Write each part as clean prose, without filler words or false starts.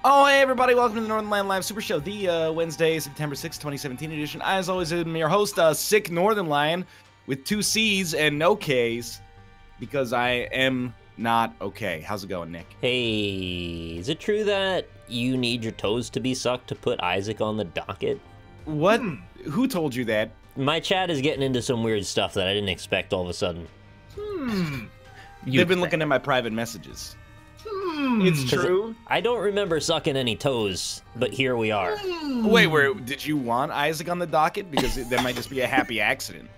Oh, hey everybody, welcome to the Northernlion Live Super Show, the Wednesday, September 6th, 2017 edition. As always, I'm your host, Sick Northernlion, with 2 C's and no K's, because I am not okay. How's it going, Nick? Hey, is it true that you need your toes to be sucked to put Isaac on the docket? What? Who told you that? My chat is getting into some weird stuff that I didn't expect all of a sudden. They've been looking at my private messages. It's true. I don't remember sucking any toes, but here we are. Wait, did you want Isaac on the docket? Because that might just be a happy accident.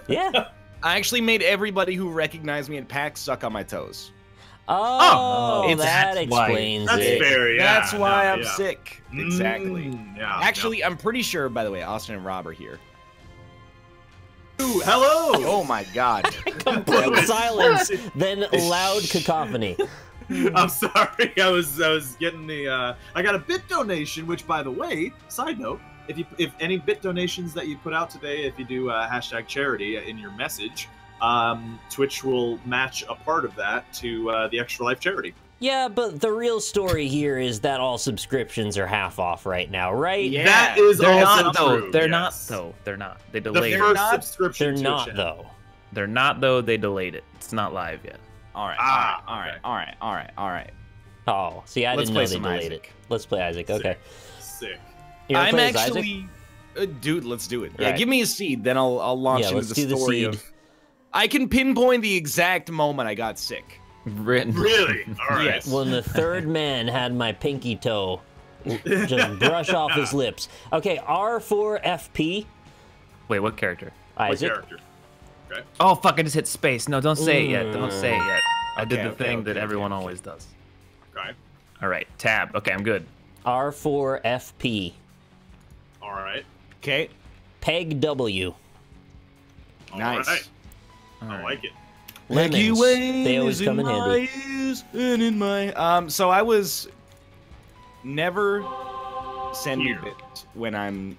Yeah. I actually made everybody who recognized me at PAX suck on my toes. Oh, that explains That's it. fair, yeah. That's why I'm sick. Exactly. Yeah, Actually, I'm pretty sure, by the way, Austin and Rob are here. Ooh, hello! Oh my god. Complete silence, then loud cacophony. I'm sorry, I was getting the I got a bit donation, which by the way, side note, if any bit donations that you put out today, if you do hashtag charity in your message, Twitch will match a part of that to the Extra Life charity. Yeah, but the real story here is that all subscriptions are half off right now, right? Yeah. That is They're also not though. true, They're yes. not though. They're not. They The delayed it. first not? subscription They're to a not channel. though. They're not though. They delayed it. It's not live yet. All right. Ah, All right. Oh, see, I Let's didn't play know they some delayed Isaac. it. Let's play Isaac. Okay. Sick. You wanna I'm play as actually, dude. Let's do it. Yeah, Right. give me a seed, then I'll launch Yeah, into let's the do the story seed. of. I can pinpoint the exact moment I got sick. Written. Really? All right. Yes. When the third man had my pinky toe just brush off his lips. Okay, R4FP. Wait, what character? What Isaac. character? Okay. Oh fuck! I just hit space. No, don't say it yet. Don't say it yet. I did Okay, the okay, thing okay, that everyone okay. always does. Okay. All right, tab. Okay, I'm good. R4FP. All right. Okay. Peg W. All Nice. right. I like it. Lemons. They always come in handy. Ears and in my so I was never send me Here. bit when I'm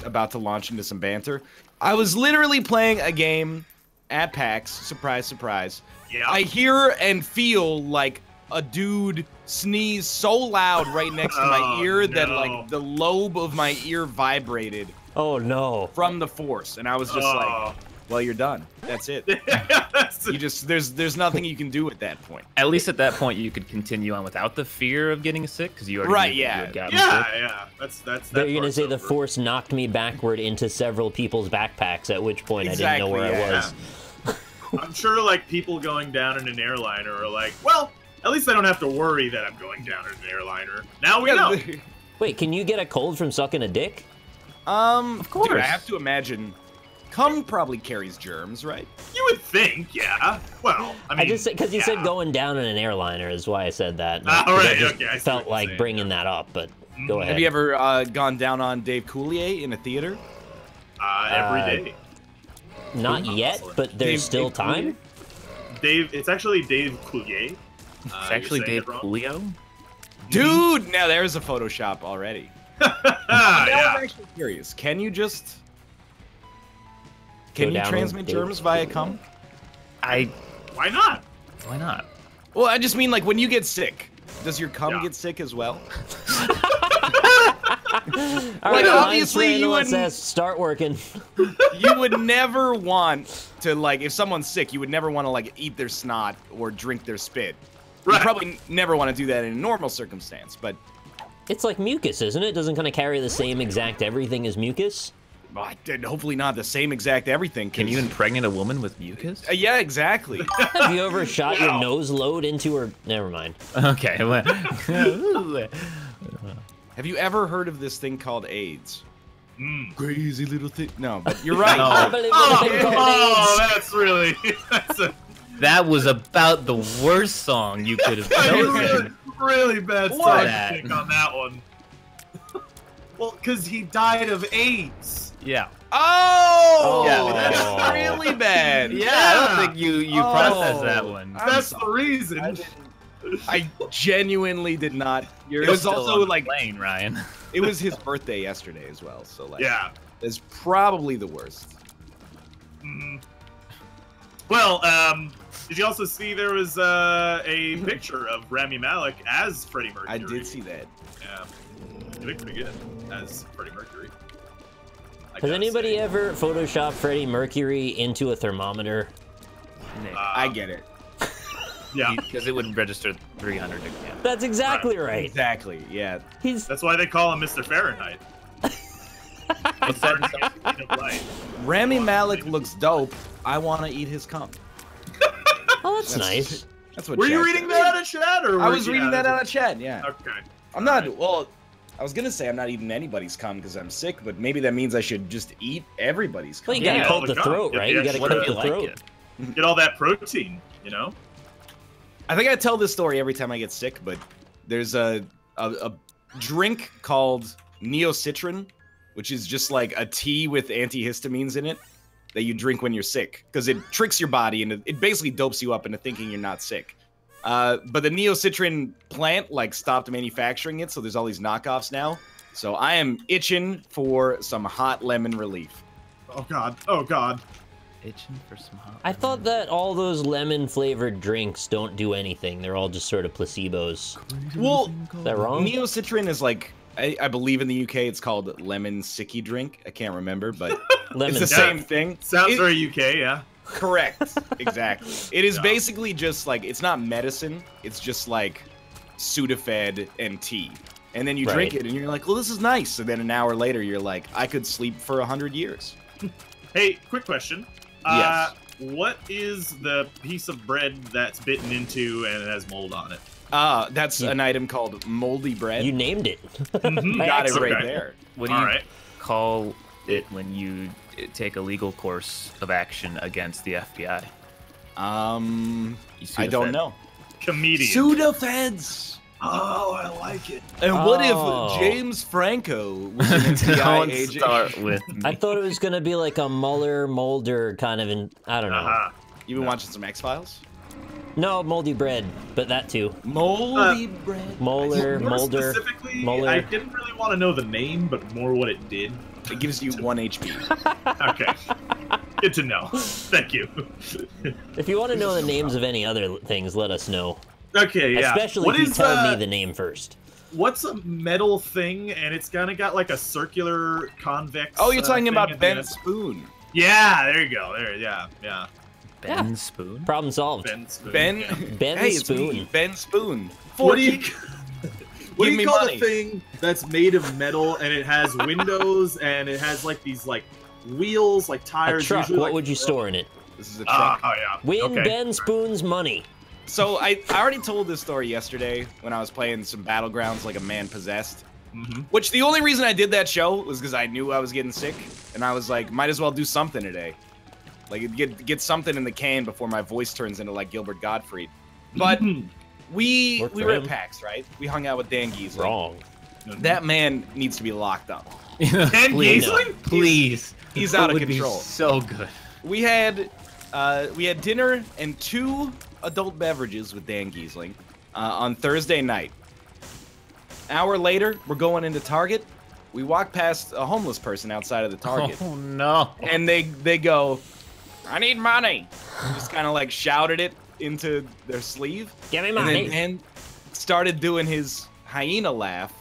about to launch into some banter. I was literally playing a game at PAX. Surprise, surprise. Yeah. I hear and feel like a dude sneeze so loud right next to my Oh, ear that no. like the lobe of my ear vibrated Oh no. from the force, and I was just like, "Well, you're done. That's it. You just there's nothing you can do at that point." At least at that point, you could continue on without the fear of getting sick, because you already Right, knew that yeah. you had gotten yeah, sick. yeah. That's. They're gonna part's say the over. force knocked me backward into several people's backpacks, at which point I didn't know Exactly, where I yeah. was. I'm sure like people going down in an airliner are like, well, at least I don't have to worry that I'm going down in an airliner. Now we know. Wait, can you get a cold from sucking a dick? Of course. Dude, I have to imagine. Cum probably carries germs, right? You would think, yeah. Well, I mean, I just because you yeah. said going down in an airliner is why I said that. Ah, Because right, I just okay, I see felt what you're like saying, bringing that up, but go ahead. Have you ever gone down on Dave Coulier in a theater? Every day. Not yet, but there's still time. Dave, it's actually Dave Coulier. It's actually Dave Coolio. Coolio. Dude, now there's a Photoshop already. Ah, I yeah. was actually curious. Can you just... Can Go you down transmit with germs via cum? Why not? Why not? Well, I just mean, like, when you get sick, does your cum Yeah. get sick as well? All right, obviously you let's wouldn't- start working. You would never want to, like, if someone's sick, you would never want to, like, eat their snot or drink their spit. You Right. probably never want to do that in a normal circumstance, but It's like mucus, isn't it? Doesn't kind of carry the same exact everything as mucus. well, hopefully not the same exact everything. Can 'cause- you impregnate a woman with mucus? Yeah, exactly. Have you ever shot your Wow. nose load into her? Never mind. Okay. well- Have you ever heard of this thing called AIDS? Mm. Crazy little thing. No, but you're right. No. I believe in a thing called Oh, AIDS. that's really. That's a That was about the worst song you could have really, chosen. really bad What? side kick on that one. Well, because he died of AIDS. Yeah. Oh, Yeah, that's really bad. Yeah, I don't think you Oh. processed that one. I'm That's sorry. the reason. I genuinely did not. You're it was still also on the like plane, Ryan. it was his birthday yesterday as well. So like, Yeah. it's probably the worst. Mhm. Well, Did you also see there was a picture of Rami Malek as Freddie Mercury? I did see that. Yeah, he looked pretty good as Freddie Mercury. Has anybody ever photoshopped Freddie Mercury into a thermometer? Nick. I get it. Yeah, Because it would register 300 again. That's exactly right. Exactly. Yeah. that's why they call him Mr. Fahrenheit. What's that? Right. Rami Malek looks dope. I want to eat his cum. Oh, that's nice. That's what. Were you chat reading said. that in chat, or I were was you- reading yeah, that out of chat. Yeah. Okay. I'm not. Alright. Well, I was gonna say I'm not eating anybody's cum because I'm sick, but maybe that means I should just eat everybody's cum. Well, you gotta Yeah, coat all the the throat, gum. right? Yeah, You gotta what coat if the you throat. Get all that protein, you know? I think I tell this story every time I get sick, but there's a drink called Neocitrin, which is just like a tea with antihistamines in it that you drink when you're sick because it tricks your body and it basically dopes you up into thinking you're not sick. But the Neocitrin plant like stopped manufacturing it, so there's all these knockoffs now. So I am itching for some hot lemon relief. Oh god. Oh god. Itching for some hot. I thought that all those lemon-flavored drinks don't do anything. They're all just sort of placebos. Well, Is that wrong? Neocitrin is like, I believe in the UK it's called lemon sicky drink. I can't remember, but Lemon. it's the same thing. Sounds It- very UK, yeah. Correct. Exactly. It is Yeah. basically just like, it's not medicine. It's just like Sudafed and tea. And then you drink Right. it and you're like, well, this is nice. And then an hour later, you're like, I could sleep for 100 years. Hey, quick question. Yes. What is the piece of bread that's bitten into and it has mold on it? That's an item called moldy bread. You named it. Mhm. By got it accident. right Okay. there. What do you Alright. call it when you take a legal course of action against the FBI? You I don't Sudafed. know. Comedian. Sudafeds. Oh, I like it. And what Oh. if James Franco was an FBI Don't agent? start with I me. thought it was gonna be like a Mueller, Mulder kind of, I don't know. Uh-huh. You been watching some X-Files? No, moldy bread, but that too. Moldy bread. Molar, More Mulder. specifically, Mueller. I didn't really want to know the name, but more what it did. It gives you 1 HP. Okay. Good to know. Thank you. If you want to know the names of any other things, let us know. Okay, yeah. Especially What if you is, tell me the name first. What's a metal thing, and it's kind of got like a circular convex. Oh, you're talking thing about at the Ben end? Spoon. Yeah, there you go. There, yeah. Ben Spoon? Problem solved. Ben Spoon. Ben. yeah. Ben Hey, it's me, Spoon. Ben Spoon. What do you? What do Give you me call money. the thing that's made of metal and it has windows and it has like these like wheels, like A tires? truck. usually, What like, would you store in it? This is a truck. Oh yeah. Win Okay. Ben Spoon's money. So I already told this story yesterday when I was playing some Battlegrounds like a man possessed. Mhm. Which the only reason I did that show was because I knew I was getting sick, and I was like, might as well do something today. Like get something in the can before my voice turns into like Gilbert Gottfried. But we Worked for were at him. PAX, right? We hung out with Dan Giesling. Wrong. That man needs to be locked up. Ken Please, Giesling? please. He's That out of would be control. so good. We had dinner and 2 adult beverages with Dan Giesling on Thursday night. Hour later, we're going into Target. We walk past a homeless person outside of the Target, Oh no. and they go, "I need money." Just kind of like shouted it into their sleeve, Give me and then money. Dan started doing his hyena laugh,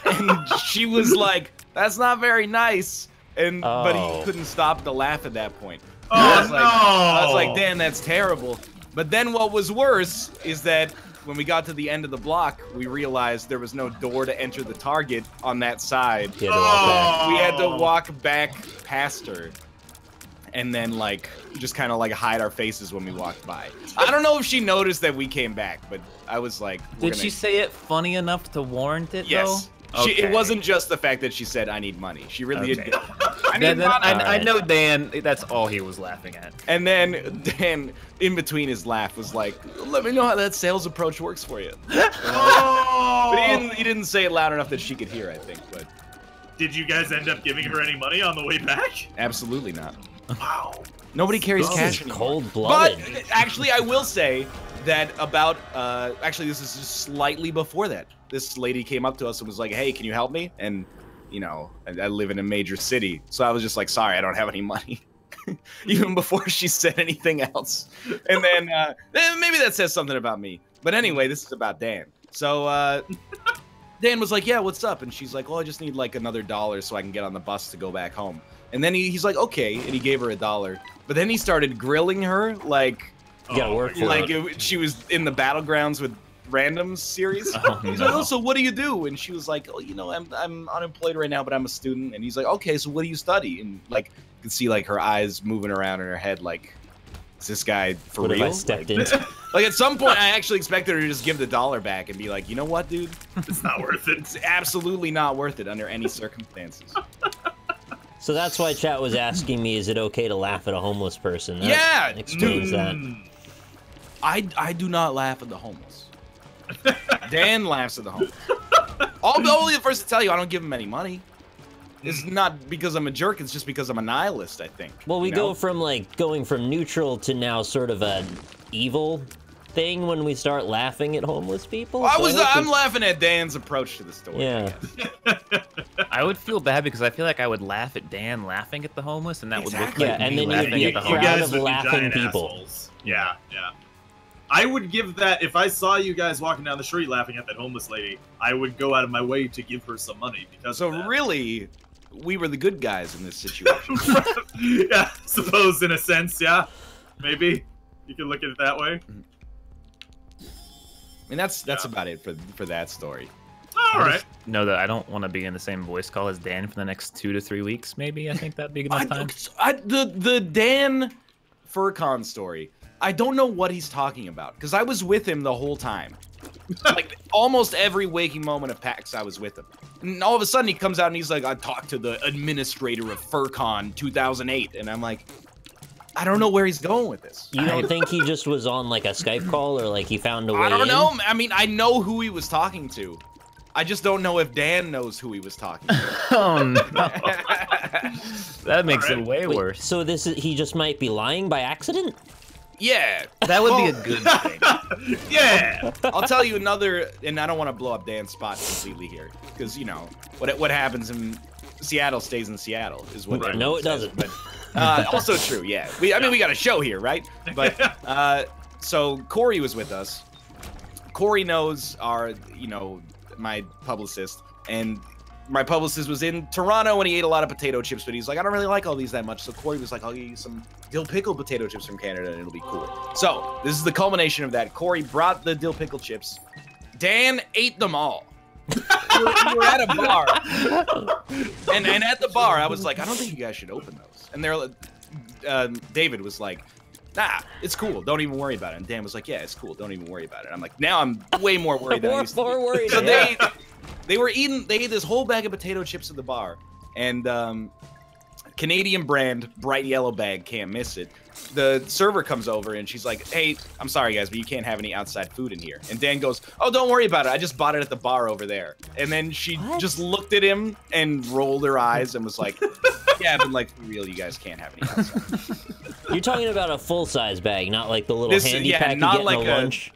and she was like, "That's not very nice." But Oh. he couldn't stop the laugh at that point. Oh, I was like, no. I was like, Dan, that's terrible. But then what was worse is that when we got to the end of the block, we realized there was no door to enter the Target on that side. You had to walk back. We had to walk back past her and then like just kind of like hide our faces when we walked by. I don't know if she noticed that we came back, but I was like, we're Did gonna- she say it funny enough to warrant it, Yes. though? It Okay. wasn't just the fact that she said, I need money. She really Okay. did go, I need Then money. I Alright. know Dan, that's all he was laughing at. And then Dan, in between his laugh, was like, let me know how that sales approach works for you. Oh! But he didn't say it loud enough that she could hear, I think. But Did you guys end up giving her any money on the way back? absolutely not. Wow. Nobody carries This cash is anymore. cold-blooded. But actually, I will say that about actually, this is just slightly before that. This lady came up to us and was like, "Hey, can you help me?" And you know, I live in a major city, so I was just like, "Sorry, I don't have any money." even before she said anything else. And then maybe that says something about me. But anyway, this is about Dan. So Dan was like, yeah, what's up? And she's like, well, I just need like another $1 so I can get on the bus to go back home. And then he's like, okay, and he gave her $1. But then he started grilling her like, You gotta work for like it. she was in the Battlegrounds with Randoms series. He's like, oh, so what do you do? And she was like, oh, you know, I'm unemployed right now, but I'm a student. And he's like, okay, so what do you study? And like, you can see like her eyes moving around in her head, like, is this guy for What real? if I stepped into? Like at some point, I actually expected her to just give the $1 back and be like, you know what, dude? It's not worth it. It's absolutely not worth it under any circumstances. So that's why chat was asking me, is it okay to laugh at a homeless person? That Yeah, explains that. I do not laugh at the homeless. Dan laughs at the homeless. I'll be only the first to tell you I don't give him any money. It's not because I'm a jerk, it's just because I'm a nihilist, I think. Well, we you know? go from like going from neutral to now sort of an evil thing when we start laughing at homeless people. I'm laughing at Dan's approach to the story. Yeah. I would feel bad because I feel like I would laugh at Dan laughing at the homeless, and that would look Exactly. like Yeah, and me then you'd laughing be at the a You crowd homeless. guys of would be laughing giant people. assholes. Yeah, yeah. I would give that, if I saw you guys walking down the street laughing at that homeless lady, I would go out of my way to give her some money because So of that. really, we were the good guys in this situation. Yeah, suppose in a sense, yeah. Maybe. You could look at it that way. I mean, that's Yeah. about it for that story. All right. Know that I don't want to be in the same voice call as Dan for the next 2 to 3 weeks. Maybe I think that'd be enough time. The Dan FurCon story, I don't know what he's talking about because I was with him the whole time. Like almost every waking moment of PAX, I was with him. And all of a sudden, he comes out and he's like, "I talked to the administrator of FurCon 2008," and I'm like, I don't know where he's going with this. You don't think he just was on like a Skype call or like he found a way I don't in? know. I mean, I know who he was talking to. I just don't know if Dan knows who he was talking to. Oh no, that makes Alright. it way Wait, worse. so he just might be lying by accident? Yeah. That would be a good thing. Yeah. I'll tell you another, and I don't want to blow up Dan's spot completely here, because you know what happens in Seattle stays in Seattle is what. Right. everyone No, it says. doesn't. But also true, yeah. I mean, we got a show here, right? But so Corey was with us. Corey knows my publicist, and my publicist was in Toronto and he ate a lot of potato chips, but he's like, I don't really like all these that much. So Corey was like, I'll get you some dill pickle potato chips from Canada and it'll be cool. So this is the culmination of that. Corey brought the dill pickle chips. Dan ate them all. we were at a bar, and at the bar, I was like, I don't think you guys should open those. And they're, David was like, nah, it's cool. Don't even worry about it. And Dan was like, yeah, it's cool. Don't even worry about it. I'm like, now I'm way more worried than I used to be. worried. So yeah. they ate this whole bag of potato chips at the bar, and Canadian brand bright yellow bag, can't miss it. The server comes over and she's like, hey, I'm sorry guys, but you can't have any outside food in here. And Dan goes, oh, don't worry about it, I just bought it at the bar over there. And then she just looked at him and rolled her eyes and was like, yeah, but like for real, you guys can't have any outside. You're talking about a full-size bag, not like the little This- handy yeah, pack you not get in like a a- lunch.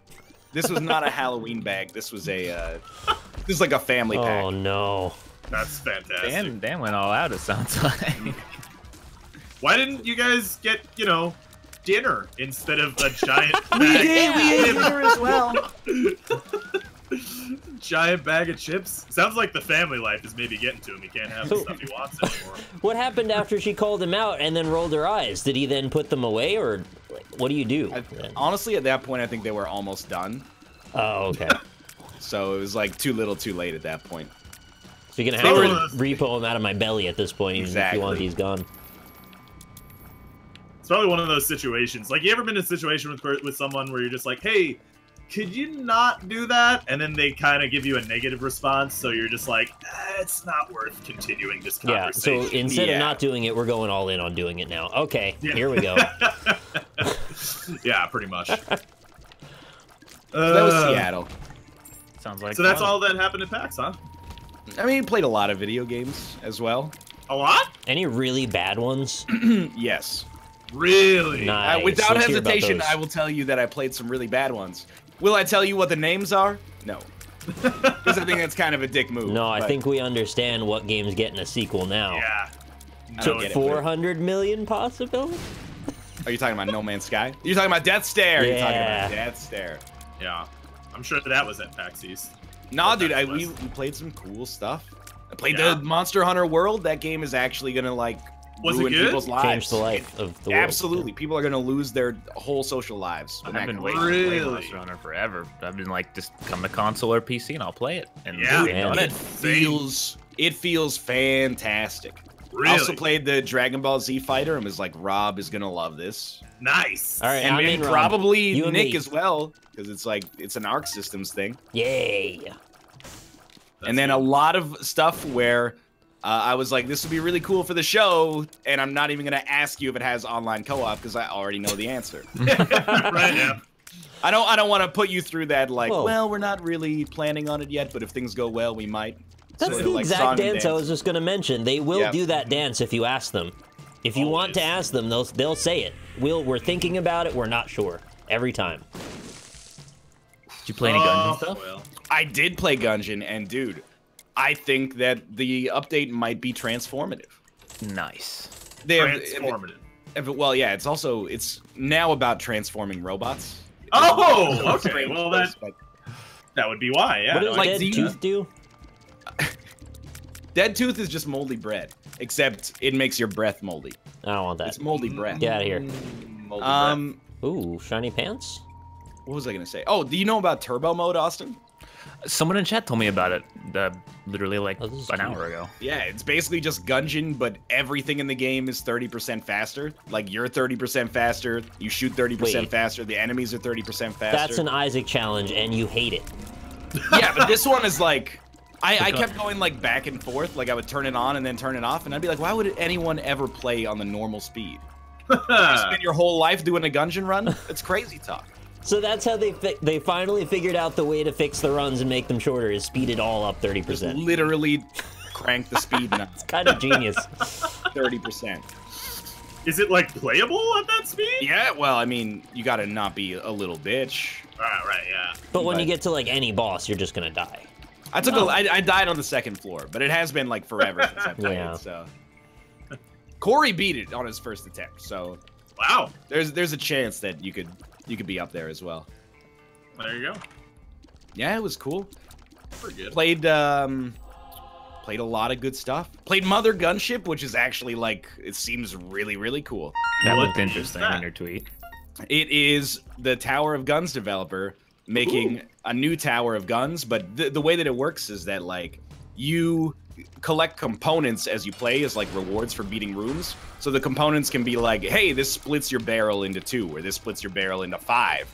This was not a Halloween bag. This was a this is like a family pack. Oh no. That's fantastic. Dan went all out, it sounds like. Why didn't you guys get, dinner instead of a giant We bag? did. We ate dinner as well. Giant bag of chips? Sounds like the family life is maybe getting to him. He can't have the stuff he wants anymore. What happened after she called him out and then rolled her eyes? Did he then put them away, or like, what do you do? Honestly, at that point, I think they were almost done. Oh, okay. So it was like too little, too late at that point. So you're gonna They have to repo him out of my belly at this point, even if you want Exactly. these gone. It's probably one of those situations. Like, you ever been in a situation with someone where you're just like, hey, could you not do that? And then they kind of give you a negative response, so you're just like, it's not worth continuing this Yeah. conversation. So instead Yeah. of not doing it, we're going all in on doing it now. Okay. Yeah. Here we go. Yeah, pretty much. So that was Seattle. Sounds like So that's fun. all that happened at PAX, huh? I mean, he played a lot of video games as well. A lot? Any really bad ones? Yes. Really? Nice. Without Let's hear about hesitation, those. I will tell you that I played some really bad ones. Will I tell you what the names are? No. Because I think that's kind of a dick move. No, I but- think we understand what game's getting a sequel now. Yeah. I To don't get it. 400 million possibility? Are you talking about No Man's Sky? You're talking about Death Stare. You're talking Yeah. about Death Stare. Yeah, I'm sure that was at PAX East. Nah, dude, That we was- played some cool stuff. I played Yeah. the Monster Hunter World. That game is actually gonna like Was it ruin good? people's lives. Change the life of the world. Absolutely, people are gonna lose their whole social lives. when I've that been comes waiting out. to play Really? Monster Hunter forever. I've been like, just come to console or PC and I'll play it. And Yeah, we've done man. It feels fantastic. Really? I also played the Dragon Ball Z Fighter and was like, Rob is gonna love this. Nice. All right, And I'm maybe in, Rob. probably You and Nick me. as well, because it's like it's an Arc Systems thing. Yay. And then a lot of stuff where I was like, this would be really cool for the show, and I'm not even gonna ask you if it has online co-op because I already know the answer. Right, yeah. I don't want to put you through that like, Whoa. well, we're not really planning on it yet, but if things go well, we might. That's Sort the of like exact song and dance I was just going to mention. They will Yep. do that dance if you ask them. If you want to Always. ask them, they'll say it. We're thinking about it. We're not sure. Every time. Did you play any Gungeon stuff? Well. I did play Gungeon, and dude, I think that the update might be transformative. Nice. They have, Transformative. well, yeah, it's now about transforming robots. Oh, It's okay. strange, Well, but that would be why. Yeah. What no, does I like Dead the- Tooth do? Dead Tooth is just moldy bread, except it makes your breath moldy. I don't want that. It's moldy breath. Get out of here. moldy Ooh, shiny pants? What was I gonna say? Oh, do you know about turbo mode, Austin? Someone in chat told me about it literally like Oh, this is an cute. hour ago. Yeah, it's basically just Gungeon, but everything in the game is 30% faster. Like, you're 30% faster, you shoot 30% Wait. faster, the enemies are 30% faster. That's an Isaac challenge, and you hate it. Yeah, but this one is like... I kept going, like, back and forth. Like, I would turn it on and then turn it off, and I'd be like, why would anyone ever play on the normal speed? You spend your whole life doing a Gungeon run? It's crazy talk. So that's how they finally figured out the way to fix the runs and make them shorter, is speed it all up 30%. Just literally crank the speed now. Kind of genius. 30%. Is it like playable at that speed? Yeah, well, I mean, you gotta not be a little bitch. Right, yeah. But when you But- get to like any boss, you're just gonna die. I died on the second floor, but it has been like forever since I've played Yeah. it, so. Corey beat it on his first attempt, so Wow. there's a chance that you could be up there as well. There you go. Yeah, it was cool. Pretty good. Played played a lot of good stuff. Played Mother Gunship, which is actually like it seems really, really cool. That What looked is interesting that? in your tweet. It is the Tower of Guns developer making a new Tower of Guns, but the way that it works is that like you collect components as you play as like rewards for beating rooms. So the components can be like, hey, this splits your barrel into 2, or this splits your barrel into 5.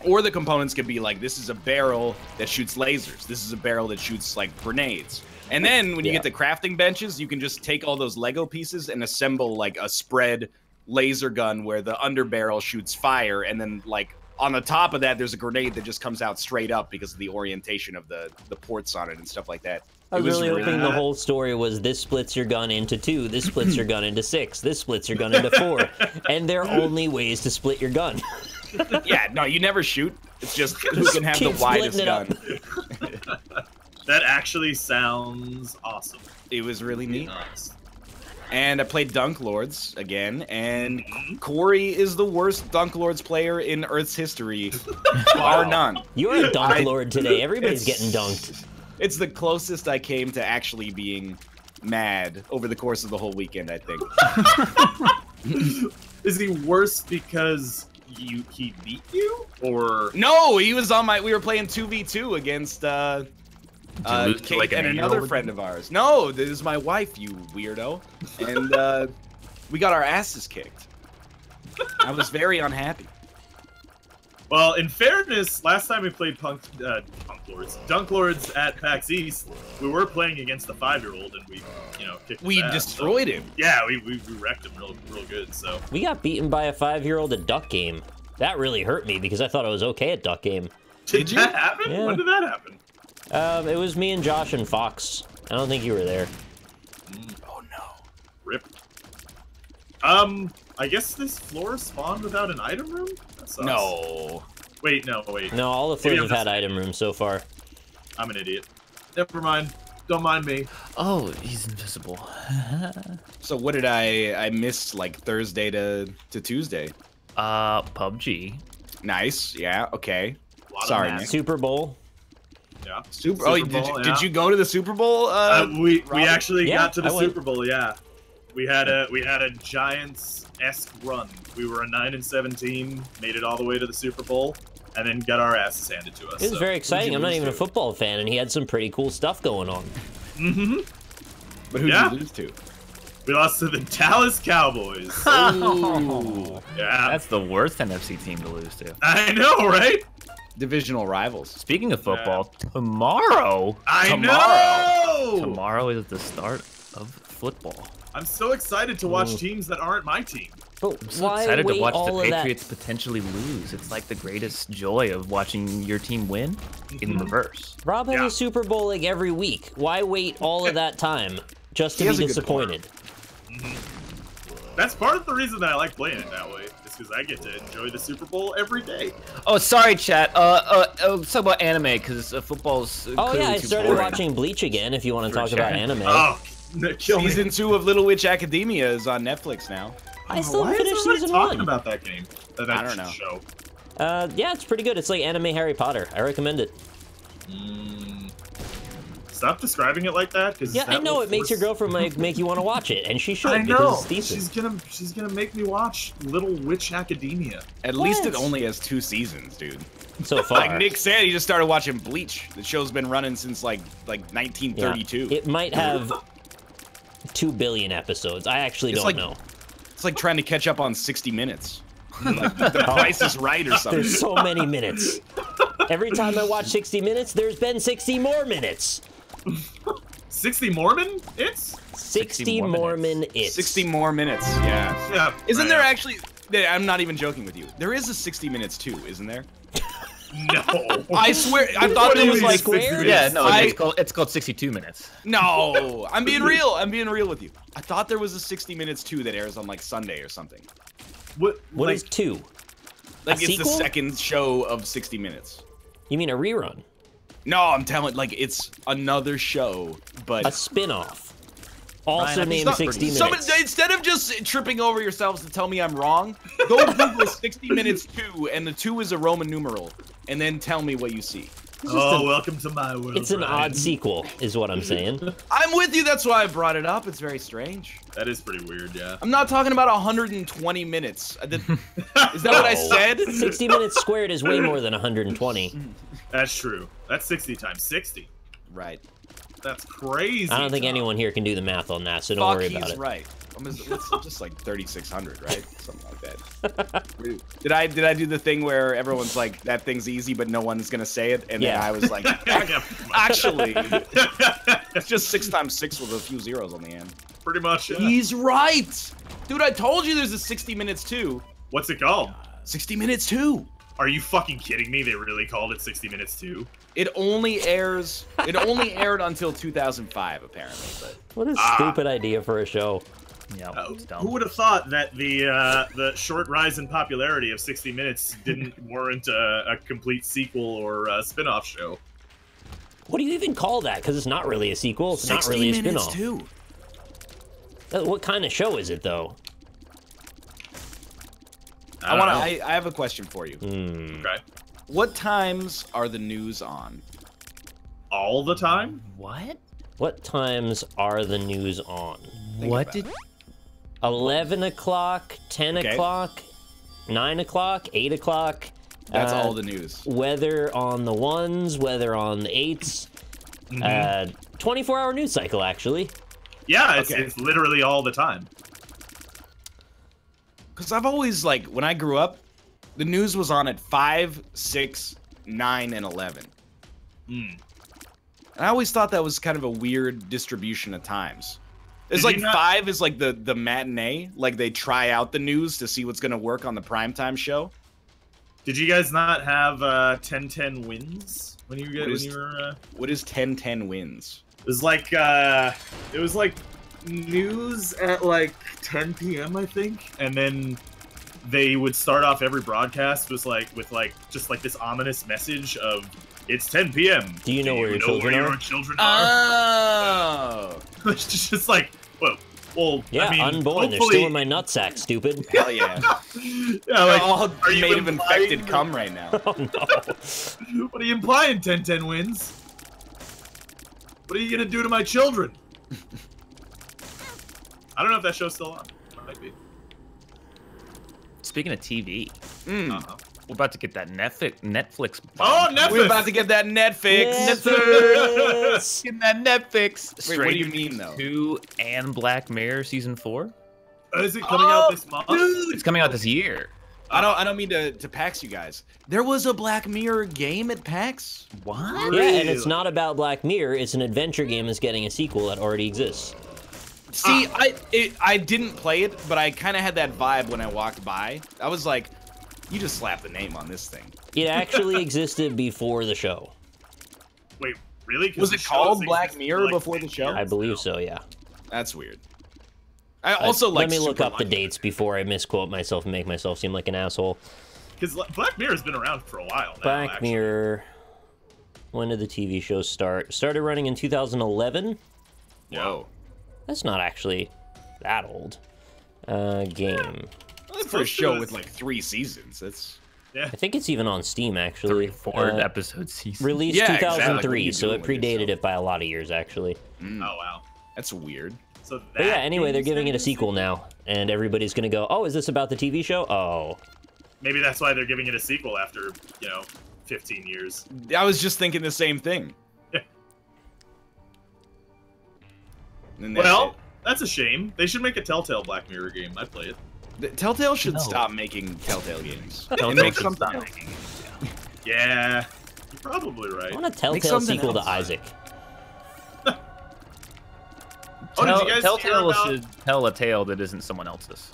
Or the components could be like, this is a barrel that shoots lasers. This is a barrel that shoots like grenades. And then when you Yeah. get the crafting benches, you can just take all those Lego pieces and assemble like a spread laser gun where the underbarrel shoots fire, and then like on the top of that there's a grenade that just comes out straight up because of the orientation of the ports on it and stuff like that. I was It was really hoping the really- whole story was this splits your gun into 2, this splits your gun into 6, this splits your gun into 4, and there are only ways to split your gun. Yeah, no, you never shoot. It's just who can have the Keep widest splitting gun. it up. That actually sounds awesome. It was really neat. Nice. And I played Dunk Lords again, and Corey is the worst Dunk Lords player in Earth's history, bar none. You're a dunk lord today. Everybody's getting dunked. It's the closest I came to actually being mad over the course of the whole weekend, I think. Is he worse because he beat you, or No, he was on my. We were playing 2v2 against Did you lose to, Kate like, an and 8-year-old another again? friend of ours. No, this is my wife, you weirdo. And we got our asses kicked. I was very unhappy. Well, in fairness, last time we played Dunk Lords at PAX East, we were playing against the 5-year-old, and we, kicked his We ass, destroyed him. Yeah, we wrecked him real good. So We got beaten by a 5-year-old at Duck Game. That really hurt me because I thought I was okay at Duck Game. did you? that happen? Yeah. When did that happen? It was me and Josh and Fox. I don't think you were there. Oh no. Rip. I guess this floor spawned without an item room? That sucks. No. Wait. No, all the floors Maybe have I'm had just- item rooms so far. I'm an idiot. Never mind. Don't mind me. Oh, he's invisible. So what did I miss like Thursday to Tuesday? PUBG. Nice. Yeah. Okay. Lot of Sorry, math. Nick. Super Bowl. Yeah. Super. Super Oh, Bowl, did you go to the Super Bowl? We Robin? actually Yeah, got to the I went. Super Bowl. Yeah. We had a Giants-esque run. We were a 9-7 team, made it all the way to the Super Bowl, and then got our asses handed to us. It was so. very exciting. you I'm not lose even a to? football fan, and he had some pretty cool stuff going on. Mm-hmm. But who Yeah. did you lose to? We lost to the Dallas Cowboys. Ooh. Yeah. That's the worst NFC team to lose to. I know, right? Divisional rivals. Speaking of football, tomorrow Tomorrow is the start of football. I'm so excited to watch teams that aren't my team. But I'm so why excited to wait watch all the of that? Patriots potentially lose. It's like the greatest joy of watching your team win in reverse. Rob has Yeah. a Super Bowl like every week. Why wait all of that time just to He be has a good disappointed? That's part of the reason that I like playing it that way. Is because I get to enjoy the Super Bowl every day. Oh, sorry, chat. Let's talk about anime because football's. Oh clearly yeah, I too started boring. watching Bleach again. If you want to For talk sure. about anime, Oh, kill me. Season 2 of Little Witch Academia is on Netflix now. I still Why haven't is finished everybody season talking 1. about that game? That I don't know. Show. Yeah, it's pretty good. It's like anime Harry Potter. I recommend it. Stop describing it like that, because Yeah, I know it makes your girlfriend make you want to watch it, and she should I know. because it's decent. She's gonna make me watch Little Witch Academia. At least it What? only has 2 seasons, dude. So far, Like Nick said, he just started watching Bleach. The show's been running since like Yeah. 1932. It might have 2 billion episodes. I actually It's don't like- know. It's like trying to catch up on 60 Minutes. Like the Price is Right or something. There's so many minutes. Every time I watch 60 Minutes, there's been 60 more minutes. 60 Mormon? It's 60 more Mormon minutes. it's. 60 more minutes. Yeah. yeah. Isn't right. there actually? I'm not even joking with you. There is a 60 Minutes too, isn't there? No. I swear. I thought What do there you was mean like 60 Square? minutes? Yeah, no, I- it's called 62 minutes. No, I'm being real. I'm being real with you. I thought there was a 60 Minutes too that airs on like Sunday or something. What What like, is 2? Like A it's sequel? the second show of 60 Minutes. You mean a rerun? No, I'm telling like it's another show, but A spin-off. Also Ryan, I think named it's 60 Somebody, Minutes. instead of just tripping over yourselves to tell me I'm wrong, go Google 60 Minutes 2, and the 2 is a Roman numeral, and then tell me what you see. welcome to my world. It's an Ryan. odd sequel, is what I'm saying. I'm with you, that's why I brought it up. It's very strange. That is pretty weird, yeah. I'm not talking about 120 minutes. Is that what I said? 60 Minutes squared is way more than 120. That's true. That's 60 times 60. Right. That's crazy. I don't think Tom. anyone here can do the math on that, so don't Fuck, worry he's about it. right. It's just like 3,600, right? Something like that. Did I do the thing where everyone's like, that thing's easy, but no one's gonna say it? And then Yeah. I was like, actually, it's just 6 times 6 with a few zeros on the end. Pretty much. Yeah. He's right! Dude, I told you there's a 60 Minutes too. What's it called? 60 Minutes too. Are you fucking kidding me? They really called it 60 Minutes too? It only aired until 2005, apparently. But What a stupid idea for a show. Yeah, it's dumb. Who would have thought that the short rise in popularity of 60 Minutes didn't warrant a complete sequel or a spin-off show? What do you even call that? Because it's not really a sequel. It's not 60 really a Minutes spin-off. too. What kind of show is it, though? I don't know. have a question for you. Okay. What times are the news on? All the time? What? What times are the news on? What about did? 11 o'clock, 10 Okay. o'clock, 9 o'clock, 8 o'clock. That's all the news. Weather on the 1s, weather on the 8s. 24-hour news cycle, actually. Yeah, Okay. it's literally all the time. Because I've always, like, when I grew up, the news was on at 5, 6, 9, and 11. And I always thought that was kind of a weird distribution of times. It's Did like you not- 5 is like the matinee, like they try out the news to see what's going to work on the primetime show. Did you guys not have 10-10 wins when you were? What is 10-10 wins? It was like news at like 10 p.m. I think, and then they would start off every broadcast with just like this ominous message of It's 10 p.m. Do you know where your children your are? children are? Oh. It's just like, well, Yeah, I mean, unborn. They're hopefully- still in my nutsack, stupid. Hell yeah. Yeah, like, All are you made of implying infected that- cum right now. Oh no. What are you implying, 10-10 wins? What are you gonna do to my children? I don't know if that show's still on. It might be. Speaking of TV, Uh-huh. we're about to get that Netflix. Oh, bomb. Netflix! We're about to get that Netflix. Netflix. Get that Netflix. Wait, what do you Stranger mean, though? 2 and Black Mirror season 4. Is it coming out this month? It's coming out this year. I don't mean to PAX you guys. There was a Black Mirror game at PAX. What? Yeah, and it's Really? not about Black Mirror. It's an adventure game that's getting a sequel that already exists. See, I didn't play it, but I kind of had that vibe when I walked by. I was like, you just slapped the name on this thing. It actually existed before the show. Wait, really? 'Cause Was the it called show's Black existed Mirror for, like, before 10 the show? years I believe now. so, yeah. That's weird. I also like. Let me look super up the lucky. dates before I misquote myself and make myself seem like an asshole. Because Black Mirror's been around for a while now. Black actually. Mirror. When did the TV show start? Started running in 2011? Whoa. That's not actually that old. Game. That's for a show with like 3 seasons. That's. I think it's even on Steam, actually. 4 episode season. Released Yeah, exactly. 2003, What are you so doing it with predated yourself? it by a lot of years, actually. Oh, wow. That's weird. So that But yeah, anyway, they're game's giving it a getting sequel now, and everybody's gonna go, oh, is this about the TV show? Oh. Maybe that's why they're giving it a sequel after, 15 years. I was just thinking the same thing. And that's Well, it. that's a shame. They should make a Telltale Black Mirror game. I'd play it. Telltale should No. stop making Telltale games. and Telltale make should something stop else. making games, Yeah, you're probably I right. want a Telltale something sequel else. to Isaac. Oh, did you guys hear Telltale about- should tell a tale that isn't someone else's.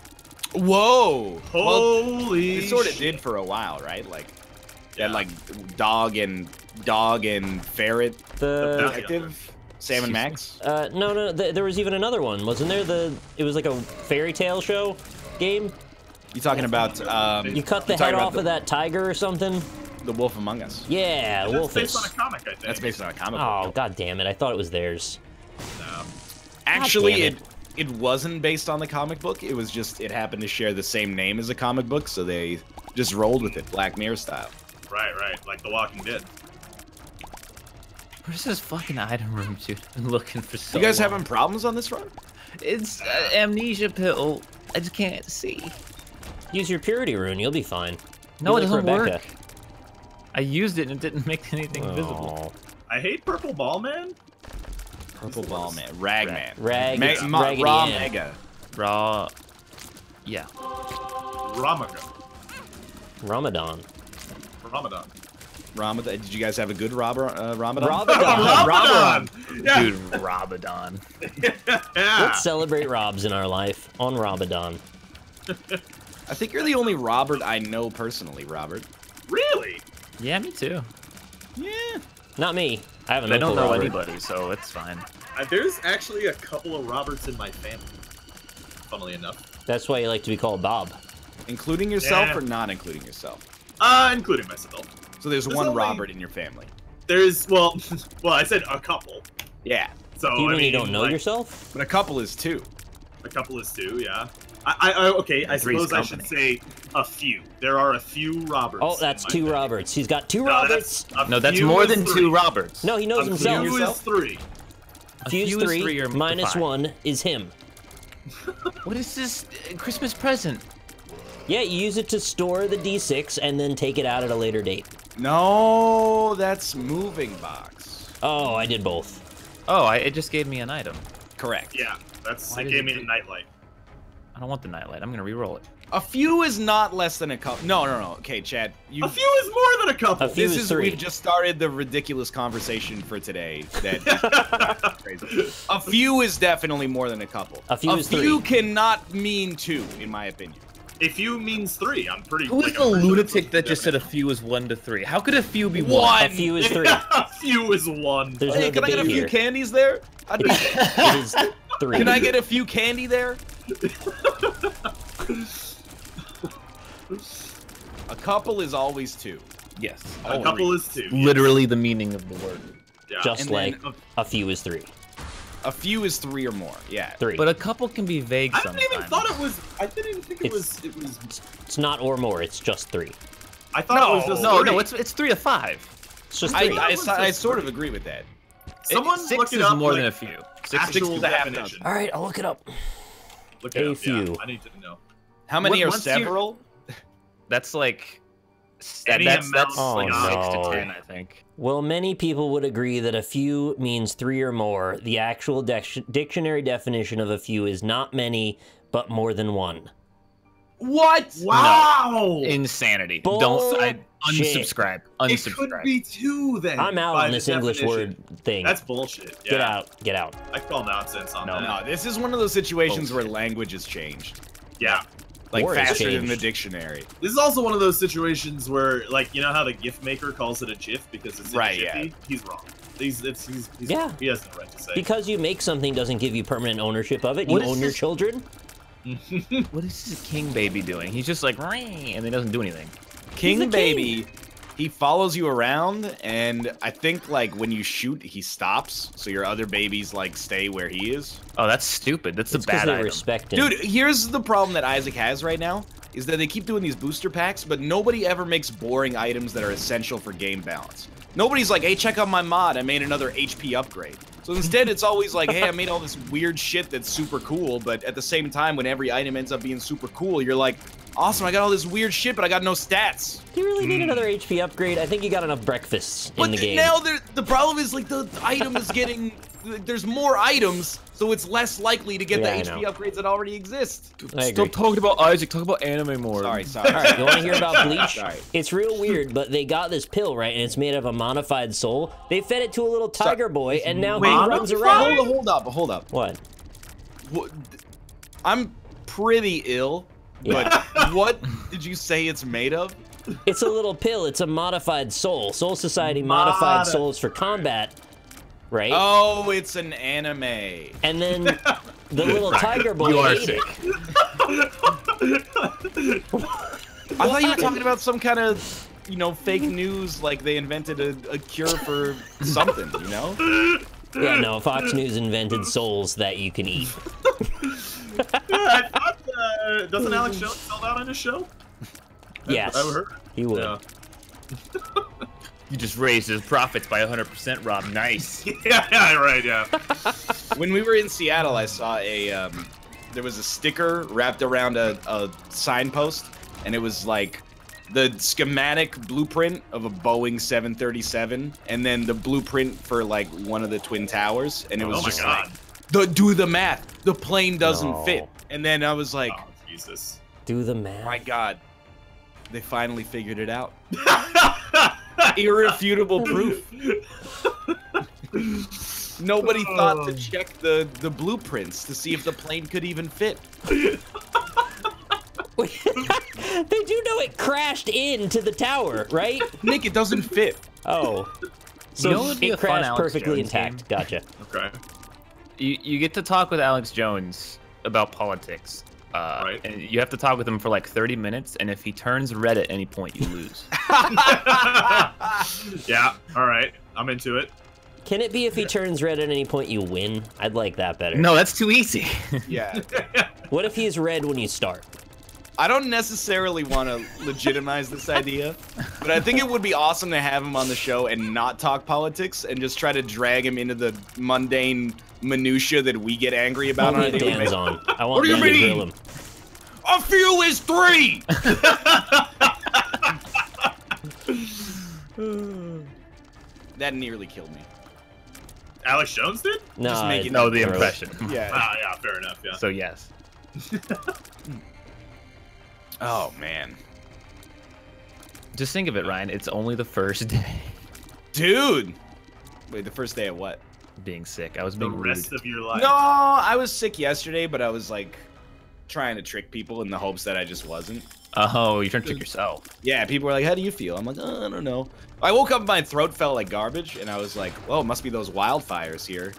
Whoa! Well, Holy it sort of shit. did for a while, right? Like, Yeah. that, like dog and ferret The detective, Sam and Max. no, there was even another one, wasn't there? It was like a fairy tale show game. You talking about? You cut the you're talking head about off of that tiger or something. The Wolf Among Us. Yeah, That's based on a Wolfus. comic, I think. That's based on a comic Oh book. god damn it! I thought it was theirs. No. Actually, damn it wasn't based on the comic book. It was just it happened to share the same name as a comic book, so they just rolled with it, Black Mirror style. Right, like The Walking Dead. Where's this fucking item room, dude? I've been looking for so You guys long. having problems on this run? It's amnesia pill. I just can't see. Use your purity rune, you'll be fine. No, Be it like doesn't Rebecca. work. I used it and it didn't make anything visible. Oh. I hate Purple Ball Man. Purple Ball Man, Ragman, Rag- Me- Ma- Raggedy Raw Ann. Mega. Raw. Yeah. Ramadan. Ramadan. Ramadan. Ramadan. Did you guys have a good Ramadan? Ramadan. Ramadan! Yeah. Dude, Ramadan. Yeah. Let's celebrate Robs in our life on Ramadan. I think you're the only Robert I know personally, Robert. Really? Yeah, me too. Yeah. Not me. I have an I uncle don't know Robert. anybody, so it's fine. There's actually a couple of Roberts in my family. Funnily enough. That's why you like to be called Bob. Including yourself Yeah. or not including yourself? Including myself. So there's There's one only- Robert in your family. There's, well, I said a couple. Yeah. So, Do you I mean you don't know like, yourself? But a couple is 2. A couple is 2, yeah. Okay, I Three's suppose I should say a few. There are a few Roberts. Oh, that's in my 2 family. Roberts. He's got 2 No, Roberts. No, that's few more is than 3. 2 Roberts. No, he knows A himself. few is 3. A Fuse few is 3 3 or minus 5. 1 is him. What is this Christmas present? Yeah, you use it to store the D6 and then take it out at a later date. No, that's moving box. Oh, I did both. Oh, it just gave me an item. Correct. Yeah, that's Why it did gave it me do- the nightlight. I don't want the nightlight. I'm gonna re-roll it. A few is not less than a couple. No. Okay, Chad. You. A few is more than a couple. A few This is is 3. we've just started the ridiculous conversation for today. That crazy. A few is definitely more than a couple. A few is 3. few cannot mean 2, in my opinion. A few means 3. I'm pretty. Who is like, the I'm pretty sure lunatic it's that just said a definite. few is 1 to 3? How could a few be One. A few is 3. A few is 1. There's Hey, no can I get a debate few here. candies there? I'd be- It is 3. Can I get a few candy there? A couple is always 2. Yes. A couple is 2. Literally the meaning of the word. Yeah. Just And like then a few is 3. A few is 3 or more. Yeah. 3. But a couple can be vague I sometimes. didn't even thought it was. I didn't even think it was. It's not or more. It's just 3. I thought it was just No, 3. no, it's 3 to 5. It's just 3. I sort of agree with that. Someone Six look it is up. more like, than a few. Actual is a half definition. All right, I'll look it up. Look it A up, few. Yeah, I need to know. How many are Once you- several? That's like Any that's amount like of 6 no. to 10, I think. Well, many people would agree that a few means 3 or more. The actual dictionary definition of a few is not many, but more than 1. What? Wow! Insanity. Bullshit. Unsubscribe. It could Unsubscribe. be 2 then. I'm out by on the this English definition. word thing. That's bullshit. Yeah. Get out. Get out. I call nonsense on that. No, this is one of those situations where language has changed. Yeah. Like Or it's faster than changed. the dictionary. This is also one of those situations where, like, you know how the GIF maker calls it a GIF because it's in Right, a Jiffy? yeah. He's wrong. He's Yeah. He has no right to say. Because you make something doesn't give you permanent ownership of it. You What is own your this? children. What is this king baby doing? He's just like, "Ring," and he doesn't do anything. King the Baby, he follows you around, and I think like when you shoot, he stops, so your other babies like stay where he is. Oh, that's stupid. That's It's a because bad they item. respect him. Dude, here's the problem that Isaac has right now, is that they keep doing these booster packs, but nobody ever makes boring items that are essential for game balance. Nobody's like, hey, check out my mod, I made another HP upgrade. So instead, it's always like, hey, I made all this weird shit that's super cool, but at the same time, when every item ends up being super cool, you're like, awesome, I got all this weird shit, but I got no stats. Do you really need another HP upgrade? I think you got enough breakfasts in But the game. now the problem is, like, the item is getting... There's more items, so it's less likely to get Yeah, I the HP know. upgrades that already exist. I agree. Stop talking about Isaac. Talk about anime more. Sorry. All right, you want to hear about Bleach? Sorry. It's real weird, but they got this pill, right, and it's made of a modified soul. They fed it to a little tiger boy, and now he runs around. Hold up. What? I'm pretty ill, Yeah. but what did you say it's made of? It's a little pill. It's a modified soul. Soul Society modified souls for combat, right? Oh, it's an anime. And then the little tiger boy You are ate sick. it. I thought you were talking about some kind of, fake news, like they invented a cure for something, Yeah, no, Fox News invented souls that you can eat. I thought, doesn't Alex Jones sell that on his show? Yes, I heard. he would. Yeah. You just raised his profits by 100%, Rob. Nice. yeah, right, yeah. When we were in Seattle, I saw there was a sticker wrapped around a signpost, and it was like the schematic blueprint of a Boeing 737, and then the blueprint for like one of the Twin Towers, and it was just like, do the math, the plane doesn't fit. And then I was like, Oh, Jesus. Do the math. my God, they finally figured it out. Irrefutable proof. Nobody thought to check the blueprints to see if the plane could even fit. They do know it crashed into the tower, right? Nick, it doesn't fit. Oh. So You know what would be it a fun crashed Alex perfectly Jones intact. game? Gotcha. Okay. You get to talk with Alex Jones about politics. Right. And you have to talk with him for like 30 minutes, and if he turns red at any point, you lose. Yeah, alright. I'm into it. Can it be if he turns red at any point you win? I'd like that better. No, that's too easy. Yeah. What if he's red when you start? I don't necessarily want to legitimize this idea, but I think it would be awesome to have him on the show and not talk politics and just try to drag him into the mundane minutia that we get angry about on a Only daily Dan's basis. on. I want What do you Dan to mean? grill him. A few is 3! That nearly killed me. Alex Jones did? No, Just make it- No, the gross. impression. Yeah. Ah, yeah, fair enough, yeah. So yes. Oh, man. Just think of it, Ryan. It's only the first day Dude! Wait, the first day of what? being sick. I was The being rest rude. of your life. No, I was sick yesterday, but I was like trying to trick people in the hopes that I just wasn't. Oh, you're trying to trick yourself. Yeah, people were like, how do you feel? I'm like, I don't know. I woke up, my throat felt like garbage, and I was like, well, it must be those wildfires here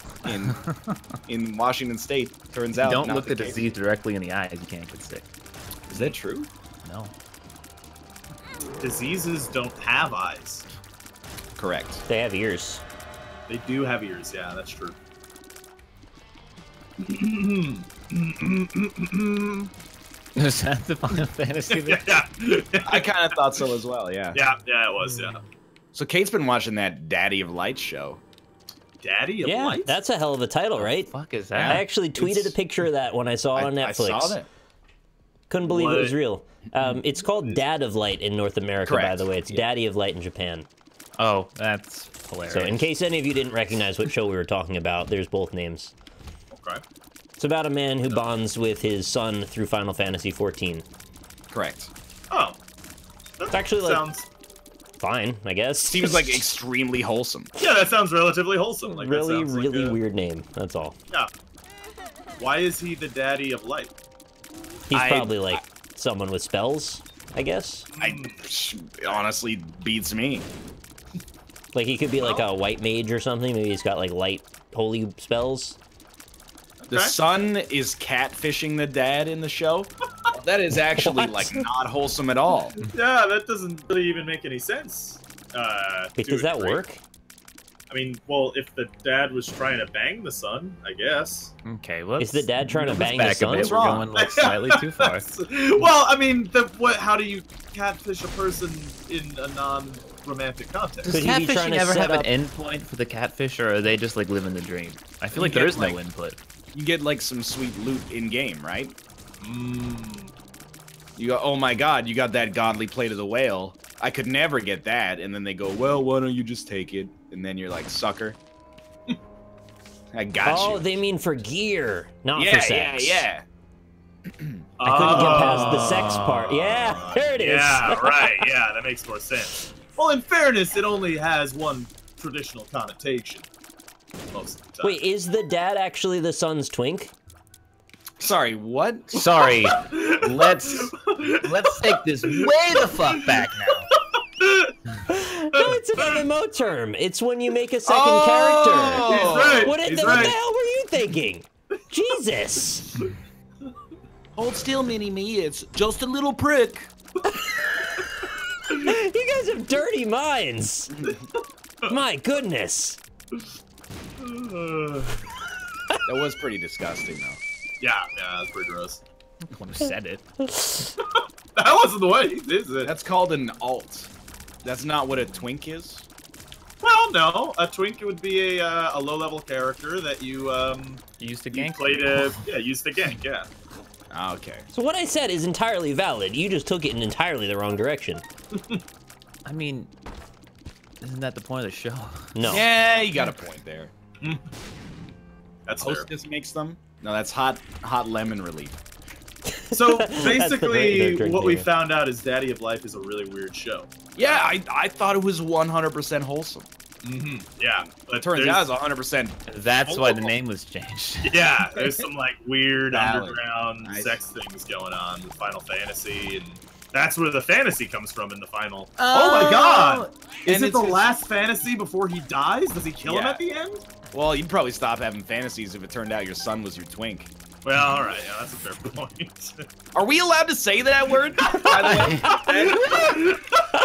in Washington State. Turns out, Don't not look the the case. disease directly in the eyes. You can't get sick. Is that true? No. diseases don't have eyes. Correct. They have ears. They do have ears. Yeah, that's true. Is that the Final Fantasy? Yeah. I kind of thought so as well. Yeah. Yeah, it was. Yeah. So Kate's been watching that Daddy of Light show. Daddy of Yeah, Light? that's a hell of a title, right? Fuck is I that? actually tweeted a picture of that when I saw it on Netflix. I saw that. Couldn't believe What? it was real. It's called Dad of Light in North America, by Correct. the way. It's Daddy of Light in Japan. Oh, that's hilarious. So in case any of you didn't recognize what show we were talking about, there's both names. Okay. It's about a man who bonds with his son through Final Fantasy XIV. Correct. Oh. It's actually like Sounds... fine, I guess. Seems like extremely wholesome. Yeah, that sounds relatively wholesome. Like, that really, sounds like really a- weird name. That's all. Yeah. Why is he the Daddy of Light? He's probably like someone with spells, I guess. Honestly beats me. Like he could be like a white mage or something. Maybe he's got like light holy spells. The Okay. son is catfishing the dad in the show. That is actually What? like not wholesome at all. Yeah, that doesn't really even make any sense. Wait, to does a that degree. work? I mean, well, if the dad was trying to bang the son, I guess. Okay, let's... Is the dad trying to bang back the a bit. son? We're wrong? going like slightly too far. Well, I mean, how do you catfish a person in a non-romantic context? Could Does he be trying catfishing to ever set have up- an endpoint for the catfish, or are they just like living the dream? I feel You like there get, is no like- input. You get like some sweet loot in game, right? Mm. You go, oh my god, you got that godly plate of the whale. I could never get that. And then they go, well, why don't you just take it? And then you're like, sucker. I got Oh, you. they mean for gear, not Yeah, for sex. yeah. I couldn't get past the sex part. Yeah, there it is. Yeah, right. Yeah, that makes more sense. Well, in fairness, it only has one traditional connotation most of the time. Wait, is the dad actually the son's twink? Sorry, what? Sorry, let's take this way the fuck back now. No, it's an MMO term. It's when you make a second Oh! character. He's right. What, He's what right. the hell were you thinking? Jesus. Hold still, mini-me. It's just a little prick. You guys have dirty minds. My goodness. Uh, That was pretty disgusting, though. yeah, that's pretty gross. Who said it? That wasn't the way, is it? That's called an alt. That's not what a twink is. Well, no. A twink would be a low-level character that you Used to you gank. play to use the gank. Yeah. Okay. So what I said is entirely valid. You just took it in entirely the wrong direction. I mean, isn't that the point of the show? No. Yeah, you got a point there. That's fair. Hostess makes them. No, that's hot lemon relief. So That's the basically, drink what we name. found out is Daddy of Life is a really weird show. Yeah, I thought it was 100% wholesome. Mm-hmm. Yeah, but It turns out it's 100%. That's why the name was changed. yeah, there's some like weird Valid. underground Nice. sex things going on with Final Fantasy, and that's where the fantasy comes from in the final. Oh my God! Is And it the it's- last fantasy before he dies? Does he kill him Yeah. at the end? Well, you'd probably stop having fantasies if it turned out your son was your twink. Well, all right, yeah, that's a fair point. Are we allowed to say that word, by the way?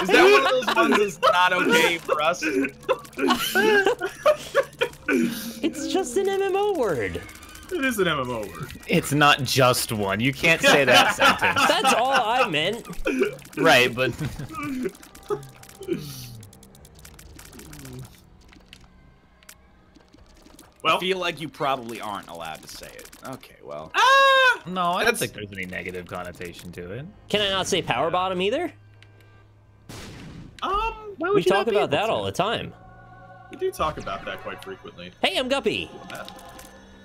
Is that one of those ones that's not okay for us? It's just an MMO word. It is an MMO word. It's not just one. You can't say that sentence. That's all I meant. Right, but Well, I feel like you probably aren't allowed to say it. Okay, well. no, I don't That's- think there's any negative connotation to it. Can I not say power bottom either? Why We would you talk not be about able that to? all the time. we do talk about that quite frequently. Hey, I'm Guppy.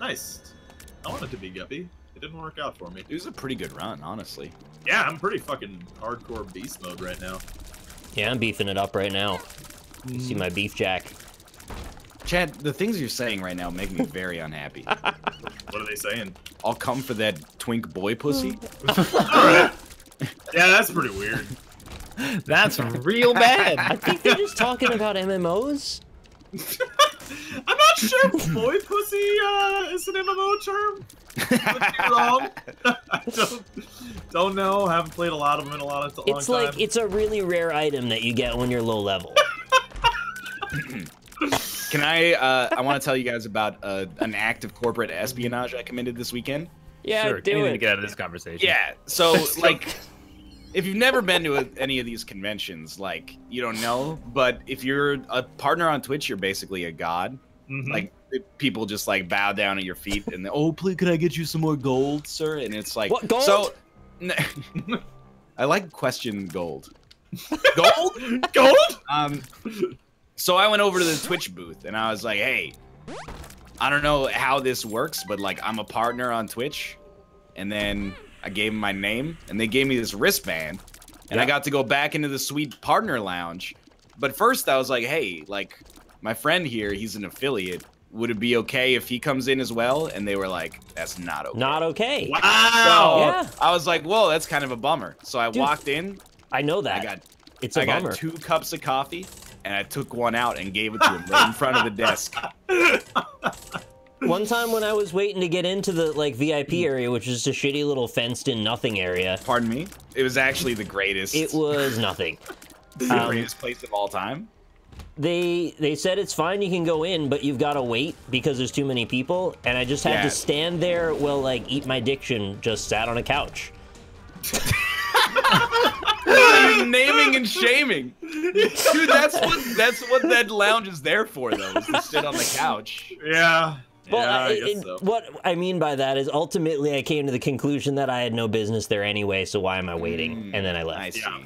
Nice. I wanted to be Guppy. It didn't work out for me. It was a pretty good run, honestly. Yeah, I'm pretty fucking hardcore beast mode right now. Yeah, I'm beefing it up right now. See my beef jack. Chad, the things you're saying right now make me very unhappy. What are they saying? I'll come for that twink boy pussy. Alright. Yeah, that's pretty weird. That's real bad. I think they're just talking about MMOs. I'm not sure boy pussy is an MMO term. Could be wrong. I don't know. Haven't played a lot of them in a long time. It's like it's a really rare item that you get when you're low level. Can I want to tell you guys about an act of corporate espionage I committed this weekend. Yeah, sure, do anything it. to get out of this conversation. Yeah, so like, if you've never been to any of these conventions, like, you don't know, but if you're a partner on Twitch, you're basically a god. Mhm. Like, people just like bow down at your feet and oh, please, could I get you some more gold, sir? And it's like, What, gold? So, I like question gold. Gold? Gold? So I went over to the Twitch booth and I was like, hey, I don't know how this works, but like I'm a partner on Twitch. And then I gave them my name and they gave me this wristband and I got to go back into the sweet partner lounge. But first I was like, hey, like my friend here, he's an affiliate. Would it be okay if he comes in as well? And they were like, that's not okay. Not okay. Wow. So Yeah. I was like, whoa, that's kind of a bummer. So I walked in. I know that. I got 2 cups of coffee, and I took one out and gave it to him right in front of the desk. One time when I was waiting to get into the like VIP area, which is a shitty little fenced-in nothing area. Pardon me? It was actually the greatest. It was nothing. The greatest place of all time. They said it's fine, you can go in, but you've got to wait because there's too many people, and I just had to stand there while like Eat My Diction just sat on a couch. Naming and shaming, dude. That's what that lounge is there for, though, is to sit on the couch. Yeah. Well, Yeah, I guess so. what I mean by that is ultimately I came to the conclusion that I had no business there anyway, so why am I waiting? And then I left. I see. Yeah.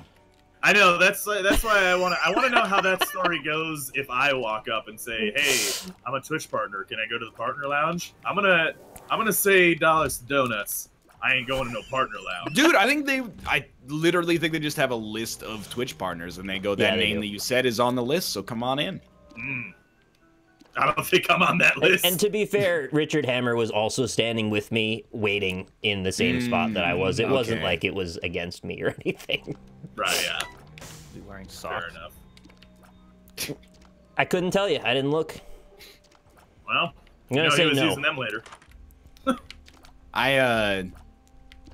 I know, that's why I want to know how that story goes if I walk up and say, "Hey, I'm a Twitch partner. Can I go to the partner lounge?" I'm gonna say dollars to donuts. I ain't going to no partner lounge. Dude, I literally think they just have a list of Twitch partners, and they go, that name that you said is on the list, so come on in. I don't think I'm on that list. And to be fair, Richard Hammer was also standing with me, waiting in the same spot that I was. It wasn't like it was against me or anything. Right, yeah. Be wearing socks. Fair enough. I couldn't tell you. I didn't look. Well, I'm gonna he say was no. using them later.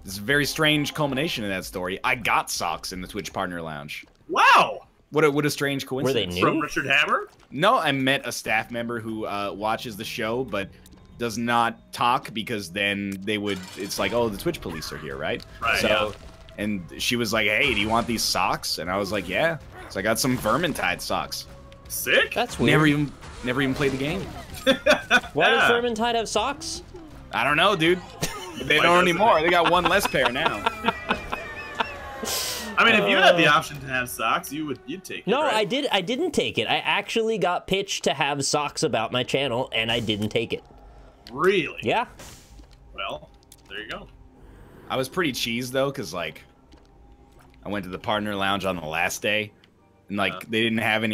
This is a very strange culmination of that story. I got socks in the Twitch partner lounge. Wow. What a strange coincidence. Were they new? From Richard Hammer? No, I met a staff member who watches the show, but does not talk because then it's like, oh, the Twitch police are here, right? Right, So, yeah. and she was like, hey, do you want these socks? And I was like, yeah. So I got some Vermintide socks. Sick. That's weird. Never even played the game. Why does Vermintide have socks? I don't know, dude. They Why don't doesn't anymore. it? They got one less pair now. I mean, if you had the option to have socks, you'd take it. No, right? I didn't take it. I actually got pitched to have socks about my channel, and I didn't take it. Really? Yeah. Well, there you go. I was pretty cheesed though, cause like I went to the partner lounge on the last day, and like they didn't have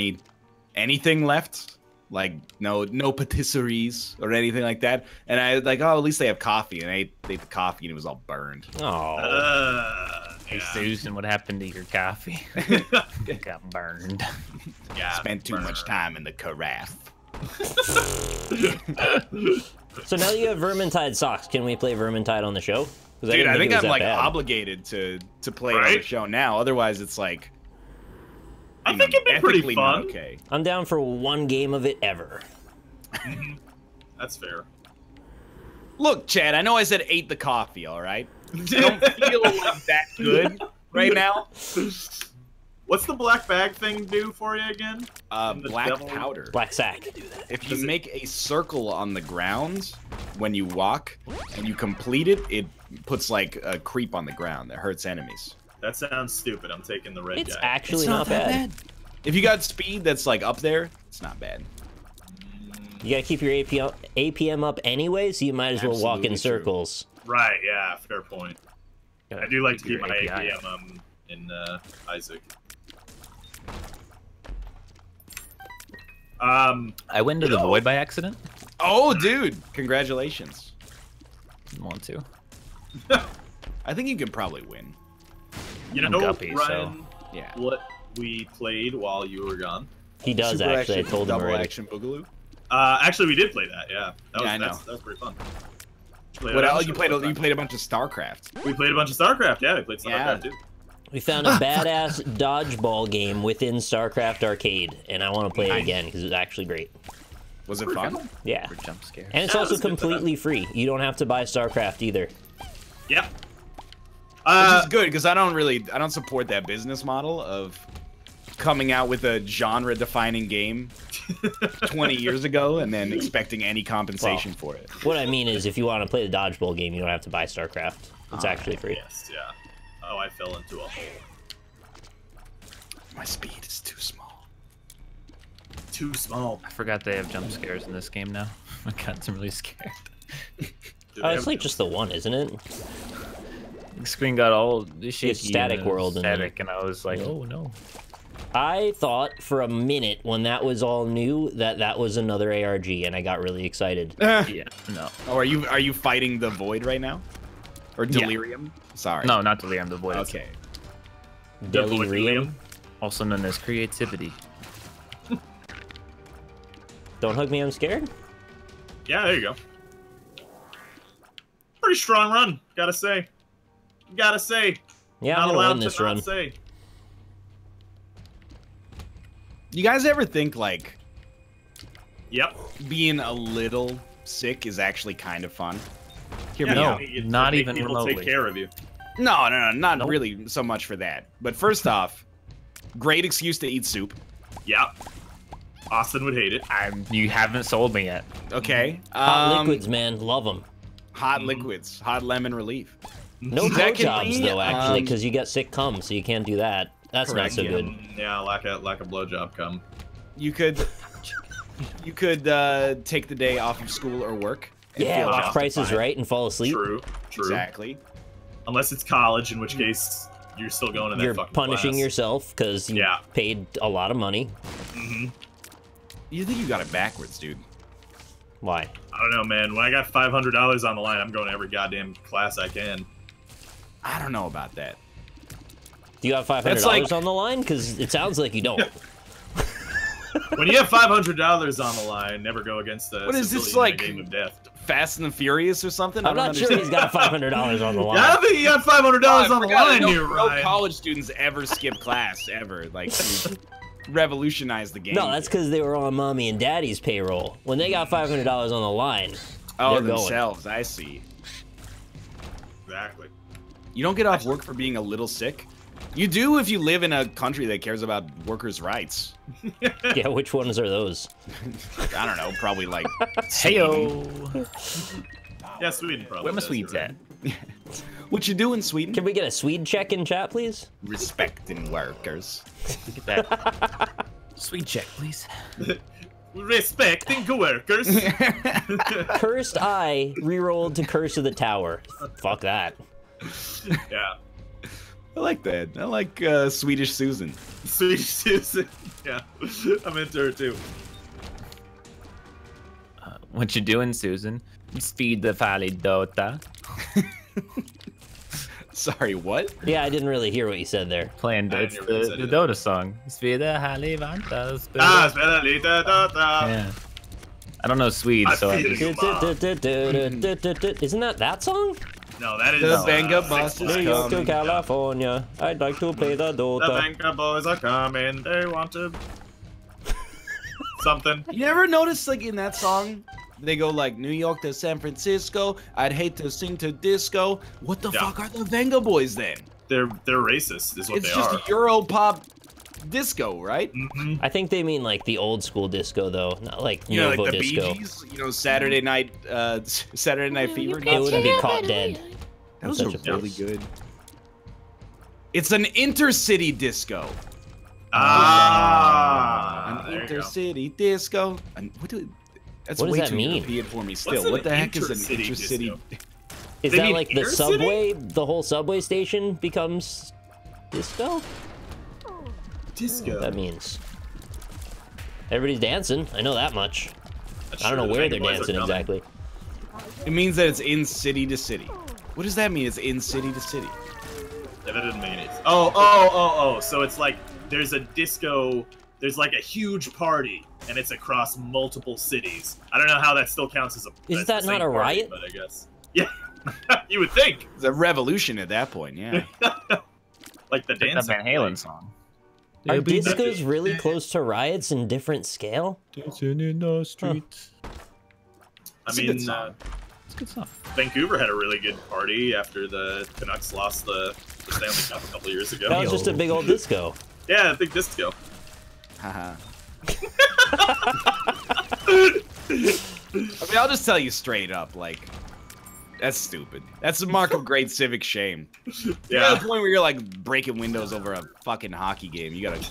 anything left, like no patisseries or anything like that. And I was like, oh, at least they have coffee, and I ate the coffee, and it was all burned. Oh. Hey, Susan, what happened to your coffee? Got burned. Yeah. Spent too much time in the carafe. So now that you have Vermintide socks, can we play Vermintide on the show? 'Cause Dude, didn't I think it was I'm that like bad. obligated to play it on the Right? show now. Otherwise, it's like I think it'd be pretty ethically not fun. okay. I'm down for one game of it ever. That's fair. Look, Chad, I know I said ate the coffee, all right? I don't feel like that good right now. What's the black bag thing do for you again? The Black devil- powder. Black sack. If you make a circle on the ground when you walk and you complete it, it puts like a creep on the ground that hurts enemies. That sounds stupid. I'm taking the red It's guy. actually It's not bad. If you got speed that's like up there, it's not bad. You gotta keep your APM up anyway, so you might as well walk in Absolutely true. circles. Right, yeah, fair point. I do like to keep your my API APM in Isaac. I went into the void by accident. Oh, dude, congratulations. Didn't want to. I think you can probably win. You I'm know, guppy, Ryan, Yeah. what we played while you were gone? He does Super actually. I action, told him double already. action boogaloo. Actually, we did play that. Yeah, that was Yeah, I know. that was pretty fun. What else? You played a bunch of StarCraft. We played a bunch of StarCraft. Yeah, we played StarCraft too. We found a badass dodgeball game within StarCraft Arcade, and I want to play it again because it was actually great. Was it fun? Yeah. For jump scares. And it's also completely free. You don't have to buy StarCraft either. Yep. Which is good because I don't support that business model of coming out with a genre-defining game 20 years ago and then expecting any compensation for it. What I mean is, if you want to play the dodgeball game, you don't have to buy StarCraft. It's actually free. Yes, yeah. Oh, I fell into a hole. My speed is too small. Too small. I forgot they have jump scares in this game now. I got really scared. Oh, it's like just the one, isn't it? The screen got all shaky. It's static world. Static, and I was like, oh no. I thought for a minute when that was all new that was another ARG, and I got really excited. Yeah, no. Oh, are you fighting the Void right now? Or Delirium? Yeah. Sorry. No, not Delirium, the Void. Okay. Delirium? Also known as creativity. Don't hug me, I'm scared? Yeah, there you go. Pretty strong run, gotta say. Gotta say. Yeah, Not I'm allowed gonna win this to not run. say. You guys ever think, like, Yep. being a little sick is actually kind of fun? Hear me No. out. Not make even people remotely. take care of you. No, not really so much for that. But first off, great excuse to eat soup. Yep. Austin would hate it. You haven't sold me yet. Okay. Hot liquids, man. Love them. Hot liquids. Hot lemon relief. No Secondly, blowjobs, though, actually, because you get sick cum, so you can't do that. That's correct, not so good. Yeah, like a blowjob come. You could take the day off of school or work. and Yeah, feel watch justified. Price is Right and fall asleep. True. Exactly. Unless it's college, in which case you're still going to that You're fucking punishing class. yourself because you paid a lot of money. You think you got it backwards, dude. Why? I don't know, man. When I got $500 on the line, I'm going to every goddamn class I can. I don't know about that. Do you have $500 on the line? Because it sounds like you don't. When you have $500 on the line, never go against the What is this, civilian in like, a game of death. Fast and the Furious or something? I'm not sure he's got $500 on the line. Yeah, I think you got $500 on the line here, No Ryan. college students ever skip class, ever. Like, revolutionize the game. No, that's because they were on mommy and daddy's payroll. When they got $500 on the line, Oh, they're going. themselves. I see. Exactly. You don't get off work for being a little sick. You do if you live in a country that cares about workers' rights. Yeah, which ones are those? I don't know, probably like. Heyo. Yeah, Sweden probably. Where my does, Swedes you're at? What you do in Sweden? Can we get a Swede check in chat, please? Respecting workers. Look at that. Sweet check, please. right. Respecting coworkers. Cursed Eye rerolled to Curse of the Tower. Fuck that. Yeah. I like that. I like Swedish Susan. Swedish Susan. Yeah. I'm into her too. What you doing, Susan? Speed the Valley Dota. Sorry, what? Yeah, I didn't really hear what you said there. Playing I it's never really the said it. Dota song. Speed the Valley Dota. Ah, spela lite data. Yeah. I don't know Swede, so I feel just... you. Isn't that song? No, that is The Venga Boss Six is New Flags. York to coming. California. I'd like to play the The Dota. Venga boys are coming. They want to something. You never noticed, like, in that song, they go, like, New York to San Francisco, I'd hate to sing to disco. What the fuck are the Venga Boys, then? They're racist, is what It's they just are. Europop disco, right? Mhm. I think they mean like the old school disco though, not like You know, Novo like the Bee disco. Gees, you know, Saturday Night Fever. It wouldn't be caught dead. Those Such are a really face. good. It's an intercity disco. Ah, An there you go. intercity disco. That's What does way that too mean? European for me What's still. an What the heck is an intercity intercity? disco? Is They that mean like the Intercity? subway? The whole subway station becomes disco? Disco. That means everybody's dancing. I know that much. That's I don't know true, the where Venga they're Boys are dancing coming. exactly. It means that it's in city to city. What does that mean? It's in city to city. Yeah, that doesn't make any sense. Oh. So it's like there's a disco. There's like a huge party, and it's across multiple cities. I don't know how that still counts as a. Is as that the not same a party, riot? But I guess. Yeah, you would think. It's a revolution at that point, yeah. Like the Like dance. that Van Halen song. Are discos really close to riots in different scale? Dancing in the streets. I It's a mean, good song. It's a good song. Vancouver had a really good party after the Canucks lost the Stanley Cup a couple years ago. That was just a big old disco. Yeah, a big disco. Haha. I mean, I'll just tell you straight up, like, that's stupid. That's a mark of great civic shame. Yeah. At the point where you're like breaking windows over a fucking hockey game, you gotta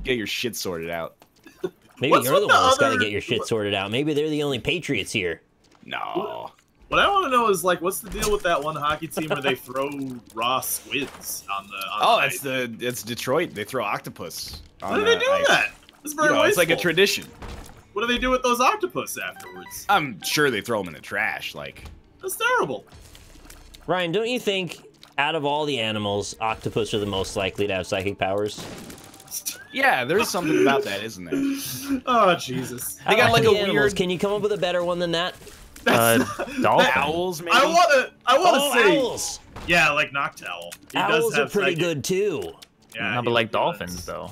get your shit sorted out. Maybe What's you're with the the one that's got to other- get your shit sorted out. Maybe they're the only Patriots here. No. What I want to know is like, what's the deal with that one hockey team where they throw raw squids on the? Oh, the it's ice? it's Detroit. They throw octopus. Why do they do ice. that? It's very You know, it's like a wasteful. tradition. What do they do with those octopus afterwards? I'm sure they throw them in the trash. Like, That's terrible. Ryan, don't you think out of all the animals, octopus are the most likely to have psychic powers? yeah, there's something about that, isn't there? Oh Jesus! They got Out of like the a animals, weird Can you come up with a better one than that? Dolphin. owls, maybe. I wanna Oh, say, owls! yeah, like Noctowl. He Owls does are have pretty psychic- good too. Yeah, No, he but like does. dolphins though.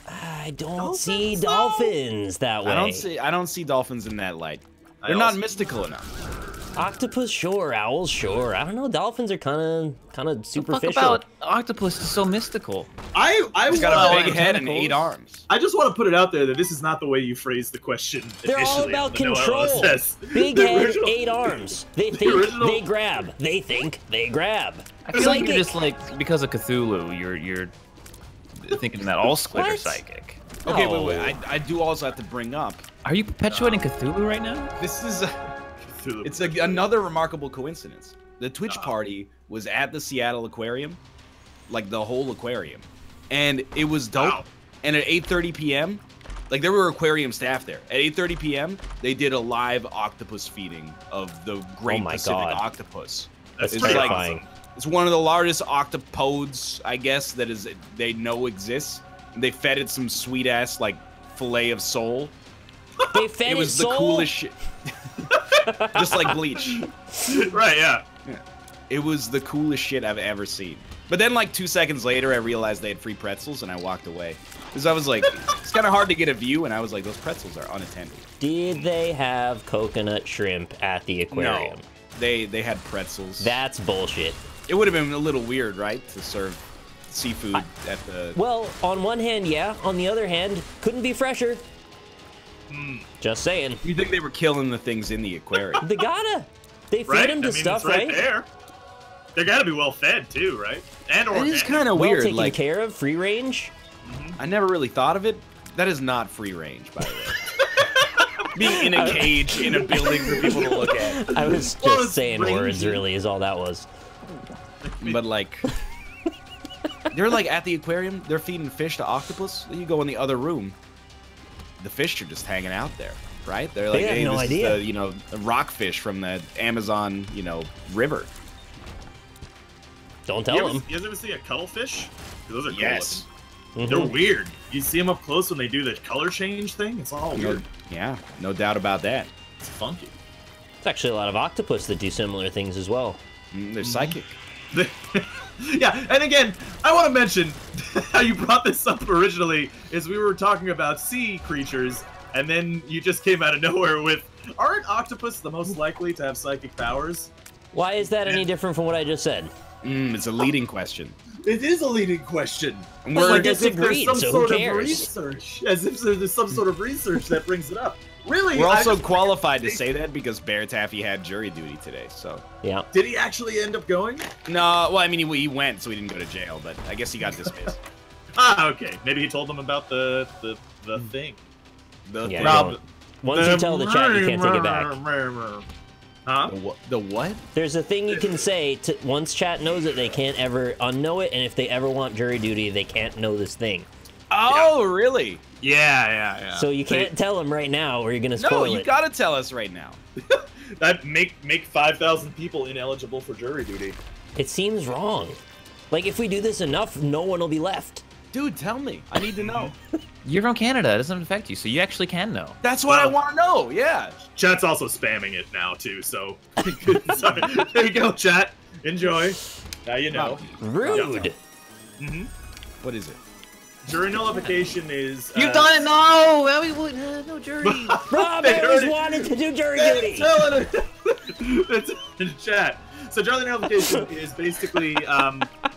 I don't Dolphins, see though? dolphins that way. I don't see dolphins in that light. I They're not also- mystical enough. Octopus, sure. Owls, sure. I don't know. Dolphins are kind of Fuck superficial. about octopus is so mystical. I It's got a want- big head and tentacles. 8 arms. I just want to put it out there that this is not the way you phrased the question. They're all initially about on the No control. LSS. Big The head, original- 8 arms. They think, original- they grab. They think, they grab. I feel like you're Psychic. just like because of Cthulhu, you're thinking that all squid are What? psychic. Okay, No. wait. I do also have to bring up. Are you perpetuating Cthulhu right now? This is Cthulhu. it's another remarkable coincidence. The Twitch party was at the Seattle Aquarium, like the whole aquarium, and it was dope. Wow. And at 8:30 p.m., like there were aquarium staff there. At 8:30 p.m., they did a live octopus feeding of the Great my Pacific God. Octopus. That's It's pretty like- terrifying. It's one of the largest octopodes, I guess, that is they know exists. They fed it some sweet ass like fillet of soul. They fed It was its the soul? coolest shit. Just like Bleach. Right, yeah. It was the coolest shit I've ever seen. But then, like 2 seconds later, I realized they had free pretzels, and I walked away. Because I was like, it's kind of hard to get a view, and I was like, those pretzels are unattended. Did they have coconut shrimp at the aquarium? No, they had pretzels. That's bullshit. It would have been a little weird, right, to serve seafood at the. Well, on one hand, yeah. On the other hand, couldn't be fresher. Just saying. You think they were killing the things in the aquarium? They gotta. They feed Right? them to I mean, stuff, it's right right? there. They gotta be well fed too, right? And It organic. is kind of Well weird. taken Like, care of, free range. I never really thought of it. That is not free range, by the way. Being in a cage in a building for people to look at. I was just Well, it's saying rangy. words, really, is all that was. But like, they're like at the aquarium. They're feeding fish to octopus. Then you go in the other room. The fish are just hanging out there, right? They're like, They have hey, no this idea. is the, the rockfish from the Amazon, river. Don't You tell ever, them. you guys ever see a cuttlefish? Those are cool Yes. looking. They're weird. You see them up close when they do the color change thing. It's all No, weird. yeah, no doubt about that. It's funky. There's actually a lot of octopus that do similar things as well. They're psychic. Yeah, and again, I want to mention how you brought this up originally is we were talking about sea creatures, and then you just came out of nowhere with, aren't octopus the most likely to have psychic powers? Why is that any different from what I just said? It's a leading question. It is a leading question. And Well, we're like as if there's disagreed, some so who sort of cares? research, as if there's some sort of research that brings it up. Really, we're I also just- qualified to say that because BaerTaffy had jury duty today. So Yeah. Did he actually end up going? no, well, I mean he went, so he didn't go to jail, but I guess he got dismissed. Ah, okay. Maybe he told them about the thing. The Yeah, thing- don't. Once you tell the chat, you can't take it back. Huh? the what? There's a thing you can say to once chat knows it, they can't ever unknow it, and if they ever want jury duty, they can't know this thing. Oh, really? Yeah. So you can't tell them right now, or you're gonna No, spoil you it. gotta tell us right now. That make 5,000 people ineligible for jury duty. It seems wrong. Like if we do this enough, no one will be left. Dude, tell me. I need to know. You're from Canada. It doesn't affect you, so you actually can know. That's what I want to know. Yeah. Chat's also spamming it now too, so sorry. There you go, chat. Enjoy. Now you know. Rude. What is it? Jury nullification is. You've done it. No, we would no jury. Rob always wanted to do jury duty. That's in chat. So jury nullification is basically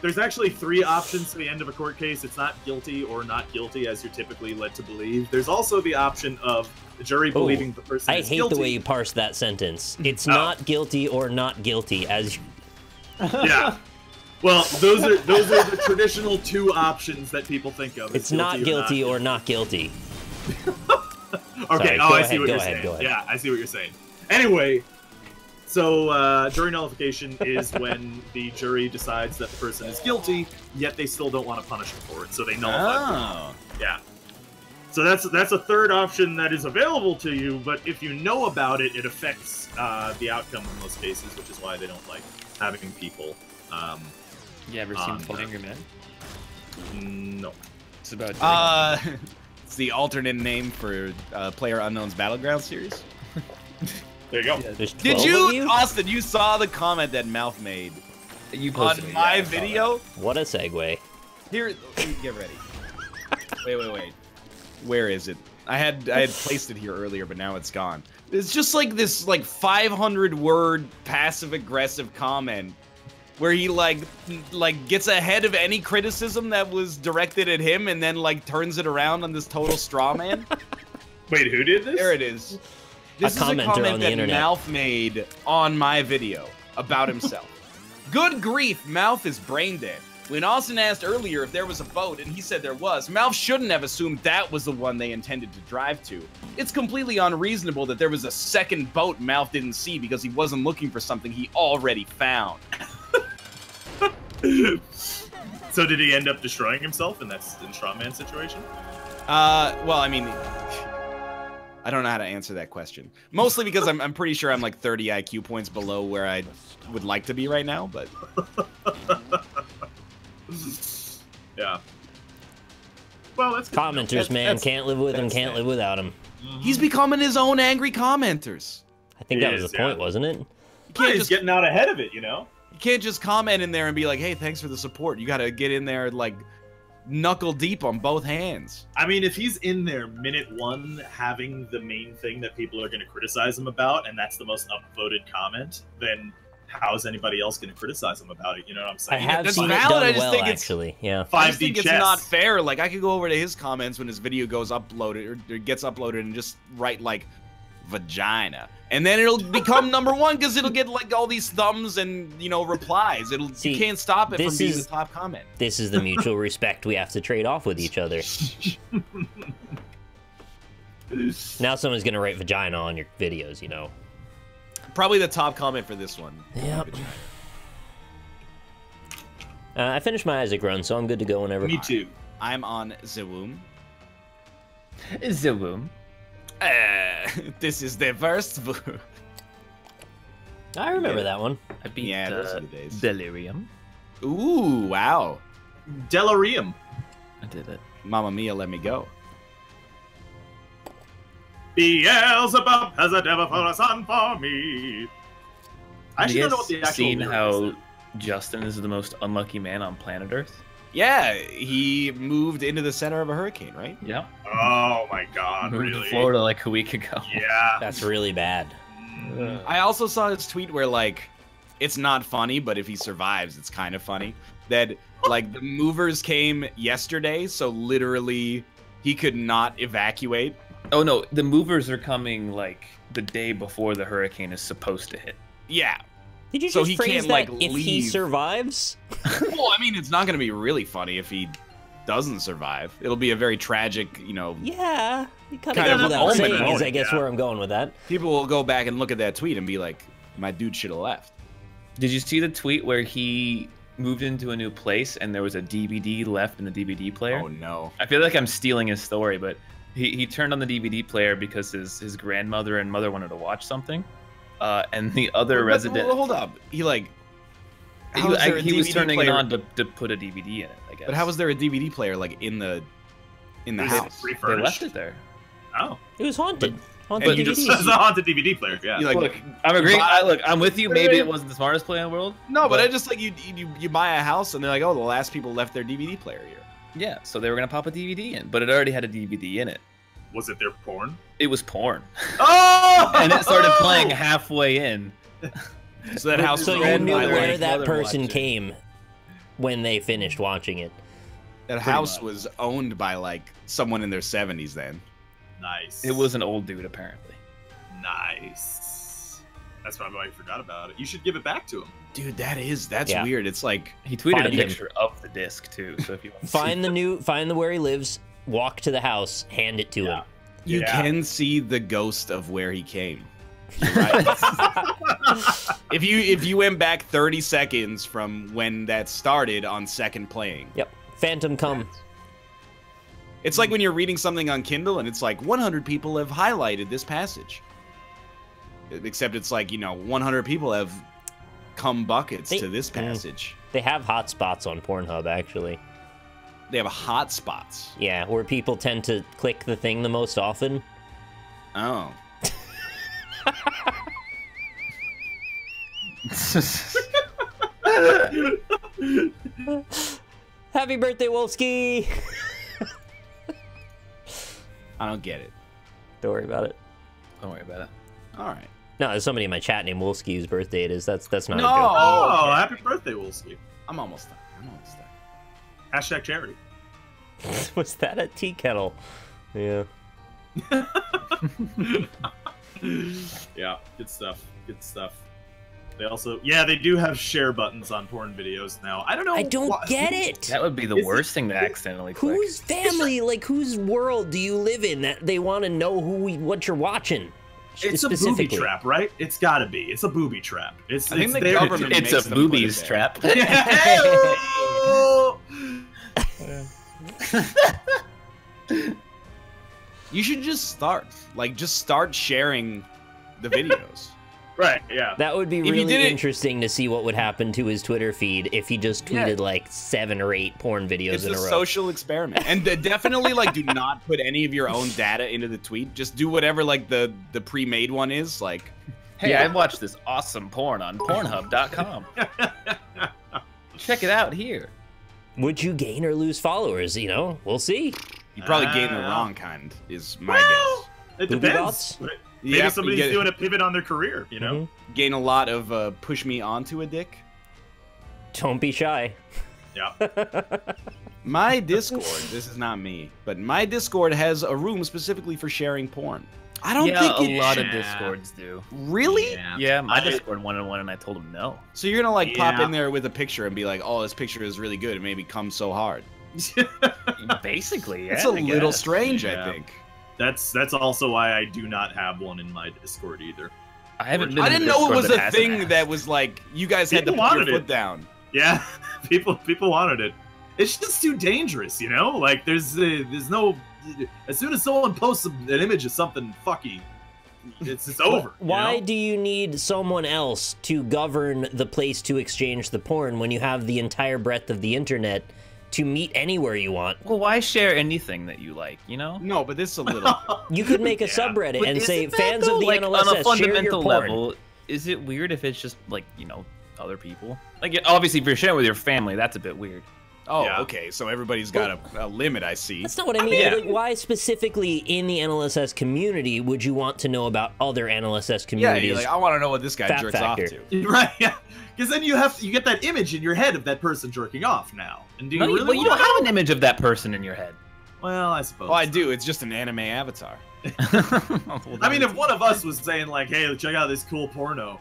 there's actually 3 options to the end of a court case. It's not guilty or not guilty as you're typically led to believe. There's also the option of the jury believing the person is guilty. I hate the way you parsed that sentence. It's not guilty or not guilty as you... Yeah. Well, those are the traditional 2 options that people think of. It's not guilty or not guilty. Okay. Sorry, I see what you're saying. Yeah, I see what you're saying. Anyway, so jury nullification is when the jury decides that the person is guilty, yet they still don't want to punish him for it, so they nullify. Yeah. So that's a 3rd option that is available to you, but if you know about it, it affects the outcome in most cases, which is why they don't like having people. You ever seen Full Angry Men? No. It's about. It's the alternate name for PlayerUnknown's Battleground series. There you go. Yeah, Did you, Austin? You saw the comment that Mouth made You on my video? What a segue. Here, get ready. Wait. Where is it? I had placed it here earlier, but now it's gone. It's just like this 500-word passive-aggressive comment where he like gets ahead of any criticism that was directed at him and then turns it around on this total straw man. Wait, who did this? There it is. This is a comment that Mouth made on my video about himself. Good grief, Mouth is brain dead. When Austin asked earlier if there was a boat, and he said there was, Mouth shouldn't have assumed that was the one they intended to drive to. It's completely unreasonable that there was a second boat Mouth didn't see because he wasn't looking for something he already found. So did he end up destroying himself in that strawman situation? Well, I mean, I don't know how to answer that question. Mostly because I'm pretty sure I'm 30 IQ points below where I would like to be right now, but... Yeah. Well, that's commenters, man. Can't live with him, can't live without him. He's becoming his own angry commenters. I think that was the point, wasn't it? He's getting out ahead of it, you know? You can't just comment in there and be like, hey, thanks for the support. You gotta get in there knuckle deep on both hands. I mean, if he's in there minute 1 having the main thing that people are going to criticize him about, and that's the most upvoted comment, then how is anybody else going to criticize him about it? You know what I'm saying? I have That's seen valid. it done I just well, think it's, actually. Yeah. 5D I just think chess. it's not fair. I could go over to his comments when his video goes uploaded or gets uploaded and just write vagina, and then it'll become number 1 because it'll get all these thumbs and replies. You can't stop it from being the top comment. This is the mutual respect we have to trade off with each other. Now someone's gonna write vagina on your videos, Probably the top comment for this one. Yep. I finished my Isaac run, so I'm good to go whenever. Me too. I'm on Zoom. Zoom. This is the first. I remember that one. I beat those are the days. Delirium. Ooh, wow. Delirium. I did it. Mamma Mia, let me go. Beelzebub has a devil for a son for me. I actually don't know what the actual seen lyrics how are. Justin is the most unlucky man on planet Earth? Yeah, he moved into the center of a hurricane, right? Yeah. Oh my god, Moved really? to Florida a week ago. Yeah. That's really bad. I also saw his tweet where it's not funny, but if he survives, it's kind of funny. That the movers came yesterday, so literally he could not evacuate. Oh no, the movers are coming the day before the hurricane is supposed to hit. Yeah. Did you So just he phrase can't, that if he leave. survives? Well, I mean, it's not going to be really funny if he doesn't survive. It'll be a very tragic, Yeah. You kind Kind of of without omen, saying is, I guess, yeah. where I'm going with that. people will go back and look at that tweet and be like, my dude should have left. Did you see the tweet where he moved into a new place and there was a DVD left in the DVD player? Oh, no. I feel like I'm stealing his story, but he turned on the DVD player because his grandmother and mother wanted to watch something. And the other resident... Hold up. He He was turning it on to put a DVD in it, I guess. But how was there a DVD player like in the house? They left it there. Oh, It was haunted. but Haunted you DVD. just it's a haunted DVD player. Yeah. You, like, Look, I'm agreeing. I'm with you. Maybe it wasn't the smartest play in the world. No, but I just like you buy a house and they're like, oh, the last people left their DVD player here. Yeah, so they were gonna pop a DVD in, but it already had a DVD in it. Was it their porn? It was porn. Oh! And it started playing halfway in. So that house. So was you owned knew by, where like, that mother person watching. came when they finished watching it. that house was owned by like someone in their 70s then. Nice. It was an old dude, apparently. nice. That's probably why I forgot about it. You should give it back to him. Dude, that's Yeah. weird. It's like He tweeted Find a him. picture of the disc too. So if you want to Find where he lives, walk to the house, hand it to him. you Yeah. can see the ghost of where he came. Right? if you went back 30 seconds from when that started on second playing. Yep. Phantom come. It's like when you're reading something on Kindle and it's like 100 people have highlighted this passage. Except it's like, 100 people have come buckets to this passage. They have hotspots on Pornhub, actually. They have hot spots. Yeah, where people tend to click the thing the most often. Oh. Happy birthday, Wolski! I don't get it. Don't worry about it. don't worry about it. All right. No, there's somebody in my chat named Wolski whose birthday it is. That's not a No! joke. Oh, happy birthday, Wolski. I'm almost done. Hashtag charity. Was that a tea kettle? Yeah. Yeah, good stuff. Good stuff. They also, they do have share buttons on porn videos now. I don't know. I don't get it. That would be the worst thing to accidentally click. Whose family, like whose world do you live in that they want to know what you're watching? It's a booby trap, right? It's got to be. It's a booby trap. I think the government It's makes a them put boobies it there. trap. You should just start sharing the videos. Right, yeah. That would be If you really did it- interesting to see what would happen to his Twitter feed if he just tweeted like 7 or 8 porn videos It's in a a row. social experiment. And definitely do not put any of your own data into the tweet. Just do whatever the pre-made one is. Like, Hey, I watched this awesome porn on Pornhub.com. Check it out here. Would you gain or lose followers? We'll see. you probably gain the wrong kind, is my Well, guess. it Booby depends. bots? Maybe Yeah, somebody's doing a pivot on their career, you know? Gain a lot of push me onto a dick. Don't be shy. Yeah. My Discord, this is not me, but my Discord has a room specifically for sharing porn. I don't think a lot of Discords do. Really? Yeah, my Discord wanted one, and I told him no. So you're gonna pop Yeah. in there with a picture and be like, "Oh, this picture is really good. It made me come so hard." Basically, yeah. It's a I little guess. strange, Yeah. I think. That's also why I do not have one in my Discord either. I haven't been I in didn't a know it Discord was that a has thing an ass. that was like you guys had to People put your wanted foot it. down. Yeah, people want it. It's just too dangerous, you know? Like there's no. As soon as someone posts an image of something fucky, it's over. Why you know? do you need someone else to govern the place to exchange the porn when you have the entire breadth of the internet to meet anywhere you want? Well, why share anything that you like, No, but this is a little. You could make a subreddit But and say, isn't that, fans though, of the like, NLSS, on a share your fundamental porn. level, is it weird if it's just, other people? Like, obviously, if you're sharing with your family, that's a bit weird. Oh, Yeah. okay. So everybody's got a limit. I see. That's not what I mean. yeah. Like, why specifically in the NLSS community would you want to know about other NLSS Yeah, communities? you're like, I want to know what this guy Fat jerks factor. off to. Right, yeah. Because then you get that image in your head of that person jerking off now. And do you No, really well, you want don't have an image of that person in your head. Well, I suppose. Oh, I do. It's just an anime avatar. I mean, if one of us was saying like, "Hey, check out this cool porno,"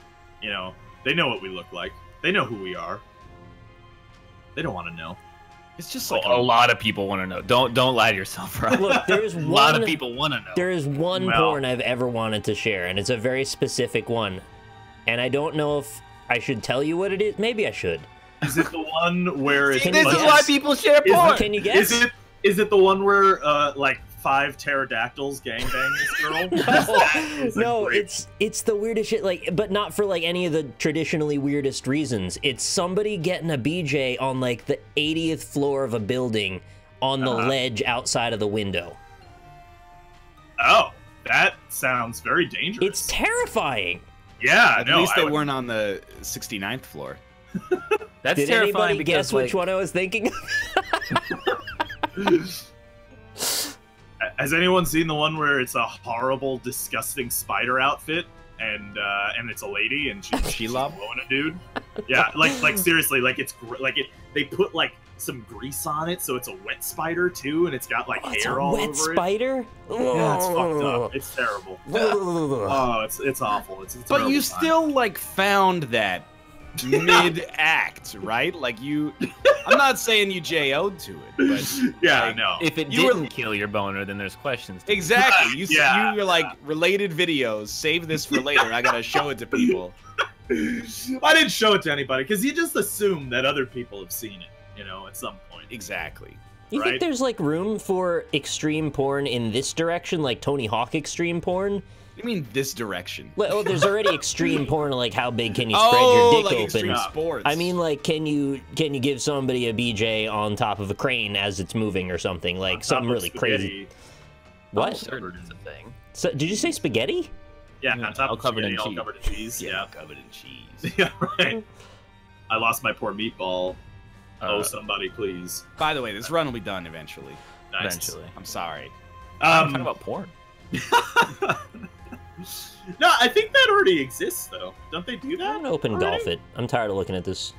they know what we look like. They know who we are. They don't want to know. It's just a like lot of people want to know. Don't lie to yourself, right? Look, there's a lot one- of people want to know. There is one Well- porn I've ever wanted to share, and it's a very specific one. And I don't know if I should tell you what it is. Maybe I should. Is it the one where it's Can this you is guess? why people share porn. Can you guess? Is it the one where like 5 pterodactyls gangbang this girl. No, it's the weirdest shit, like, but not for like any of the traditionally weirdest reasons. It's somebody getting a BJ on like the 80th floor of a building on the ledge outside of the window. Oh, that sounds very dangerous. It's terrifying. Yeah, At least they weren't on the 69th floor. That's Did terrifying. anybody guess which one I was thinking? Has anyone seen the one where it's a horrible, disgusting spider outfit, and it's a lady and she's blowing a dude? Yeah, like seriously, like they put like some grease on it, so it's a wet spider too, and it's got like hair all over it. Wet spider? Yeah, it's fucked up. It's terrible. Oh, it's awful. It's but you still like found that mid-act, right? Like I'm not saying you JO'd to it, but yeah, like, no. If it didn't kill your boner, then there's questions. Exactly. You're like related videos. Save this for later. I gotta show it to people. I didn't show it to anybody because you just assume that other people have seen it, you know, at some point. Exactly. You think there's like room for extreme porn in this direction, like Tony Hawk extreme porn? You mean this direction? Well, there's already extreme porn, like how big can you spread your dick like open? Extreme sports. I mean, like, can you give somebody a BJ on top of a crane as it's moving or something? Like something really crazy. What? Is a thing. So, did you say spaghetti? Yeah, on top of covered spaghetti, in all cheese. covered in cheese. Yeah, Yeah. covered in cheese. Yeah, right. I lost my poor meatball. Oh, somebody, please. By the way, this run will be done eventually. Nice. Eventually. I'm sorry. I'm talking about porn. No, I think that already exists, though. Don't they do I'm that? gonna open already? golf it. I'm tired of looking at this.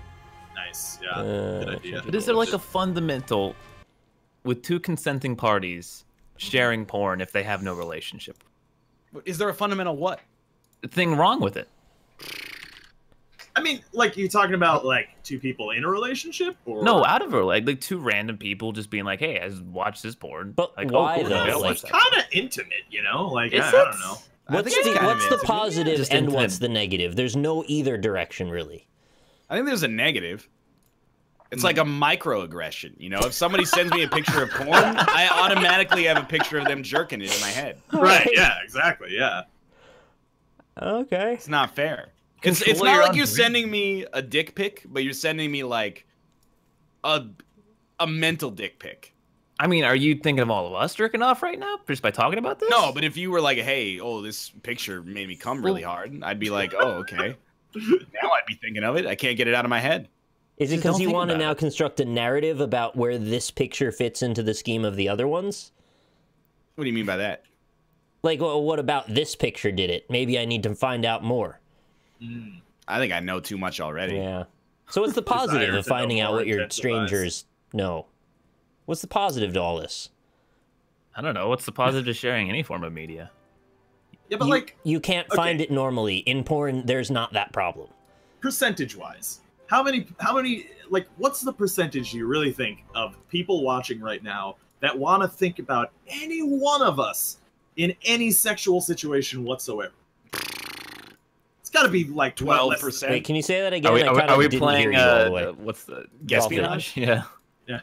Nice. Yeah. Good idea. But is there like a fundamental, with two consenting parties, sharing porn if they have no relationship? Is there a fundamental what? Thing wrong with it? I mean, like, you talking about like two people in a relationship, or No, out of her like two random people just being like, "Hey, I watched this porn." But like, why, cool, though? yeah, Like, it's kind of intimate, you know? Like, Is I it? don't know. What's think it's kind of the intimate. positive Just and intimate. what's the negative? There's no either direction, really. I think there's a negative. It's like a microaggression, you know? If somebody sends me a picture of porn, I automatically have a picture of them jerking it in my head. Right? Yeah. Exactly. Yeah. Okay. It's not fair. It's Control not your like own you're dream. sending me a dick pic, but you're sending me like a mental dick pic. I mean, are you thinking of all of us jerking off right now just by talking about this? No, but if you were like, hey, this picture made me come really hard, I'd be like, oh, okay. Now I'd be thinking of it. I can't get it out of my head. Is it Just because don't you think want to about now it. construct a narrative about where this picture fits into the scheme of the other ones? What do you mean by that? Like, well, what about this picture did it? Maybe I need to find out more. I think I know too much already. Yeah. So what's the positive Desire of to know finding out more what your intensifies. strangers know? What's the positive to all this? I don't know. What's the positive to sharing any form of media? Yeah, but you, like you can't find it normally. In porn, there's not that problem. percentage-wise, how many? Like, what's the percentage you really think of people watching right now that want to think about any one of us in any sexual situation whatsoever? It's got to be like 12%. Wait, can you say that again? Are we, I kind are of we didn't playing? hear you all the way. What's the Espionage? Yeah. Yeah,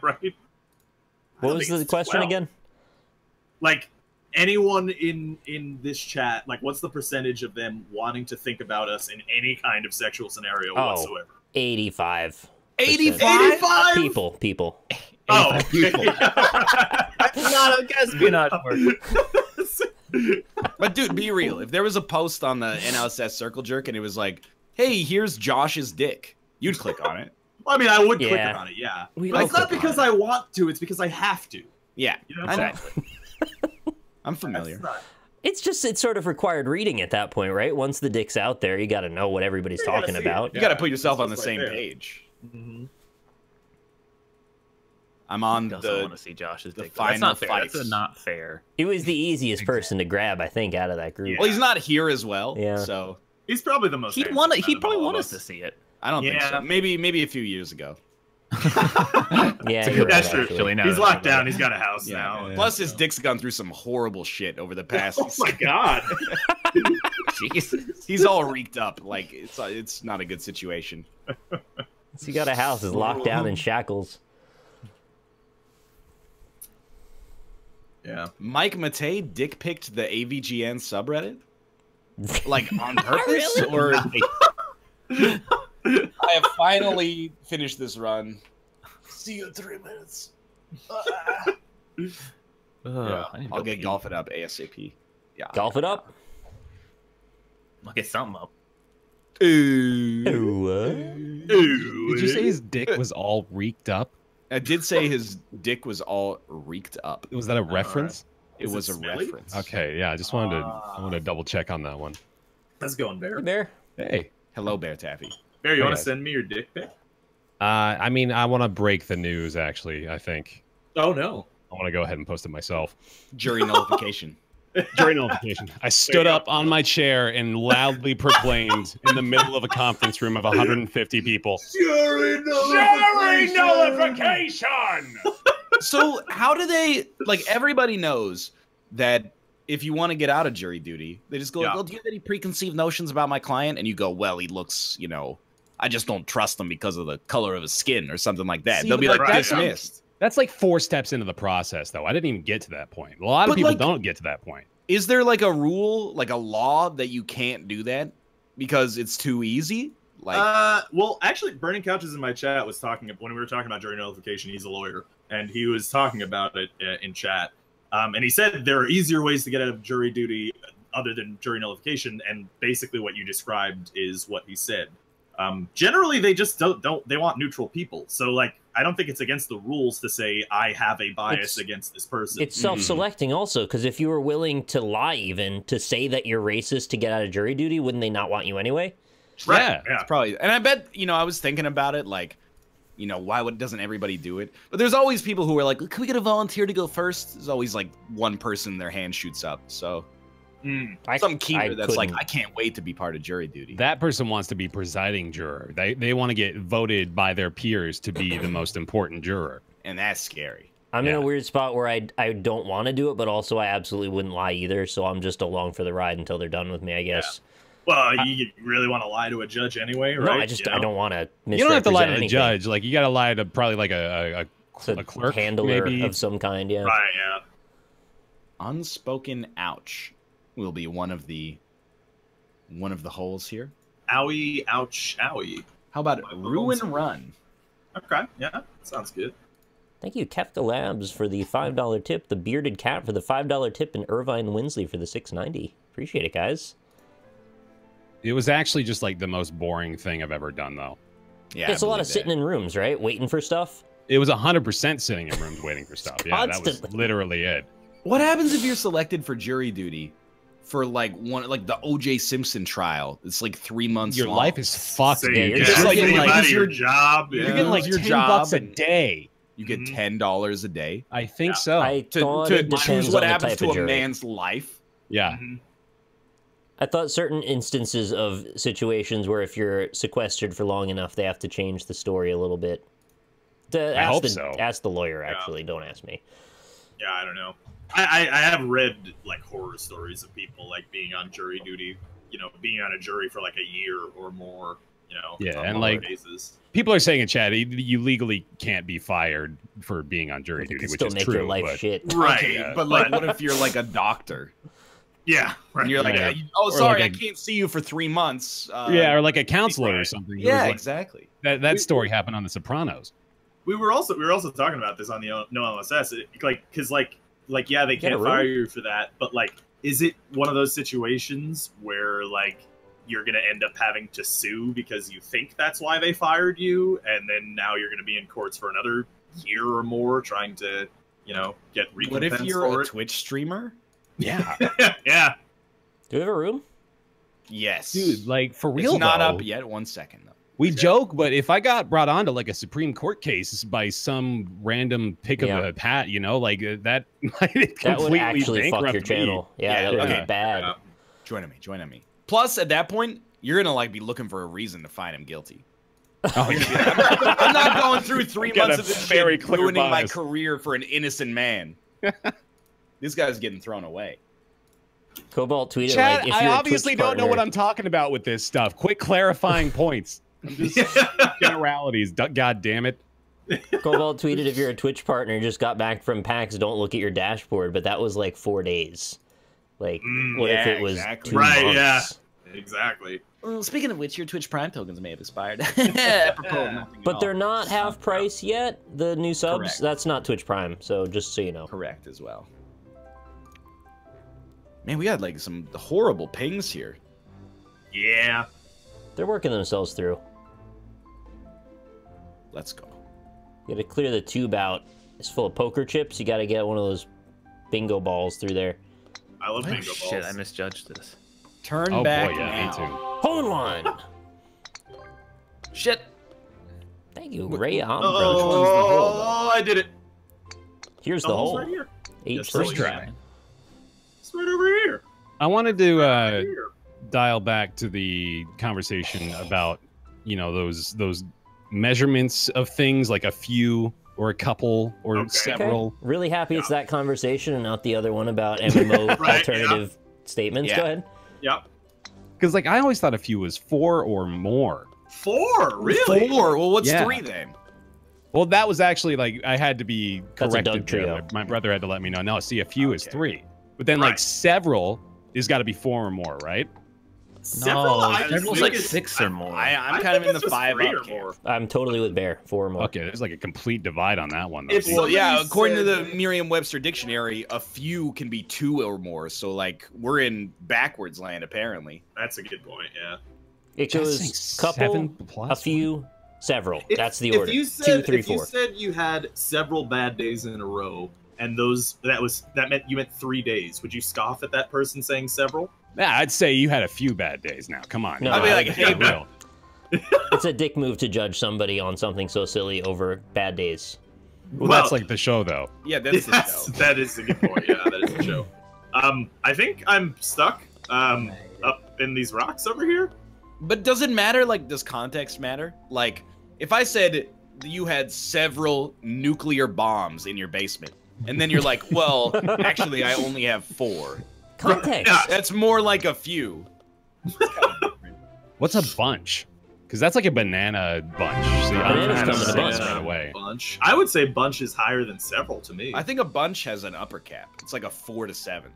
right. What was the question again? Like, anyone in this chat, like, what's the percentage of them wanting to think about us in any kind of sexual scenario whatsoever? 85. 85? People. Oh, people. Not a espionage word. But dude, be real. If there was a post on the NLSS Circle Jerk and it was like, hey, here's Josh's dick, you'd click on it. Well, I mean, I would click Yeah. on it, yeah. We But all it's not click because on I want to, it's because I have to. Yeah, You know? I know. Exactly. I'm familiar. That's not- It's sort of required reading at that point, right? Once the dick's out there, you got to know what everybody's You gotta talking see it. about. You got to Yeah, put yourself on the it's same right there. page. Mhm. I'm on I also want the. to see Josh's the dick. That's final not fair. fights. That's not fair. He was the easiest person to grab, I think, out of that group. Well, he's not here as well, Yeah. so He's probably the most. He'd handsome out He'd of probably all want of us to see it. I don't think Yeah. so. Maybe a few years ago. Yeah, you're right, That's true. actually. Actually, now He's that I locked think about down. it. He's got a house Yeah. now. Plus, his dick's gone through some horrible shit over the past. Oh my god. Jesus. He's all reeked up. Like it's not a good situation. So you got a house is locked down in shackles. Yeah. Mike Matei dick picked the AVGN subreddit? Like, on purpose? Really? Or I have finally finished this run. See you in 3 minutes. Yeah, I'll get golf it up ASAP. Yeah. Golf it up? I'll get something up. Ooh. Did you say his dick was all reeked up? I did say his dick was all reeked up. Was that a reference? It was a smelly? reference. Okay, yeah, I just wanted to I want to double check on that one. How's it going, Bear? Bear. Hey. Hello, BaerTaffy. Bear, you Hey, want to guys. send me your dick pic? I mean, I want to break the news actually, I think. Oh, no. I want to go ahead and post it myself. Jury nullification. Jury notification. I stood up on my chair and loudly proclaimed in the middle of a conference room of 150 people. Jury nullification! So how do they, like, everybody knows that if you want to get out of jury duty, they just go, Yeah. well, do you have any preconceived notions about my client? And you go, well, he looks, you know, I just don't trust him because of the color of his skin or something like that. See, They'll be but like, right, dismissed. That's like 4 steps into the process, though. I didn't even get to that point. A lot of But, people like- don't get to that point. Is there like a rule, like a law that you can't do that because it's too easy? Like, well, actually, Burning Couches in my chat was talking when we were talking about jury nullification. He's a lawyer, and he was talking about it in chat. And he said there are easier ways to get out of jury duty other than jury nullification. And basically, what you described is what he said. Generally, they just don't. They want neutral people. So, like, I don't think it's against the rules to say I have a bias against this person. It's self-selecting also, because if you were willing to lie even to say that you're racist to get out of jury duty, wouldn't they not want you anyway? right. Yeah. it's probably, and I bet, you know, I was thinking about it, like, you know, doesn't everybody do it? But there's always people who are like, can we get a volunteer to go first? There's always like one person, their hand shoots up. So some keeper that's like, I can't wait to be part of jury duty. That person wants to be presiding juror. They want to get voted by their peers to be the most important juror. And that's scary. I'm in Yeah. a weird spot where I don't want to do it, but also I absolutely wouldn't lie either, so I'm just along for the ride until they're done with me, I guess. Well, you really want to lie to a judge anyway, right? No, I don't want to misrepresent You don't have to lie to the anything. judge. Like, you got to lie to probably like a To clerk, handler maybe. of some kind, yeah. Right, yeah. Unspoken ouch will be one of the holes here. Owie, ouch, owie. How about My ruin bones. run? Okay, yeah, sounds good. Thank you, Kefta Labs, for the $5 tip, the Bearded Cat for the $5 tip, and Irvine Winsley for the $6.90. Appreciate it, guys. It was actually just like the most boring thing I've ever done, though. Yeah, It's a lot of sitting in rooms, right? Waiting for stuff. It was 100% sitting in rooms waiting for stuff. Yeah, that was Constantly. literally it. What happens if you're selected for jury duty for like the O.J. Simpson trial? It's like 3 months. Your long. life is fucked, Say, dude. you're It's just just like, getting like out of your- your job. you're Yeah. getting like your $10 job a and- day. You get Mhm. $10 a day I think Yeah. so. I to thought it choose depends what on the happens type to of a jury. man's life. Yeah. Mhm. I thought certain instances of situations where if you're sequestered for long enough, they have to change the story a little bit. hope so. Ask the lawyer, actually. Don't ask me. Yeah, I don't know. I have read like horror stories of people like being on jury duty, you know, being on a jury for like a year or more, you know. Yeah, on and, other like, cases. People are saying in chat, you legally can't be fired for being on jury You duty, can which still is make true. your life but shit. Right, Okay, yeah. but like, what if you're like a doctor? Yeah, right. And you're like, Yeah. oh, Or sorry, like I can't see you for 3 months. yeah, or like a counselor or right. something. It was Yeah, like- exactly. That story happened on The Sopranos. we were also talking about this on the No LSS, because yeah, they Get a can't room? fire you for that, but like, is it one of those situations where like you're gonna end up having to sue because you think that's why they fired you, and then now you're gonna be in courts for another year or more trying to, you know, get What recompense if you're for a it? Twitch streamer? Yeah. Yeah. Do we have a room? Yes, Dude, like, for real, It's not though, up yet. 1 second though. we joke, but if I got brought on to like a Supreme Court case by some random pick Yeah. of a hat, you know, like that might That completely would actually fuck bankrupt your me. channel. Yeah, that would okay. be bad. Yeah. Join me. Plus, at that point, you're gonna like be looking for a reason to find him guilty. Oh, You're yeah. gonna be like, I'm not going through 3 Got months a of this very shit clear ruining my bias. career for an innocent man. This guy's getting thrown away. Cobalt tweeted Chad, like, if I you're a obviously Twitch don't know what partner- I'm talking about with this stuff. Quit clarifying points. I'm just generalities. God damn it. Cobalt tweeted, if you're a Twitch partner, just got back from PAX, don't look at your dashboard, but that was like 4 days. Like, what if it was exactly. 2 Right, months? yeah. Exactly. Well, speaking of which, your Twitch Prime tokens may have expired. Apropos of nothing at But all. they're not half price yet, the new subs. Correct. That's not Twitch Prime, so just so you know. Correct as well. Man, we had like some horrible pings here. Yeah. They're working themselves through. Let's go. You gotta clear the tube out. It's full of poker chips. You gotta get one of those bingo balls through there. I love bingo balls. Shit, I misjudged this. Turn Oh back boy, yeah, now. me too. Hole in one! Shit. Thank you, Ray Oh, Ambro. I did it. Here's the hole's hole. right here. Yes, H3. first try. It's right over here. I wanted to Right here. dial back to the conversation about, you know, those measurements of things, like a few or a couple or Okay. several. Okay. Really happy it's that conversation and not the other one about MMO Right, alternative statements. Yeah. Go ahead. Yep. Because like I always thought a few was 4 or more. 4, really? 4. Well, what's Yeah. 3 then? Well, that was actually like I had to be That's a corrected. Doug trio. there. My brother had to let me know. No, see, a few is Okay. 3, but then like Right. several is got to be 4 or more, right? Several, I just several's think like it's- 6 or more. I'm I kind of think in the it's just 5 3 up or camp. more. I'm totally with Bear. 4 or more. Okay, there's like a complete divide on that one. Though. If See? Well, yeah, Somebody according to said- the Merriam-Webster dictionary, a few can be 2 or more. So, like, we're in backwards land, apparently. That's a good point, yeah. It Just goes saying couple, 7 plus a few, several. If- That's the order. If you 2, said, 3, if you 4. said you had several bad days in a row, and that meant you meant 3 days, would you scoff at that person saying several? Yeah, I'd say you had a few bad days now. Come on. No, you I'd be gotta like, get hey, real. It's a dick move to judge somebody on something so silly over bad days. Well, that's like the show, though. Yeah, that's the show. That is a good point. Yeah, that is the show. I think I'm stuck up in these rocks over here. But does it matter? Like, does context matter? Like, if I said you had several nuclear bombs in your basement, and then you're like, well, actually, I only have 4. Context. Yeah. That's more like a few. What's a bunch? Because that's like a banana bunch. So Bananas I'm come in a bunch. right away. Bunch. I would say bunch is higher than several to me. I think a bunch has an upper cap. It's like a 4 to 7.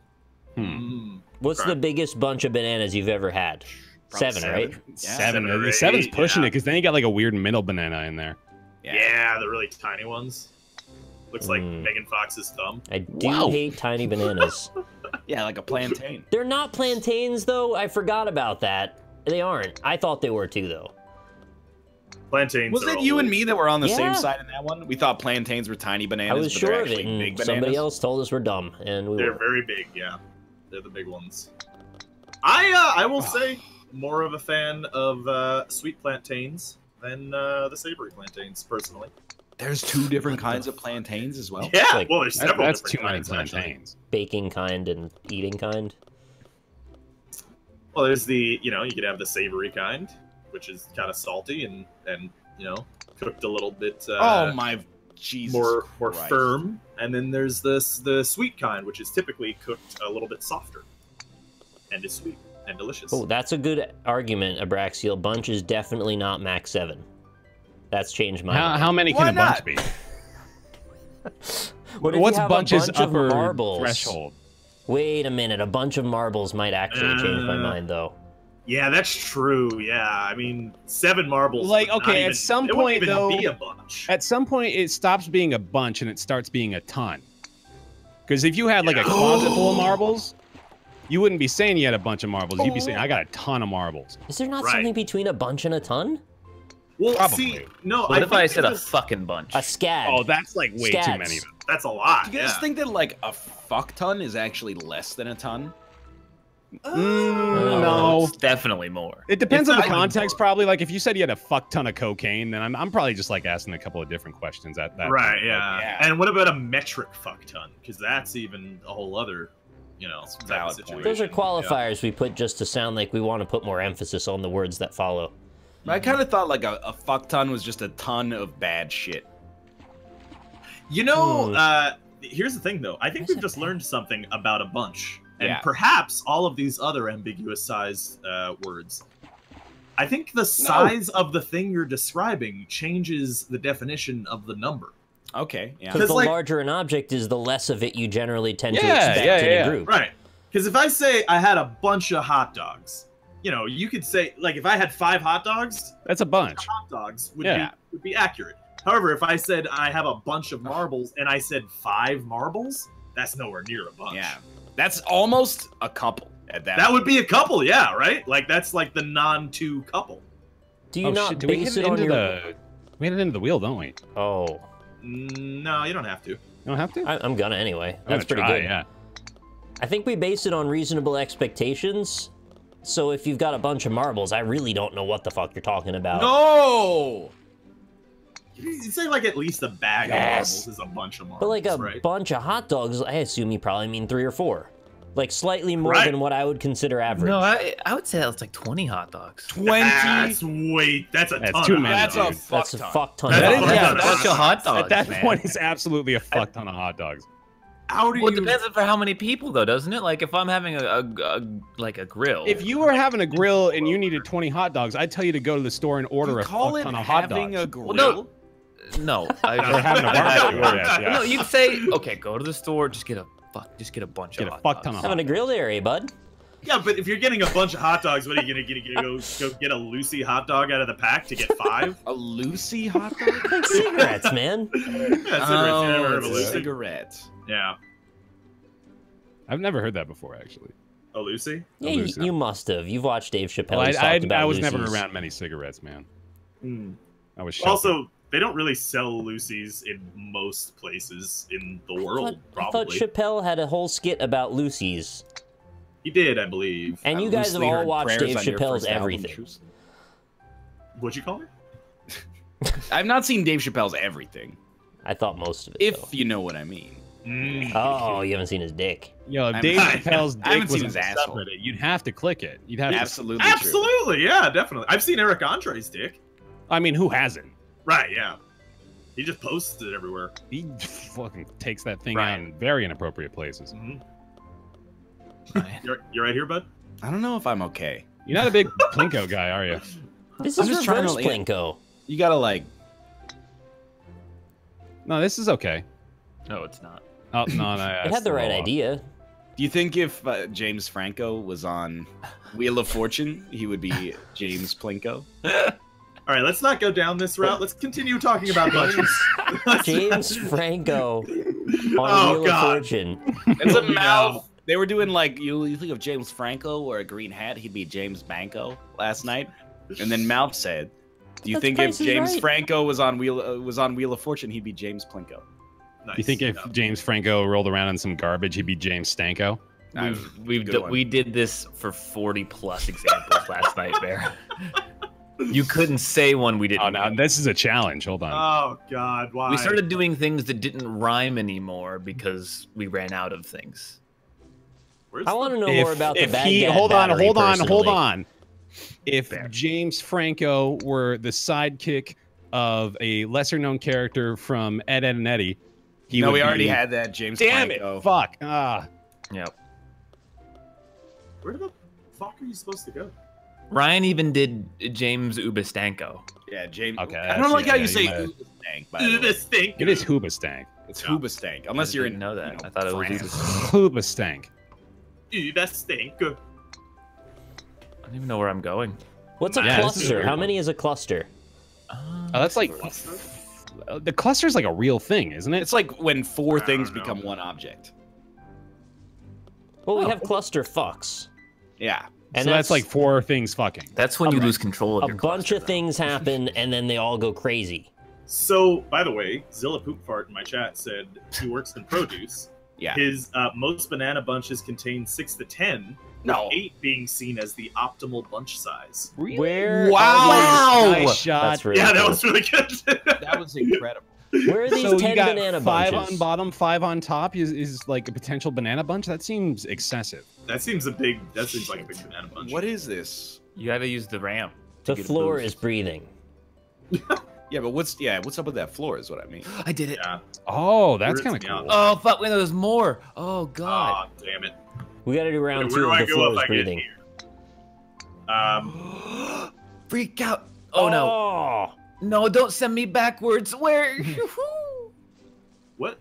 Mm. What's the biggest bunch of bananas you've ever had? Probably 7, right? Yeah. 7. 7 or The 7's 8, pushing yeah. it because then you got like a weird middle banana in there. Yeah, the really tiny ones. Looks like Mm. Megan Fox's thumb. I do Wow. hate tiny bananas. Yeah, like a plantain. They're not plantains, though. I forgot about that. They aren't. I thought they were, too, though. Plantains. Was are it all you and little- me that were on the Yeah. same side in that one? We thought plantains were tiny bananas, I was but sure they're of it, actually big and bananas. somebody else told us we're dumb, and we They're were. very big, yeah. They're the big ones. I will say more of a fan of sweet plantains than the savory plantains, personally. There's 2 different kinds of plantains as well. Yeah, Like, well, there's several That's too different many kinds, actually. plantains. Baking kind and eating kind. Well, there's the, you could have the savory kind, which is kind of salty and cooked a little bit Oh my Jesus more Christ. firm. And then there's the sweet kind, which is typically cooked a little bit softer and is sweet and delicious. Oh, that's a good argument, Abraxial. Bunch is definitely not Max 7. That's changed my mind. How many Why can a bunch not? be? What if you What's have a bunch's bunch of upper marbles? threshold? Wait a minute, a bunch of marbles might actually change my mind, though. Yeah, that's true. Yeah, I mean, 7 marbles. Like, would not okay, at even- some it wouldn't point, even though- be a bunch. At some point, it stops being a bunch and it starts being a ton. Because if you had like a Yeah. closet full of marbles, you wouldn't be saying you had a bunch of marbles. You'd be saying, I got a ton of marbles. Is there not Right. something between a bunch and a ton? Well, Probably. see, no, What if think I said a it was- fucking bunch? A scad. Oh, that's like way too Scads. many. That's a lot. Do you guys yeah. think that like a fuck ton is actually less than a ton? No. It's definitely more. It depends It's on the not even context, more. probably. Like, if you said you had a fuck ton of cocaine, then I'm probably just like asking a couple of different questions at that Right, point. yeah. yeah. And what about a metric fuck ton? Because that's even a whole other, type of valid point. situation. Those are Yeah. qualifiers we put just to sound like we want to put more emphasis on the words that follow. I kind of thought like a fuck ton was just a ton of bad shit. Here's the thing, though. I think we've just learned something about a bunch. And Yeah. perhaps all of these other ambiguous size words. I think the size of the thing you're describing changes the definition of the number. Okay, yeah. Because the like, larger an object is, the less of it you generally tend to Yeah, expect in a group. Right. Because if I say I had a bunch of hot dogs, you know, you could say, like, if I had 5 hot dogs, That's a bunch. hot dogs would be accurate. However, if I said I have a bunch of marbles and I said 5 marbles, that's nowhere near a bunch. Yeah, that's almost a couple at that. That would be a couple, yeah, right? Like, that's like the non-2 couple. Do you not shit, do we base hit it on your... We hit it into the wheel, don't we? Oh. No, you don't have to. You don't have to? I'm gonna anyway. I'm That's gonna pretty try, good. Yeah. I think we base it on reasonable expectations. So if you've got a bunch of marbles, I really don't know what the fuck you're talking about. No! You say, like, at least a bag of marbles is a bunch of marbles, But like a right? bunch of hot dogs, I assume you probably mean 3 or 4. Like slightly more than what I would consider average. No, I would say that's like 20 hot dogs. 20? That's a That's ton too of many, hot That's a dogs. That's a fuck ton. fuck ton. That of is- dogs. yeah, a bunch of hot dogs. At that man. point, it's absolutely a fuck ton of hot dogs. How do Well, it you... depends on for how many people, though, doesn't it? Like, if I'm having a grill. If you were having a grill and you needed 20 hot dogs, I'd tell you to go to the store and order You a call fuck it ton of hot having dogs. a grill? Well, no, Or having a barbecue. Yeah. No, you say, okay, go to the store, just get a bunch Get of a hot fuck dogs. ton of Having a grill area, bud. Yeah, but if you're getting a bunch of hot dogs, what are you gonna go get a Lucy hot dog out of the pack to get 5? A Lucy hot dog? Like cigarettes, man. Yeah, cigarettes. You never heard of it's a a Lucy? cigarette. Yeah. I've never heard that before, actually. A Lucy? Yeah, Lucy. you must have. You've watched Dave Chappelle. Well, He's talked about I was never Lucy's. around many cigarettes, man. Hmm. I was sheltered. Also, they don't really sell Lucy's in most places in the world, I thought probably. Chappelle had a whole skit about Lucy's. He did, I believe. And you guys have loosely all heard watched prayers Dave on your Chappelle's first album, Everything. Truce. What'd you call me? I've not seen Dave Chappelle's Everything, I thought most of it. if though. you know what I mean. Oh, you haven't seen his dick. Yo, if I'm- Dave I Chappelle's dick haven't was seen on his the asshole. subreddit, you'd have to click it. You'd have to. Absolutely true. Absolutely, yeah, definitely. I've seen Eric Andre's dick. I mean, who hasn't? Right, yeah. He just posts it everywhere. He fucking takes that thing Right. out in very inappropriate places. Mhm. Right. You're right here, bud? I don't know if I'm okay. You're not a big Plinko guy, are you? This I'm is just trying reverse to- Plinko. You gotta like. No, this is okay. No, it's not. Oh no, no. It had the right idea. Do you think if James Franco was on Wheel of Fortune, he would be James Plinko? All right, let's not go down this route. Let's continue talking about bunches. James Franco on Oh, Wheel God. of Fortune. It's a No. mouth. They were doing like you think of James Franco or a green hat, he'd be James Banco last night, and then Mouth said, "Do you That's think Price if is James Right. Franco was on Wheel of Fortune, he'd be James Plinko?" Nice. You think if Yeah. James Franco rolled around in some garbage, he'd be James Stanko? We did this for 40 plus examples last night, Bear. You couldn't say one we didn't. Oh, no, this is a challenge. Hold on. Oh God, why? We started doing things that didn't rhyme anymore because we ran out of things. Where's I want to the- know more about the if Baghdad he, hold battery, on. personally. If Fair. James Franco were the sidekick of a lesser-known character from Ed, Ed and Eddie, he No, would we already be- had that James Damn Franco. it! Fuck! Ah, Yep. Where the fuck are you supposed to go? Ryan even did James Ubastanko. Yeah, James. Okay, I don't like how yeah, you say you might- Hoobastank, by the way. Stink. it is Hoobastank. It's Yeah. Hoobastank, unless you're in. Didn't know that. you I thought it was France. Hoobastank. Stink. I don't even know where I'm going. What's a Yeah, this is a cluster? weird How one. many is a cluster? Oh, that's like the cluster's like a real thing, isn't it? It's like when four I things don't know. become one object. Well, we Oh. have cluster fucks. Yeah. And so that's like 4 things fucking. That's when you lose control of a your bunch cluster, of things happen, and then they all go crazy. So, by the way, Zilla Poopfart in my chat said he works in produce. Yeah. His most banana bunches contain 6 to 10, with No. 8 being seen as the optimal bunch size. Where? Wow! Nice shot. That's really Yeah, that cool. was really good. That was incredible. Where are these So 10 you got banana 5 bunches? on bottom, 5 on top is like a potential banana bunch. That seems excessive. That seems like a big banana bunch. What is this? You gotta use the ramp. to The get a floor boost. is breathing. Yeah, but what's up with that floor is what I mean. I did it. Yeah. Oh, that's Weirds kind of me cool. out. Oh fuck! Wait, there's more. Oh god. Aw, damn it. We got to do round Where 2 do of I the go floor if is I get breathing. here? Freak out. Oh, no. No, don't send me backwards. Where? What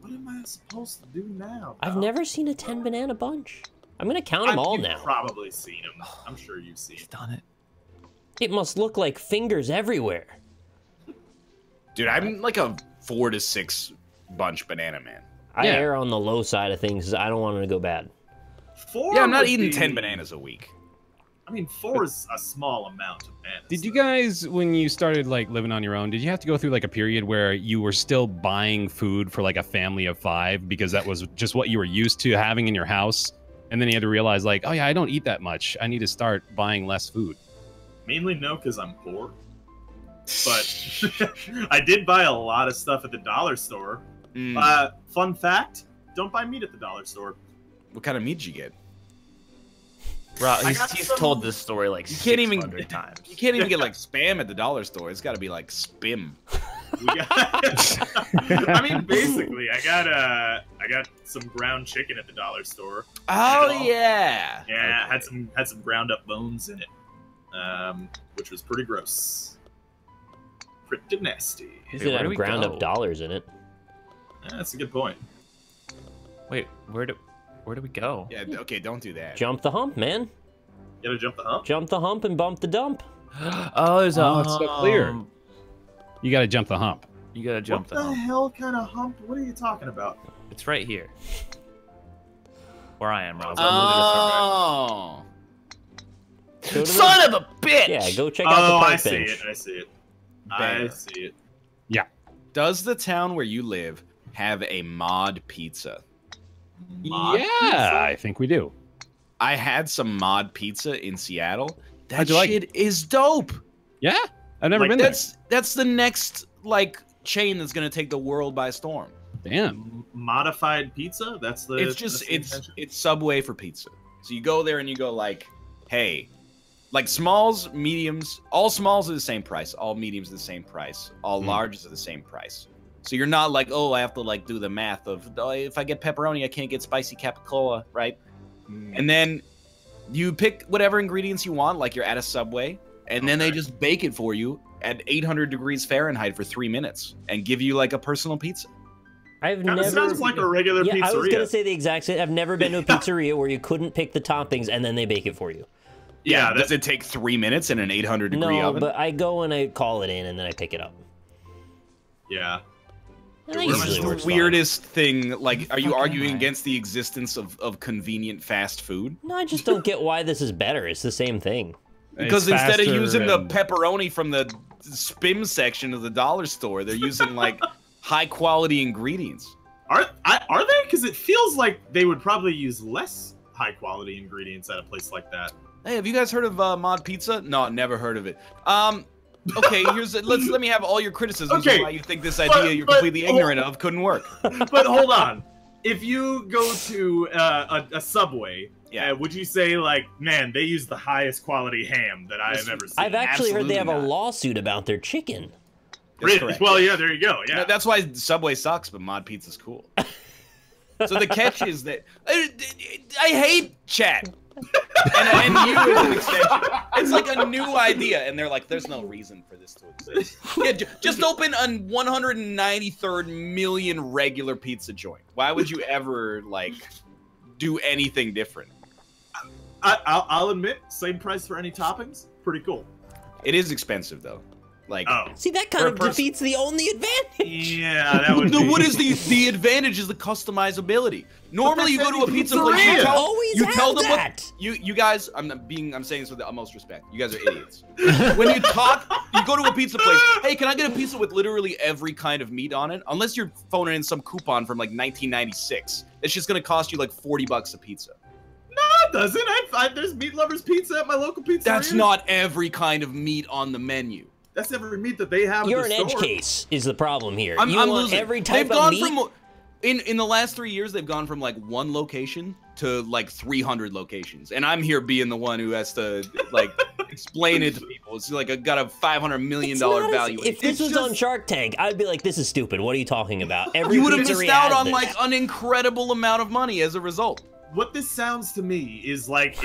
am I supposed to do now? I've never seen a 10 banana bunch. I'm gonna count them all You've now. Probably seen them. I'm sure you've seen. He's done it. It must look like fingers everywhere. Dude, I'm like a 4 to 6 bunch banana man. I err on the low side of things. I don't want it to go bad. 4 Yeah, I'm not would eating be- 10 bananas a week. I mean, 4 is a small amount of bananas. Did you guys, when you started like living on your own, did you have to go through like a period where you were still buying food for like a family of 5 because that was just what you were used to having in your house? And then you had to realize like, oh yeah, I don't eat that much. I need to start buying less food. Mainly no, because I'm poor. But I did buy a lot of stuff at the dollar store. Fun fact, don't buy meat at the dollar store. What kind of meat did you get? Bro, he's told this story like 600 times. You can't even get like spam at the dollar store. It's got to be like spim. I mean, basically, I got some ground chicken at the dollar store. Oh yeah. Yeah, okay. had some ground up bones in it, which was pretty gross. Pretty nasty. It had ground up dollars in it. Yeah, that's a good point. Wait, where do we go? Yeah, okay, don't do that. Jump the hump, man. You gotta jump the hump? Jump the hump and bump the dump. Oh, there's a it's so clear. You got to jump the hump. You gotta jump the hump. What the hell kind of hump? What are you talking about? It's right here. Where I am, Rob. Oh. Son of a bitch! Yeah, go check out the park bench. I see it. Bear. I see it. Yeah. Does the town where you live have a mod pizza? I think we do. I had some mod pizza in Seattle. That How'd you like shit is dope. Yeah, I've never been there. That's the next like chain that's gonna take the world by storm. Damn. Modified pizza? That's the. It's just it's Subway for pizza. So you go there and you go like, hey, like smalls, mediums, all smalls are the same price, all mediums are the same price, all larges are the same price. So you're not like, oh, I have to like do the math of if I get pepperoni, I can't get spicy capicola, right? And then you pick whatever ingredients you want, like you're at a Subway, and then they just bake it for you at 800 degrees Fahrenheit for 3 minutes and give you like a personal pizza. I've never. Sounds like a regular pizzeria. I was gonna say the exact same. I've never been to a pizzeria where you couldn't pick the toppings and then they bake it for you. Yeah, does it take 3 minutes in an 800 degree oven? No, but I go and I call it in and then I pick it up. Yeah. What's the weirdest thing? Like, are you arguing against the existence of convenient fast food? No, I just don't get why this is better. It's the same thing. Because instead of using the pepperoni from the spim section of the dollar store, they're using like high quality ingredients. Are they? Because it feels like they would probably use less high quality ingredients at a place like that. Hey, have you guys heard of mod pizza? No, never heard of it. Okay, let me have all your criticisms of why you think this idea you're completely ignorant of couldn't work. But hold on. If you go to a Subway, would you say like, man, they use the highest quality ham that I have ever seen? I've actually heard they have a lawsuit about their chicken. Really? Well, yeah, there you go. Yeah, that's why Subway sucks, but mod pizza's cool. So the catch is that I hate chat. and you as an extension. It's like a new idea, and they're like, "There's no reason for this to exist." Yeah, just open a 193rd million regular pizza joint. Why would you ever like do anything different? I'll admit, same price for any toppings. Pretty cool. It is expensive though. Like, see, that kind of defeats the only advantage. Yeah, that would. No, what is the advantage? Is the customizability. Normally, you go to a pizza place, you tell them what you guys. I'm saying this with the utmost respect. You guys are idiots. When you go to a pizza place. Hey, can I get a pizza with literally every kind of meat on it? Unless you're phoning in some coupon from like 1996, it's just gonna cost you like $40 a pizza. No, it doesn't. There's meat lovers pizza at my local pizzeria. That's not every kind of meat on the menu. That's every meat that they have. You're an edge case is the problem here. I'm want losing. every type of meat. In the last 3 years, they've gone from like 1 location to like 300 locations, and I'm here being the one who has to like explain it to people. It's like got a $500 million valuation. If this was on Shark Tank, I'd be like, "This is stupid. What are you talking about?" You would have missed out on like an incredible amount of money as a result. What this sounds to me is like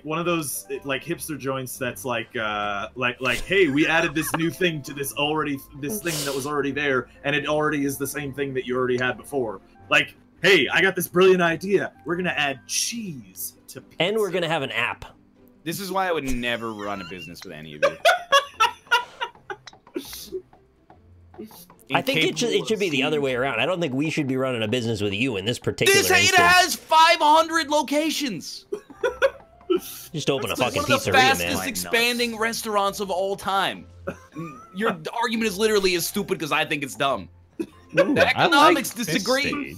one of those like hipster joints that's like hey, we added this new thing to this thing that was already there, and it already is the same thing that you already had before. Like, hey, I got this brilliant idea. We're gonna add cheese to pizza. And we're gonna have an app. This is why I would never run a business with any of you. I think it should be the other way around. I don't think we should be running a business with you in this particular instance. It has 500 locations. Just open a fucking pizzeria, man. One of the fastest expanding restaurants of all time. Your argument is literally as stupid because I think it's dumb. The economics disagree.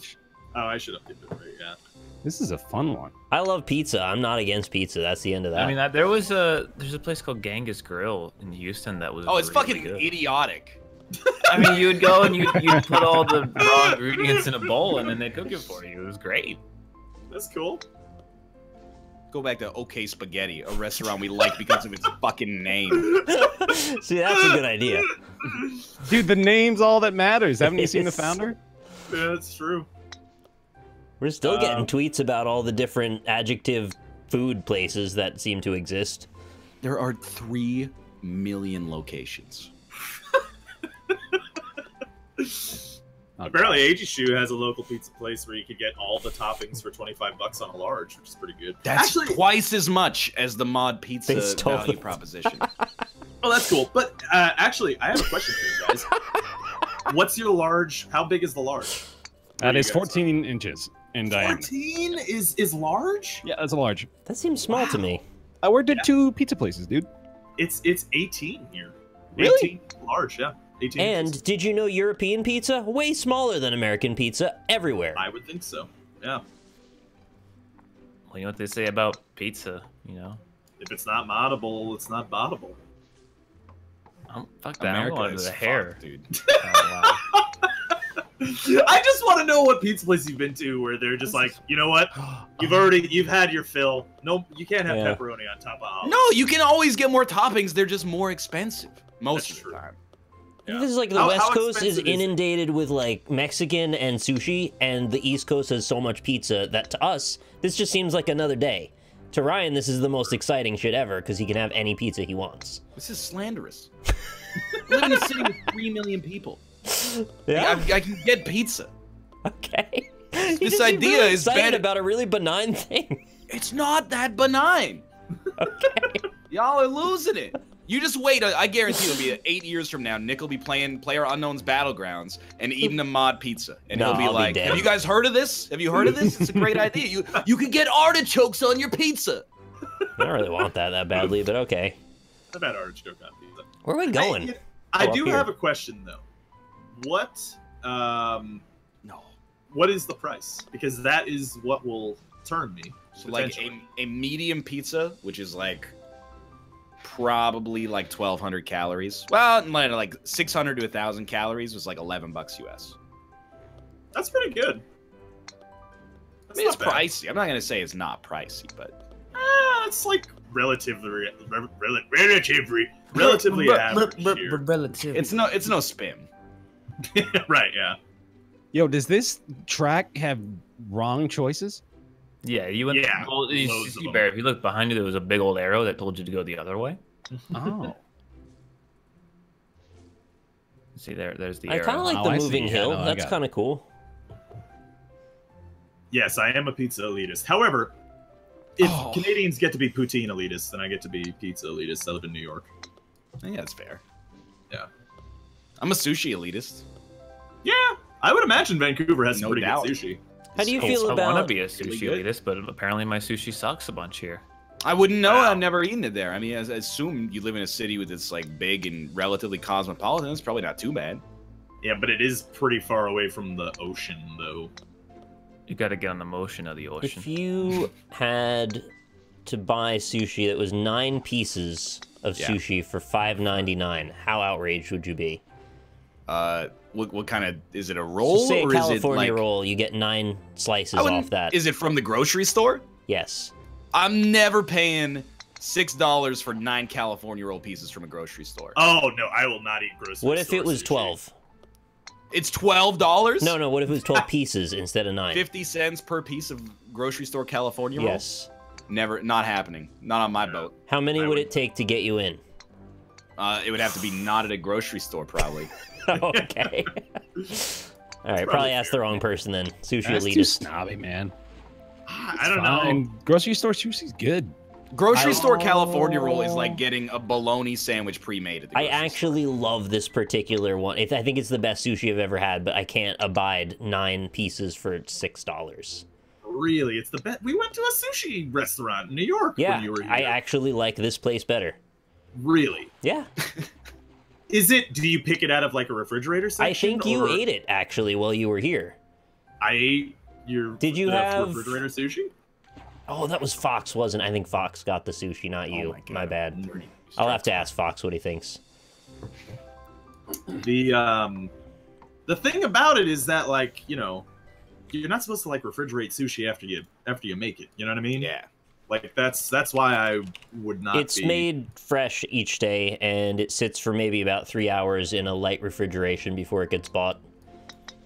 Oh, I should have given it right, yeah. This is a fun one. I love pizza. I'm not against pizza. That's the end of that. I mean, there's a place called Genghis Grill in Houston that was. Oh, it's really fucking good. Idiotic. I mean, you would go and you'd put all the raw ingredients in a bowl, and then they'd cook it for you. It was great. That's cool. Go back to OK Spaghetti, a restaurant we like because of its fucking name. See, that's a good idea. Dude, the name's all that matters. Haven't you seen the founder? Yeah, that's true. We're still getting tweets about all the different adjective food places that seem to exist. There are 3 million locations. Apparently, Shoe has a local pizza place where you could get all the toppings for $25 on a large, which is pretty good. That's actually twice as much as the mod pizza value proposition. Oh, that's cool. But actually, I have a question for you guys. What's your large? How big is the large? That is 14 inches in diameter. 14 is large? Yeah, that's a large. That seems small to me. I worked at 2 pizza places, dude. It's 18 here. Really? 18 large, yeah. 18 and inches. Did you know European pizza way smaller than American pizza everywhere? I would think so. Yeah. Well, you know what they say about pizza, you know? If it's not moddable, it's not bottable. Fuck that. I'm going to the hair, dude. Oh, wow. I just want to know what pizza place you've been to where they're just like, you know what? You've had your fill. No, you can't have pepperoni on top of olives. No, you can always get more toppings. They're just more expensive most of the time. Yeah. This is like the West Coast is inundated with like Mexican and sushi, and the East Coast has so much pizza that to us, this just seems like another day. To Ryan, this is the most exciting shit ever because he can have any pizza he wants. This is slanderous. We live in a city with 3 million people. Yeah, I can get pizza. Okay. This idea really is excited about a really benign thing. It's not that benign. Okay. Y'all are losing it. You just wait. I guarantee it'll be 8 years from now. Nick will be playing PlayerUnknown's Battlegrounds and eating a mod pizza, and he'll be like, "Have you guys heard of this? Have you heard of this? It's a great idea. You can get artichokes on your pizza." I don't really want that badly, but okay. I've had artichoke on pizza. Where are we going? I do have a question though. What? What is the price? Because that is what will turn me. So like a medium pizza, which is like probably like 1,200 calories. Well, like 600 to 1,000 calories was like $11 US. That's pretty good. I mean, it's pricey. I'm not gonna say it's not pricey, but it's like relatively average. It's no spam. Right? Yeah. Yo, does this track have wrong choices? Yeah, you went. Yeah, well, you see, Bear, if you look behind you, there was a big old arrow that told you to go the other way. Oh. See, there's the I arrow. kind of like the moving hill. That's kind of cool. Yes, I am a pizza elitist. However, if Canadians get to be poutine elitists, then I get to be pizza elitist. I live in New York. I think that's fair. Yeah. I'm a sushi elitist. Yeah, I would imagine Vancouver has some pretty doubt. good sushi. How do you feel about? I want to be a sushi elitist, but apparently my sushi sucks a bunch here. I wouldn't know. Wow. I've never eaten it there. I mean, I assume you live in a city with this like big and relatively cosmopolitan. It's probably not too bad. Yeah, but it is pretty far away from the ocean, though. You got to get on the motion of the ocean. If you had to buy sushi that was 9 pieces of sushi for $5.99, how outraged would you be? What kind of, is it a roll? So say a or California is it like, roll, you get 9 slices off that. Is it from the grocery store? Yes. I'm never paying $6 for 9 California roll pieces from a grocery store. Oh no, I will not eat grocery. What if it was sushi. 12? It's $12? No, what if it was 12 pieces instead of 9? 50 cents per piece of grocery store California roll? Yes. Never, not happening. Not on my boat. How many would it take to get you in? It would have to be not at a grocery store, probably. Okay. All right, probably asked the wrong person then. Sushi That's elitist. too snobby, man. I don't know. And grocery store sushi's good. Grocery store California roll is like getting a bologna sandwich pre-made at the I grocery store. actually love this particular one. I think it's the best sushi I've ever had, but I can't abide 9 pieces for $6. Really, it's the best. We went to a sushi restaurant in New York Yeah, when you were here. I actually like this place better. Really? Yeah. Is it? Do you pick it out of like a refrigerator section? I think you or- ate it actually while you were here. I ate your. Did you have refrigerator sushi? Oh, that was Fox, wasn't it? I think Fox got the sushi, not you. my God. My bad. I'll have to ask Fox what he thinks. The thing about it is that, like, you know, you're not supposed to like refrigerate sushi after you make it. You know what I mean? Yeah. Like that's why I would not. It's made fresh each day, and it sits for maybe about 3 hours in a light refrigeration before it gets bought.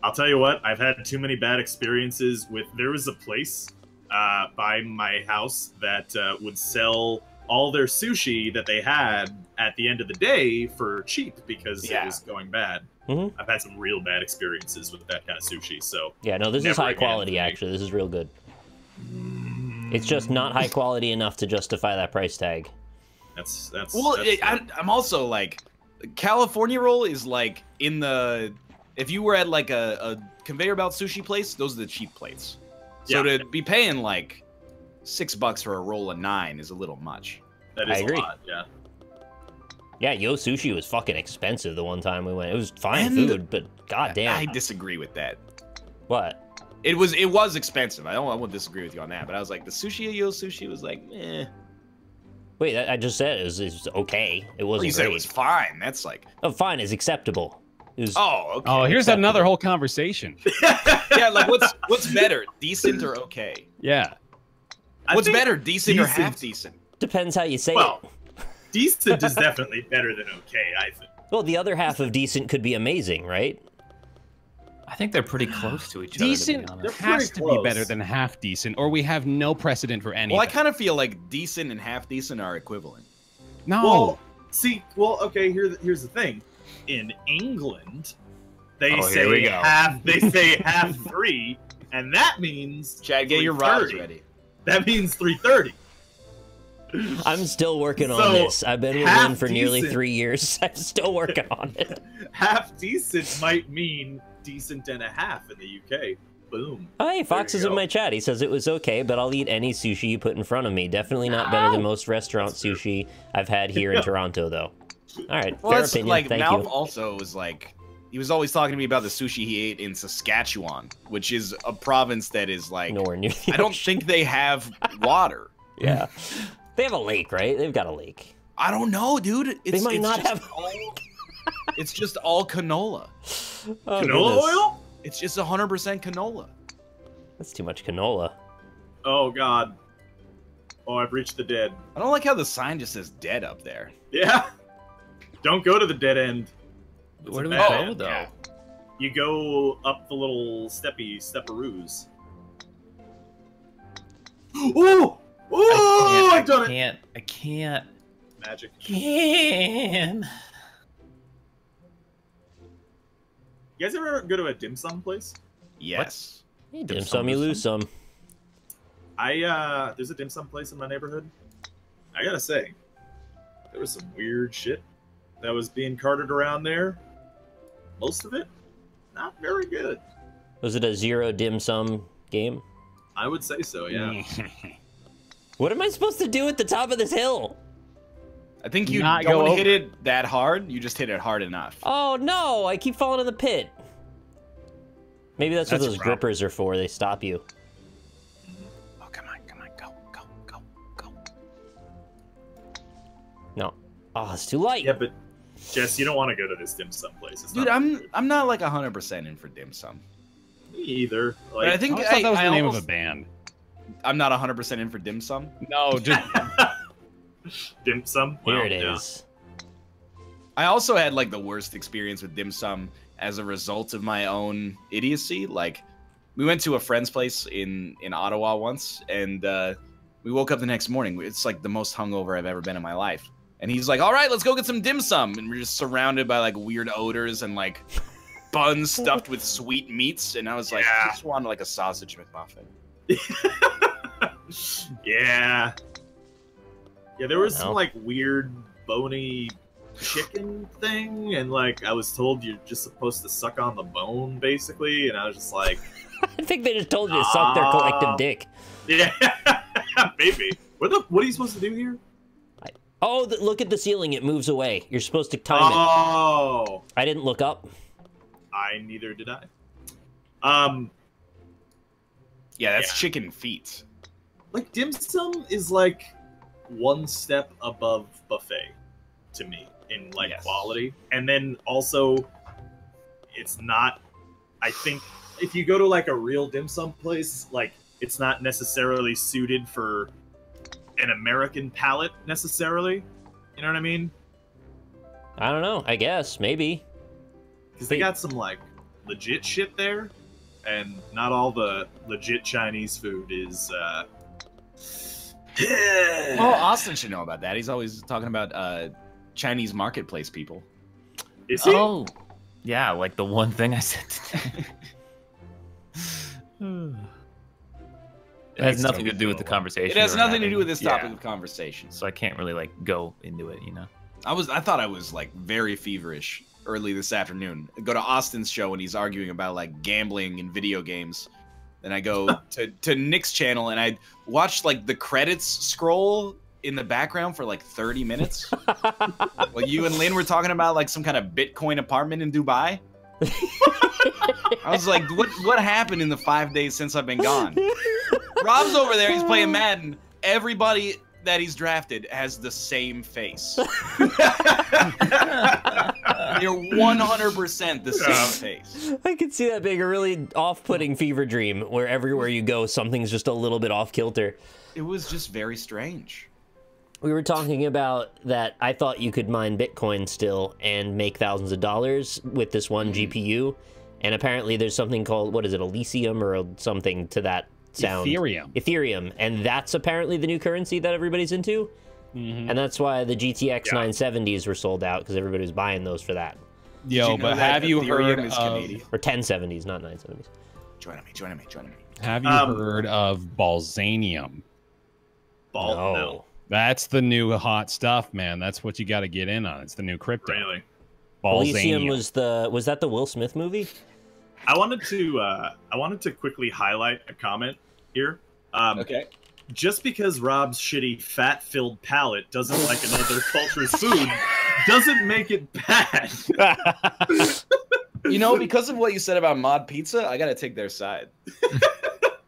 I'll tell you what, I've had too many bad experiences with. There was a place by my house that would sell all their sushi that they had at the end of the day for cheap because it was going bad. Mm-hmm. I've had some real bad experiences with that kind of sushi. So Yeah, no, this is Never high again quality, for me. actually. This is real good. It's just not high quality enough to justify that price tag. that's Well, that's I'm also like, California roll is like in the. If you were at like a conveyor belt sushi place, those are the cheap plates. So Yeah. to be paying like $6 for a roll of 9 is a little much. that is I agree. a lot. Yeah. Yeah, Yo Sushi was fucking expensive the one time we went. It was fine And food, but goddamn. I disagree with that. What? It was expensive. I won't disagree with you on that, but I was like, the sushi at Yo Sushi was like, eh. Wait, I just said it was okay. It Or wasn't you said great. it was fine. That's like, Oh, fine is acceptable. It was, oh, okay. Oh, here's acceptable. another whole conversation. Yeah, like what's better, decent or okay? Yeah. I What's think better, decent or decent- half decent? depends how you say Well, it. decent is definitely better than okay. I think. Well, the other half of decent could be amazing, right? I think they're pretty close to each other. Decent To be They're honest. has pretty to be close. better than half decent, or we have no precedent for anything. Well, I kind of feel like decent and half decent are equivalent. No. Well, see, okay. Here's the thing. In England, they Oh, here we say go. half. They say half 3, and that means Chad, get your rods 3:30. ready. That means 3:30. I'm still working on So, this. I've been with half Lynn for nearly decent. 3 years. I'm still working on it. Half decent might mean decent and a half in the UK. Boom. Oh, hey, Fox There is you in go. my chat. He says it was okay, but I'll eat any sushi you put in front of me. Definitely not better than most restaurant sushi I've had here in Toronto, though. All right, Well, fair that's opinion. like Thank Malf you. also was like, he was always talking to me about the sushi he ate in Saskatchewan, which is a province that is like, Nowhere near the I don't ocean. think they have water. Yeah. They have a lake, right? They've got a lake. I don't know, dude. They might it's not just have. all- It's just all canola. Oh, Canola goodness. oil? It's just 100% canola. That's too much canola. Oh God. Oh, I've reached the dead. I don't like how the sign just says dead up there. Yeah. Don't go to the dead end. Where do we Oh, go though? yeah. You go up the little stepperoos. Ooh! Ooh! I've done it. I can't. Magic. Can. You guys ever go to a dim sum place? Yes. Hey, dim sum, you lose some. There's a dim sum place in my neighborhood. I gotta say, there was some weird shit that was being carted around there. Most of it, not very good. Was it a 0 dim sum game? I would say so, yeah. What am I supposed to do at the top of this hill? I think you Not go don't over. hit it that hard. You just hit it hard enough. Oh no, I keep falling in the pit. Maybe that's what That's those a problem. grippers are for. They stop you. Oh, come on, go. No. Oh, it's too light. Yeah, but Jess, you don't want to go to this dim sum place. It's Dude, not I'm not like 100% in for dim sum. me either. Like, But I think I thought that was I the name almost- of a band. I'm not 100% in for dim sum. No, just dim sum. Here Well, it yeah. is. I also had like the worst experience with dim sum as a result of my own idiocy. Like, we went to a friend's place in Ottawa once, and we woke up the next morning. It's like the most hungover I've ever been in my life. And he's like, all right, let's go get some dim sum. And we're just surrounded by like weird odors and like buns stuffed with sweet meats. And I was like, I just wanted like a sausage McMuffin. Yeah. Yeah, there was some like weird bony chicken thing, and like I was told you're just supposed to suck on the bone basically, and I was just like, I think they just told you to suck their collective dick. Yeah, maybe. What are you supposed to do here? Oh, look at the ceiling. It moves away. You're supposed to time it. Oh. I didn't look up. Neither did I. Yeah, that's chicken feet. Like, dim sum is like one step above buffet to me in like quality. And then also, it's not, I think, if you go to like a real dim sum place, like, it's not necessarily suited for an American palate necessarily. You know what I mean? I don't know. I guess maybe because they got some like legit shit there, and not all the legit Chinese food is. Oh, Austin should know about that. He's always talking about Chinese marketplace people. Is he? Oh, yeah, like the one thing I said today. It has nothing to do with the conversation. It has nothing to do with this topic of conversation. So I can't really like go into it, you know. I thought I was like very feverish early this afternoon. I go to Austin's show and he's arguing about like gambling and video games. Then I go to Nick's channel and I watched like the credits scroll in the background for like 30 minutes. Well, you and Lynn were talking about like some kind of Bitcoin apartment in Dubai. I was like, what happened in the 5 days since I've been gone? Rob's over there, he's playing Madden. Everybody that he's drafted has the same face. You're 100% the same face. I could see that being a really off-putting fever dream where everywhere you go, something's just a little bit off kilter. It was just very strange. We were talking about that I thought you could mine Bitcoin still and make thousands of dollars with this one GPU. And apparently there's something called, what is it, Elysium or something to that sound? Ethereum. And that's apparently the new currency that everybody's into. And that's why the GTX 970s were sold out, because everybody was buying those for that. Yo, but have you heard of... Or 1070s, not 970s. Join me. Have you heard of Balsanium? No. That's the new hot stuff, man. That's what you got to get in on. It's the new crypto. Really? Elysium was that the Will Smith movie? I wanted to quickly highlight a comment here. Okay. Just because Rob's shitty fat-filled palate doesn't like another culture's food doesn't make it bad. You know, because of what you said about Mod Pizza, I gotta take their side. I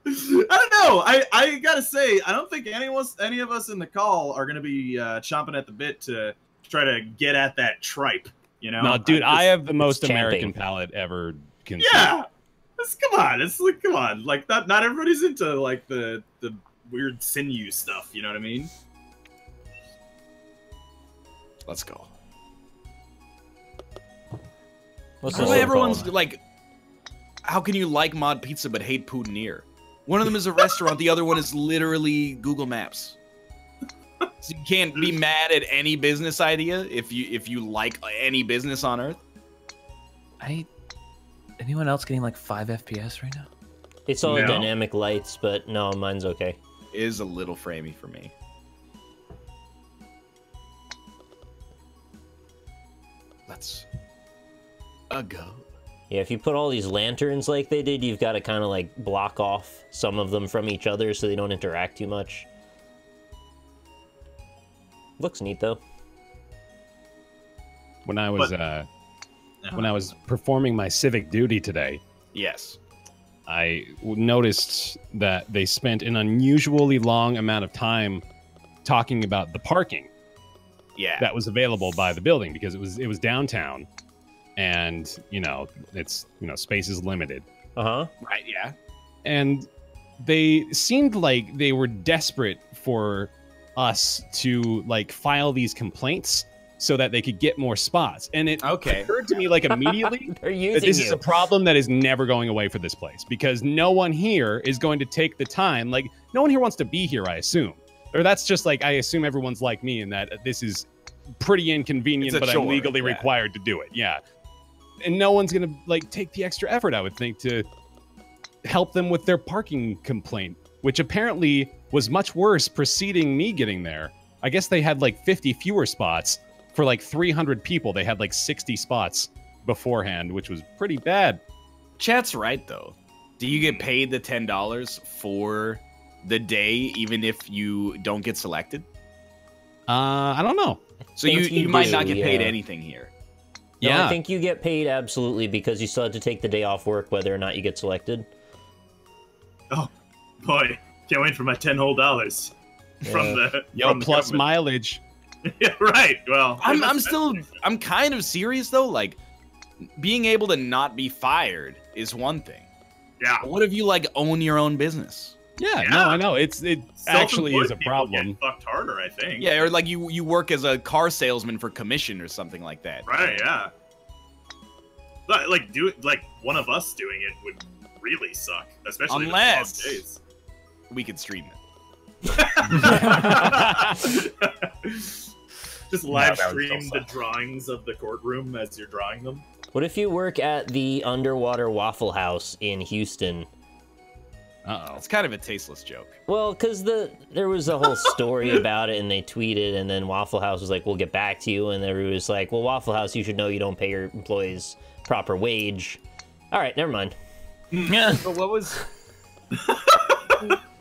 don't know. I gotta say, I don't think any of us in the call are gonna be chomping at the bit to try to get at that tripe. You know? No, dude, I have the most American palate ever conceived. Yeah, come on. Like not everybody's into like the weird sinew stuff. You know what I mean? Let's go. Everyone's like, how can you like Mod Pizza but hate Poudineer? One of them is a restaurant, the other one is literally Google Maps. So you can't be mad at any business idea if you like any business on Earth. Anyone else getting like 5 FPS right now? It's all dynamic lights, but no, mine's okay. It is a little framey for me. Let's go. Yeah, if you put all these lanterns like they did, you've got to kind of like block off some of them from each other so they don't interact too much. Looks neat though. When I was performing my civic duty today, yes, I noticed that they spent an unusually long amount of time talking about the parking. Yeah, that was available by the building because it was downtown, and space is limited. Right. Yeah. And they seemed like they were desperate for us to like file these complaints so that they could get more spots. And it occurred to me like immediately that this is a problem that is never going away for this place, because no one here is going to take the time. Like, no one here wants to be here, I assume. Or that's just like, I assume everyone's like me in that this is pretty inconvenient, but I'm legally required to do it. Yeah. And no one's going to like take the extra effort, I would think, to help them with their parking complaint, which apparently was much worse preceding me getting there. I guess they had like 50 fewer spots. For like 300 people, they had like 60 spots beforehand, which was pretty bad. Chat's right, though. Do you get paid the $10 for the day, even if you don't get selected? I don't know. So you might not get paid anything here. No, I think you get paid absolutely, because you still have to take the day off work whether or not you get selected. Oh, boy. Can't wait for my $10 whole from the plus mileage. Yeah, right. Well, I'm kind of serious though. Like, being able to not be fired is one thing. Yeah. But what if you like own your own business? Yeah. No, I know. It actually is a problem. Get fucked harder, I think. Yeah, or like you work as a car salesman for commission or something like that. Right. Yeah. Like one of us doing it would really suck, especially unless in the long days. We could stream it. Just live stream the drawings of the courtroom as you're drawing them. What if you work at the underwater Waffle House in Houston? Uh-oh. It's kind of a tasteless joke. Well, because there was a whole story about it, and they tweeted, and then Waffle House was like, we'll get back to you, and everybody was like, well, Waffle House, you should know you don't pay your employees proper wage. All right, never mind. Yeah. But what was...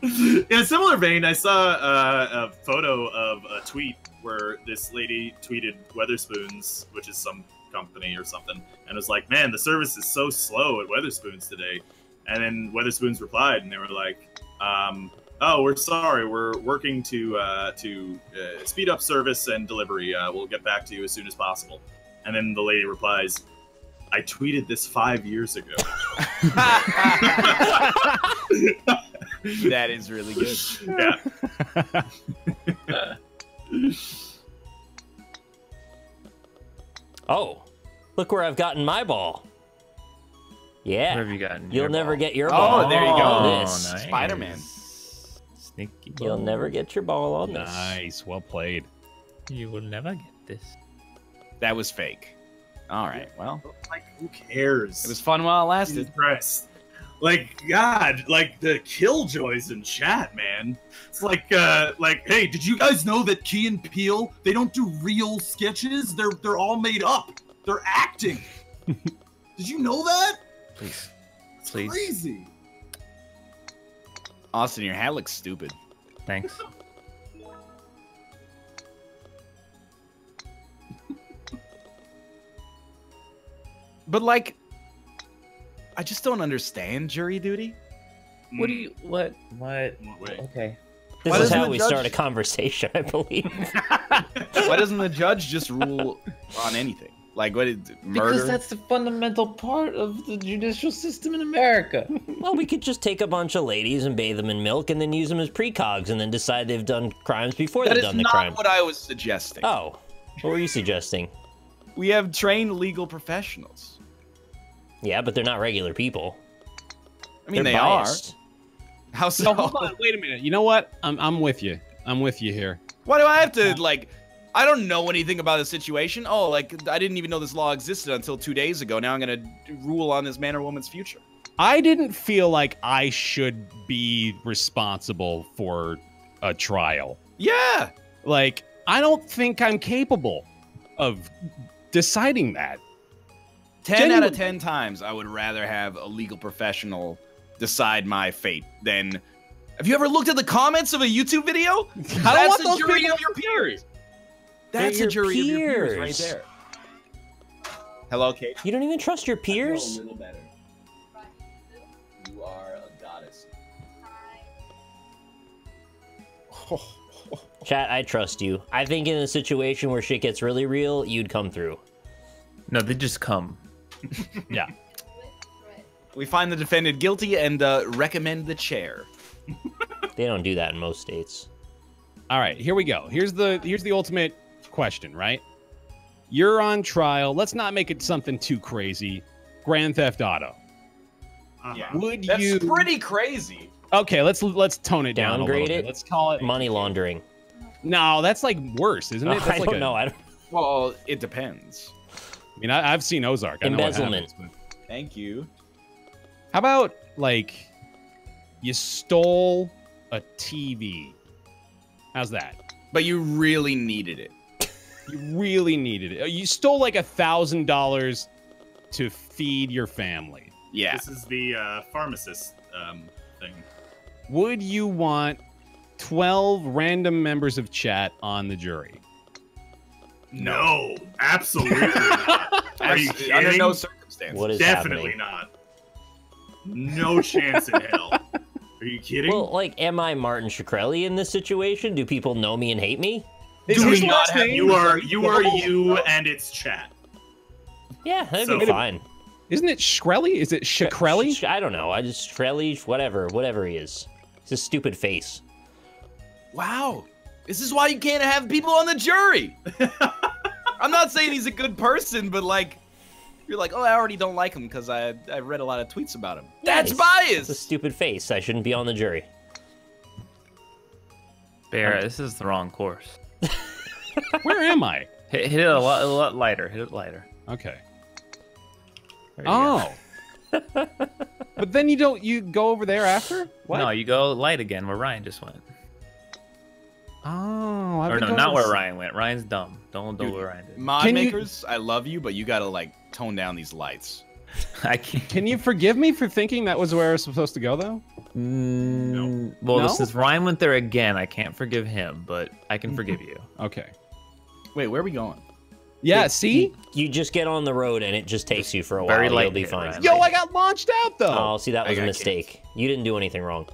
In a similar vein, I saw a photo of a tweet where this lady tweeted Weatherspoons, which is some company or something, and was like, man, the service is so slow at Weatherspoons today. And then Weatherspoons replied, and they were like, oh, we're sorry, we're working to speed up service and delivery. We'll get back to you as soon as possible. And then the lady replies, I tweeted this 5 years ago. That is really good. Yeah. Oh, look where I've gotten my ball. Yeah. Where have you gotten? You'll never get your ball. Oh, there you go. On this. Nice. Spider-Man. Sneaky You'll ball. never get your ball on this. Nice, well played. You will never get this. That was fake. All right, well. Like, who cares? It was fun while it lasted. Jesus Christ. Like, God, like the killjoys in chat, man. It's like, hey, did you guys know that Key and Peele, they don't do real sketches? They're all made up. They're acting. Did you know that? Please. It's Please. crazy. Austin, your hat looks stupid. Thanks. But like, I just don't understand jury duty. What do you... What? Wait. Okay. This Why is doesn't how the we judge- start a conversation, I believe. Why doesn't the judge just rule on anything? Like, what is murder? Because that's the fundamental part of the judicial system in America. Well, we could just take a bunch of ladies and bathe them in milk and then use them as precogs and then decide they've done crimes before That they've is done the not crime. what I was suggesting. Oh, what were you suggesting? We have trained legal professionals. Yeah, but they're not regular people. I mean, They're they biased. are. How so? No, hold on, wait a minute. You know what? I'm with you. I'm with you here. Why do I have to, like, I don't know anything about the situation. Oh, like, I didn't even know this law existed until 2 days ago. Now I'm going to rule on this man or woman's future. I didn't feel like I should be responsible for a trial. Yeah. Like, I don't think I'm capable of deciding that. 10 out of 10 times, I would rather have a legal professional decide my fate than... Have you ever looked at the comments of a YouTube video? That's the jury of your peers. That's They're a jury your of your peers peers. right there. Hello, Kate. You don't even trust your peers? A little better. You are a goddess. Chat, I trust you. I think in a situation where shit gets really real, you'd come through. No, they just come. Yeah. We find the defendant guilty and recommend the chair. They don't do that in most states. All right, here we go. Here's the ultimate question, right? You're on trial. Let's not make it something too crazy. Grand Theft Auto. Yeah. Would That's you? pretty crazy. Okay, let's tone it down a little Downgrade bit. it? Let's call it Money laundering. No, that's like worse, isn't it? That's I like don't know. I don't... Well, it depends. I mean, I've seen Ozark. I know what Embezzlement. happens, but- Thank you. How about like you stole a TV? How's that? But you really needed it. You really needed it. You stole like $1,000 to feed your family. Yeah. This is the pharmacist thing. Would you want 12 random members of chat on the jury? No, absolutely not. Are you kidding? Under no circumstances. What is Definitely happening? not. No chance in hell. Are you kidding? Well, like, am I Martin Shkreli in this situation? Do people know me and hate me? Is Do his we not last have- name- you are you, and it's chat. Yeah, that'd So- be fine. Isn't it Shkreli? Is it Shkreli? I don't know. I just Shkreli, whatever he is. It's a stupid face. Wow. This is why you can't have people on the jury. I'm not saying he's a good person, but like, you're like, oh, I already don't like him because I read a lot of tweets about him. That's It's a bias. stupid face. I shouldn't be on the jury. Bear, this is the wrong course. Where am I? Hit it a lot lighter. Hit it lighter. Okay. There you go. Oh. But then you go over there after? What? No, you go light again where Ryan just went. Oh, I've Or been no, going not to where s- Ryan went. Ryan's dumb. Don't Dude, do what Ryan did. Mod Can you- makers, I love you, but you gotta like tone down these lights. I can't. Can you forgive me for thinking that was where I was supposed to go, though? Well, No? since Ryan went there again, I can't forgive him, but I can forgive you. Okay. Wait, where are we going? Yeah, see? You just get on the road and it just takes you for a Very while. light You'll be hit, fine. Ryan. Yo, I got launched out, though. Oh, see, that was a got mistake. You didn't do anything wrong.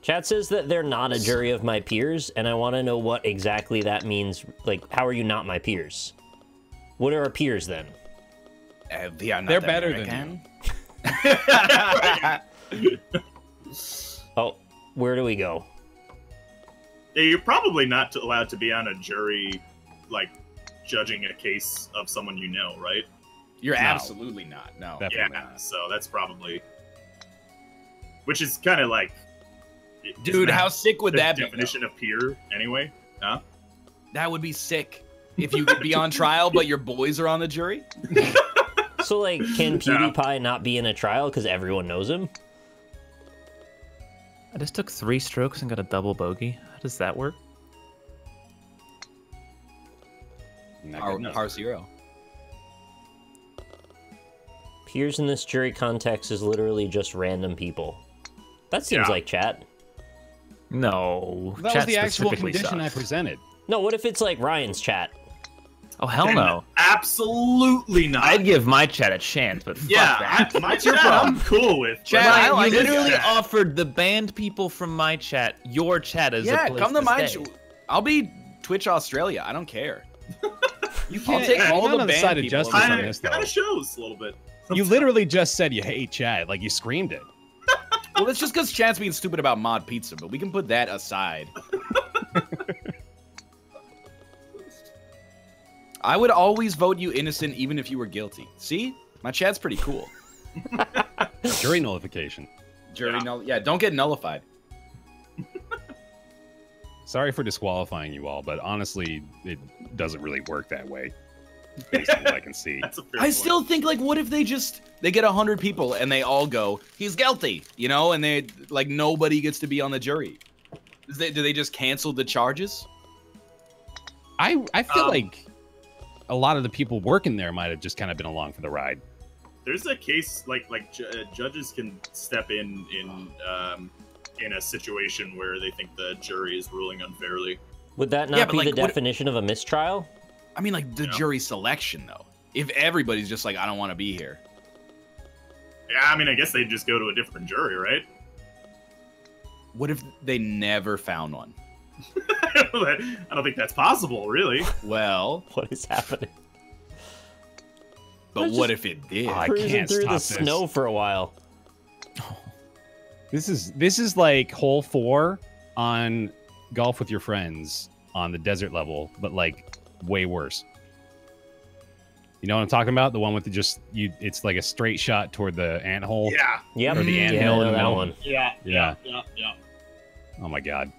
Chat says that they're not a jury of my peers, and I want to know what exactly that means. Like, how are you not my peers? What are our peers then? They are not They're better than American. Oh, where do we go? Yeah, you're probably not allowed to be on a jury, like judging a case of someone you know, right? You're No. absolutely not. No. Definitely Yeah, not. so that's probably, which is kind of like, Dude, isn't how sick would the that be? definition of peer anyway? Huh? That would be sick. If you could be on trial, but your boys are on the jury. So, like, can PewDiePie not be in a trial because everyone knows him? I just took 3 strokes and got a double bogey. How does that work? Par zero. Peers in this jury context is literally just random people. That seems Yeah. like chat. No. That was chat the actual specifically condition I sucks. presented. No, what if it's like Ryan's chat? Oh, hell Then no. Absolutely not. I'd give my chat a chance, but fuck yeah, that. my chat I'm cool with. Chat, but I Ryan, like you it. literally Yeah. offered the banned people from my chat your chat as a Yeah, place come to my. stay. I'll be Twitch Australia. I don't care. You I'll can't take all I'm the on the banned side of people justice over on there. Kind this, though. of shows a little bit. You literally just said you hate Chad. Like, you screamed it. Well, that's just because Chad's being stupid about mod pizza, but we can put that aside. I would always vote you innocent even if you were guilty. See? My chat's pretty cool. Jury nullification. Jury yeah, don't get nullified. Sorry for disqualifying you all, but honestly, it doesn't really work that way. Based on what I can see. That's a fair I point. still think, like, what if they get 100 people and they all go, he's guilty, you know, and they, like, nobody gets to be on the jury. Do they just cancel the charges? I feel like a lot of the people working there might have just kind of been along for the ride. There's a case like judges can step in a situation where they think the jury is ruling unfairly. Would that Yeah, not but, be like, the what- definition of a mistrial? I mean, like, the Yeah. jury selection, though. If everybody's just like, I don't want to be here. Yeah, I mean, I guess they'd just go to a different jury, right? What if they never found one? I don't think that's possible, really. Well, What is happening? but Let's what just- if it did? I Cruising can't through the stop this. snow for a while. This is like hole 4 on Golf with Your Friends on the desert level, but like way worse. You know what I'm talking about? The one with the it's like a straight shot toward the anthole. Yeah. Yep. Or the Yeah, anthill in the that middle. one. Yeah. Oh my god.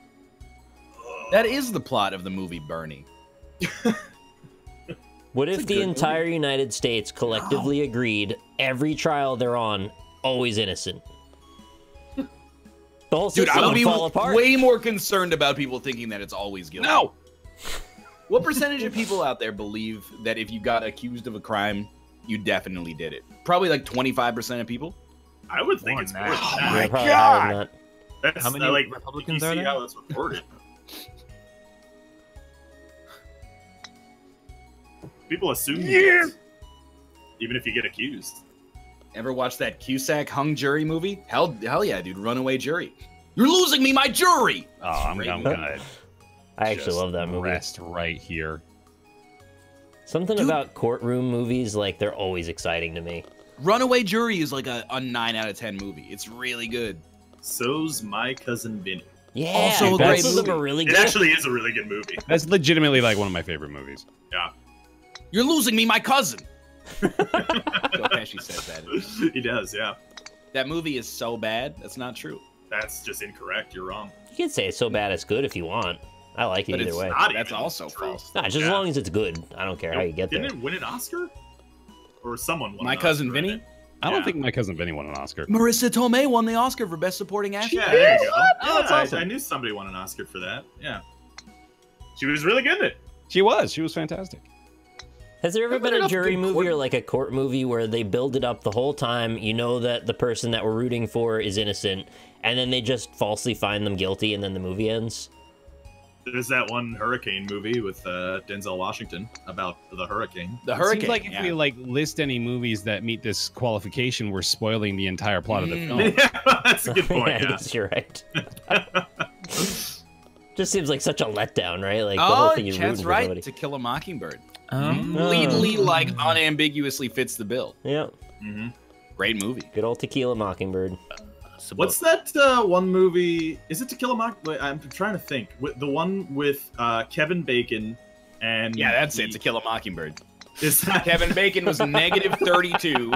That is the plot of the movie Bernie. What It's if a the good entire United States collectively agreed every trial they're on, always innocent? The whole Dude, system I would would be fall apart. way more concerned about people thinking that it's always guilty. No. What percentage of people out there believe that if you got accused of a crime, you definitely did it? Probably like 25% of people. I would think More it's than more than that. that. Yeah, probably higher than that. That's, How many like, Republicans you are see there? how that's reported. People assume you did, even if you get accused. Ever watch that Cusack hung jury movie? Hell yeah, dude. Runaway Jury. You're losing me my jury! Oh, I'm gonna I actually just love that movie. rest right here. Something Dude. about courtroom movies, like, they're always exciting to me. Runaway Jury is like a 9 out of 10 movie. It's really good. So's My Cousin Vinny. Yeah, Also a both great of them movie. are really It good. actually is a really good movie. That's legitimately like one of my favorite movies. Yeah. You're losing me my cousin! Joe Pesci says that. He does, yeah. That movie is so bad, that's not true. That's just incorrect. You're wrong. You can say it's so bad it's good if you want. I like it But either it's way. not That's even also true. false. Nah, just as Yeah. long as it's good. I don't care how you get there. Didn't it win an Oscar? Or someone won My an Cousin Oscar, I Vinny? think. I don't Yeah. think My Cousin Vinny won an Oscar. Marissa Tomei won the Oscar for Best Supporting Actress. Yeah, there you go. Oh, that's Yeah, awesome. I knew somebody won an Oscar for that. Yeah. She was really good at it. She was fantastic. Has there ever There have been been a enough jury good movie court- or like a court movie where they build it up the whole time, you know that the person that we're rooting for is innocent, and then they just falsely find them guilty, and then the movie ends? There's that one hurricane movie with Denzel Washington about the hurricane. The It Hurricane. seems like if yeah. we like list any movies that meet this qualification, we're spoiling the entire plot of the film. Yeah, that's a good point. I Yeah. guess you're right. Just seems like such a letdown, right? Like the whole Oh, thing you're rooting Chad's for right. somebody. To Kill a Mockingbird. Oh. Completely, like, unambiguously fits the bill. Yeah, hmm Great movie. good old Tequila Mockingbird. What's that one movie? Is it To Kill a Mockingbird? I'm trying to think. The one with Kevin Bacon and Yeah, that's it. To Kill a Mockingbird. Is that Kevin Bacon was negative 32.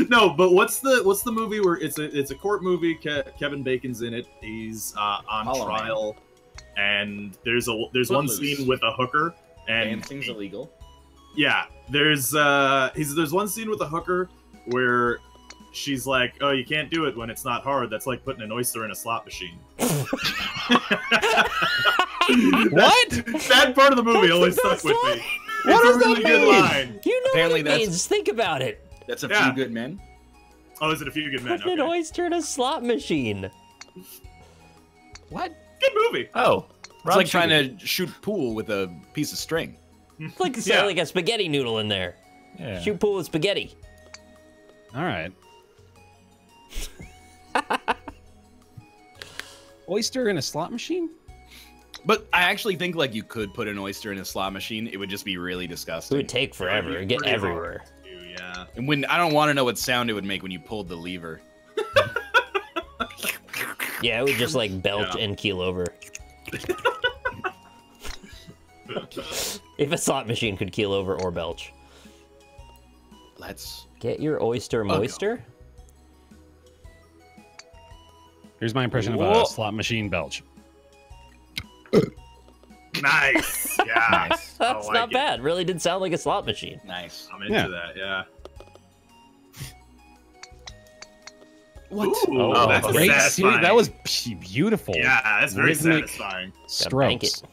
No, but what's the movie where it's a court movie? Kevin Bacon's in it. He's on Hollow Man. trial, and there's one Footloose. scene with a hooker, and Dancing's illegal. yeah, there's one scene with a hooker where she's like, "Oh, you can't do it when it's not hard. That's like putting an oyster in a slot machine." What? That part of the movie always stuck with me. What It's does a that really good mean? line. You know Apparently what it that's- means. Think about it. That's a Yeah. Few Good Men. Oh, is it A Few Good Men? Put an Okay. oyster in a slot machine. What? Good movie. Oh, It's like trying to shoot pool with a piece of string. It's like Yeah. like a spaghetti noodle in there. Yeah. Shoot pool with spaghetti. All right. Oyster in a slot machine? But I actually think like you could put an oyster in a slot machine. It would just be really It disgusting. would take forever. It'd It'd be get pretty everywhere. hard to do, yeah. And when I don't want to know what sound it would make when you pulled the lever. Yeah, it would just like belch Yeah. and keel over. If a slot machine could keel over or belch. Let's. Get your oyster no. moister? Here's my impression of Whoa. a slot machine belch. Nice. Yeah. Nice. I That's like not it. bad. Really did sound like a slot machine. Nice. I'm into Yeah. that. Yeah. What? Ooh, Oh, that's great satisfying. That was beautiful. Yeah, that's very Rhythmic satisfying. bank strokes. it.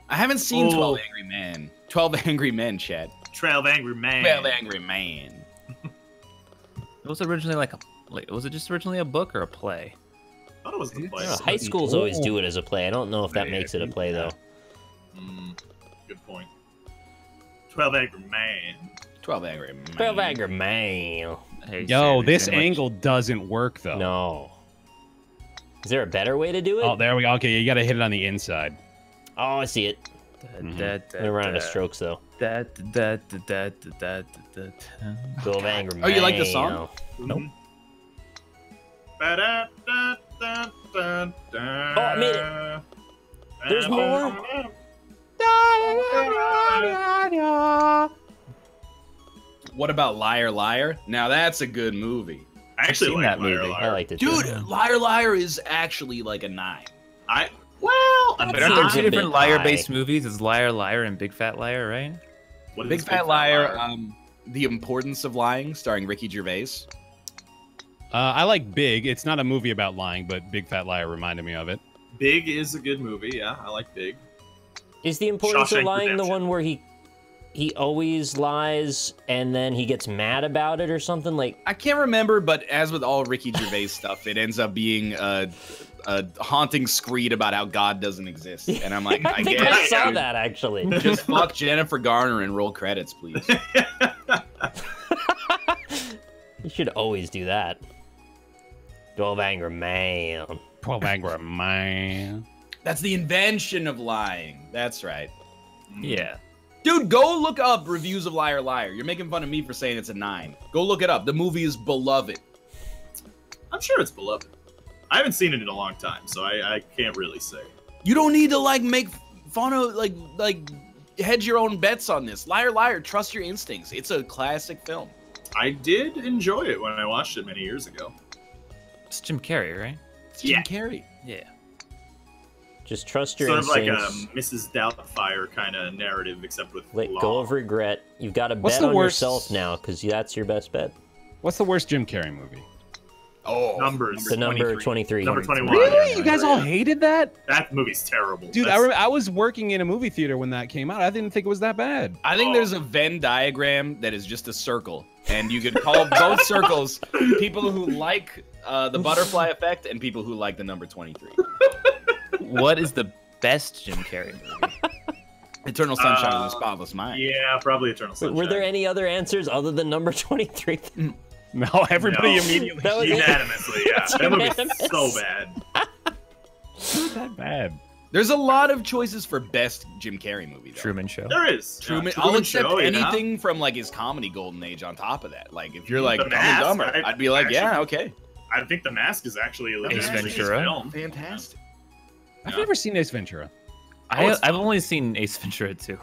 I haven't seen Oh. 12 Angry Men. 12 Angry Men, Chad. 12 Angry Man. 12 Angry Man. It was originally like was it just originally a book or a play? I thought it was the I play. don't know, high schools always do it as a play. I don't know if that Yeah, makes it a play, though. Good point. 12 Angry Man. 12 Angry Men. 12 Angry Man. Hey, Yo, Sammy, this so much- angle doesn't work though. No. Is there a better way to do it? Oh, there we go. Okay, you got to hit it on the inside. Oh, I see it. I'm gonna run out of strokes, though. 12 Angry Man. Oh, you like the song? Nope. Oh, I made it. There's more. What about Liar Liar? Now that's a good movie. I actually seen like that Liar movie. Liar. I liked it. Dude, too. Liar Liar is actually like a 9. Well, That But aren't there seems two a bit different liar-based high. movies? It's Liar Liar and Big Fat Liar, right? what is Big Fat Liar, The Importance of Lying, starring Ricky Gervais. I like Big. It's not a movie about lying, but Big Fat Liar reminded me of it. Big is a good movie. Yeah, I like Big. Is the importance of Shawshank lying the Redemption. one where he always lies and then he gets mad about it or something? Like, I can't remember, but as with all Ricky Gervais stuff, it ends up being a haunting screed about how God doesn't exist. And I'm like, I think guess, I saw dude. that actually. Just fuck Jennifer Garner and roll credits, please. You should always do that. 12 Angry Man. 12 Angry Man. That's the invention of lying. That's right. Yeah. Dude, go look up reviews of Liar Liar. You're making fun of me for saying it's a 9. Go look it up. The movie is beloved. I'm sure it's beloved. I haven't seen it in a long time, so I can't really say. You don't need to like make fun of like hedge your own bets on this. Liar Liar, trust your instincts. It's a classic film. I did enjoy it when I watched it many years ago. It's Jim Carrey, right? It's Jim Carrey. Yeah. Just trust your Sort of like instincts. a Mrs. Doubtfire kind of narrative, except with Let law. go of regret. You've got to What's bet the on worst- yourself now because that's your best bet. What's the worst Jim Carrey movie? Oh, Numbers. The number 23. Number 21. Really? Yeah, You guys all hated that? That movie's terrible. Dude, I was working in a movie theater when that came out. I didn't think it was that bad. I think there's a Venn diagram that is just a circle, and you could call both circles people who like the butterfly effect and people who like the number 23. What is the best Jim Carrey movie? Eternal Sunshine of the Spotless Mind. Yeah, probably Eternal Sunshine. Were there any other answers other than number 23? No, everybody No. immediately. That was it. Unanimously, yeah. That movie's unanimous. so bad. Not that bad. There's a lot of choices for best Jim Carrey movie. Though. Truman Show. There is. Truman. Yeah, I'll accept Show, yeah. anything from like his comedy golden age on top of that. Like if you're like The Dumb and Mask, Dumber, I'd be like, yeah, actually- okay, I think The Mask is actually a Ace legit Ventura. film. fantastic. I've Yeah. never seen Ace Ventura. it's I've fun. only seen Ace Ventura 2.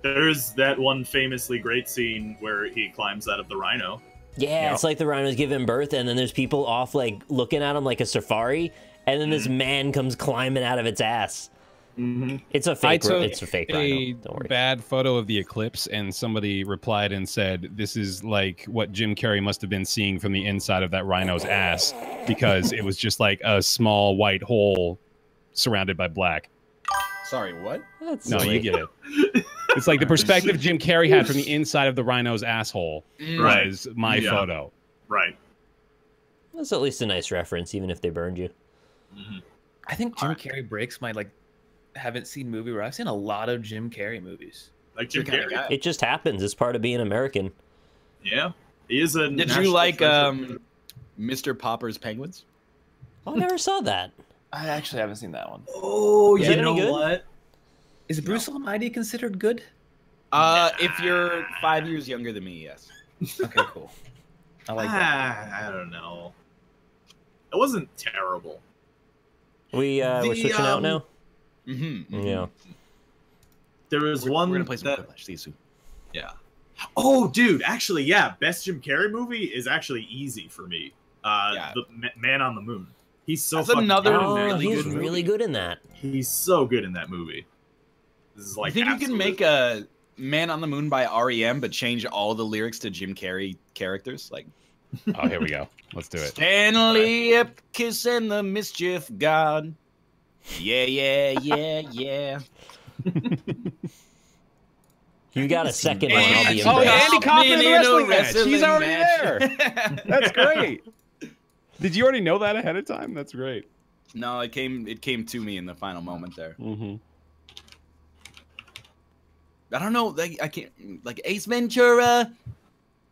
There's that one famously great scene where he climbs out of the rhino. Yeah, it's like the rhino's giving birth, and then there's people off like looking at him like a safari, and then this man comes climbing out of its ass. Mm-hmm. It's a I fake. took It's a fake a rhino. Don't worry. bad photo of the eclipse, and somebody replied and said, "This is like what Jim Carrey must have been seeing from the inside of that rhino's ass, because it was just like a small white hole surrounded by black." Sorry, what? That's No, silly. you get it. It's like the perspective Jim Carrey had from the inside of the rhino's asshole Right. was my Yeah. photo. Right. That's at least a nice reference, even if they burned you. Mm-hmm. I think Jim Carrey breaks my haven't seen movie where I've seen a lot of Jim Carrey movies. Like Jim You're kinda Carrey. guy. It just happens. It's part of being American. Yeah. He is a Did national you like treasure. Mr. Popper's Penguins? Oh, I never saw that. I actually haven't seen that one. Oh, Is you it any know good? what? Is Bruce Almighty considered good? If you're 5 years younger than me, yes. Okay, cool. I like that. I don't know. It wasn't terrible. We're switching out now. Mm-hmm. Yeah. There was We're one gonna play some that, Quiplash. See you soon. yeah. Oh, dude, actually, yeah. Best Jim Carrey movie is actually easy for me. Yeah. The Man on the Moon. He's so That's fucking another good in Oh, that. really he's good really movie. good in that. He's so good in that movie. This is like you think you can absolute- make a Man on the Moon by REM, but change all the lyrics to Jim Carrey characters? Like Oh, here we go. Let's do it. Stanley Ipkiss and the Mischief God. Yeah, yeah, yeah, yeah. You got a second one. I'll be Oh, impressed. Andy Kaufman in the in a wrestling match. wrestling He's already match. there. That's great. Did you already know that ahead of time? That's great. No, it came to me in the final moment there. Mm-hmm. I don't know. I can't like Ace Ventura,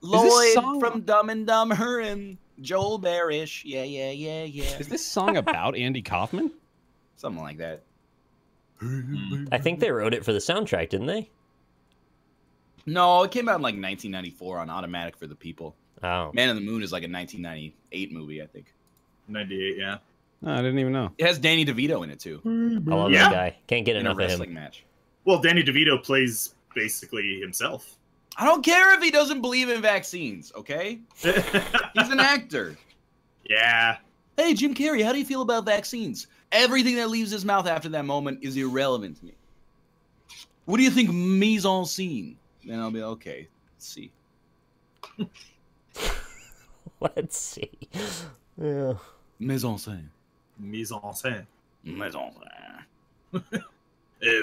Lloyd song- from Dumb and Dumber, and Joel Barish. Yeah, yeah, yeah, yeah. Is this song about Andy Kaufman? Something like that. I think they wrote it for the soundtrack, didn't they? No, it came out in like 1994 on Automatic for the People. Oh. Man on the Moon is like a 1998 movie, I think. 98, yeah. Oh, I didn't even know. It has Danny DeVito in it too. I love Yeah. that guy. Can't get In a enough of wrestling him. match. Well, Danny DeVito plays basically himself. I don't care if he doesn't believe in vaccines, okay? He's an actor. Yeah. Hey, Jim Carrey, how do you feel about vaccines? Everything that leaves his mouth after that moment is irrelevant to me. What do you think, mise en scene? Then I'll be okay. Let's see. Let's see. Yeah. Mise en scène. Mise en scène. Mise en scène.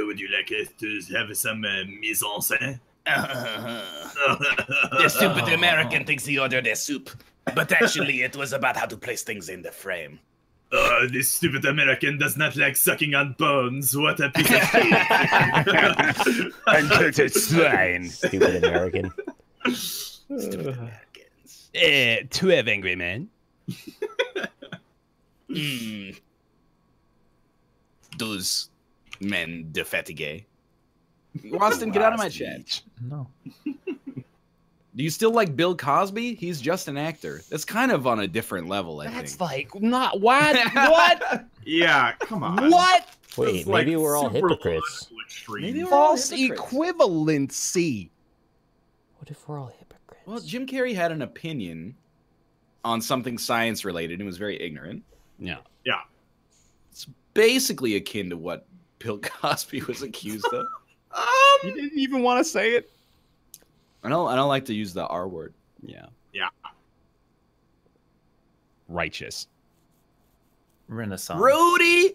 Would you like us to have some mise en scène? The stupid American thinks he ordered a soup, but actually it was about how to place things in the frame. This stupid American does not like sucking on bones. What a piece of shit. Uncultured swine. Stupid American. Stupid Americans. 12 angry men. Those men de fatigue. Austin, get out of my chat. No. Do you still like Bill Cosby? He's just an actor. That's kind of on a different level, I think. like not what? What? Yeah, come on. What? Wait, It's like maybe we're all super hypocrites. political extreme. Maybe we're all False hypocrites. equivalency. What if we're all hypocrites? Well, Jim Carrey had an opinion on something science related and was very ignorant. Yeah. Yeah. It's basically akin to what Bill Cosby was accused of. You didn't even want to say it. I don't like to use the R word. Yeah. Yeah. Righteous. Renaissance. Rudy.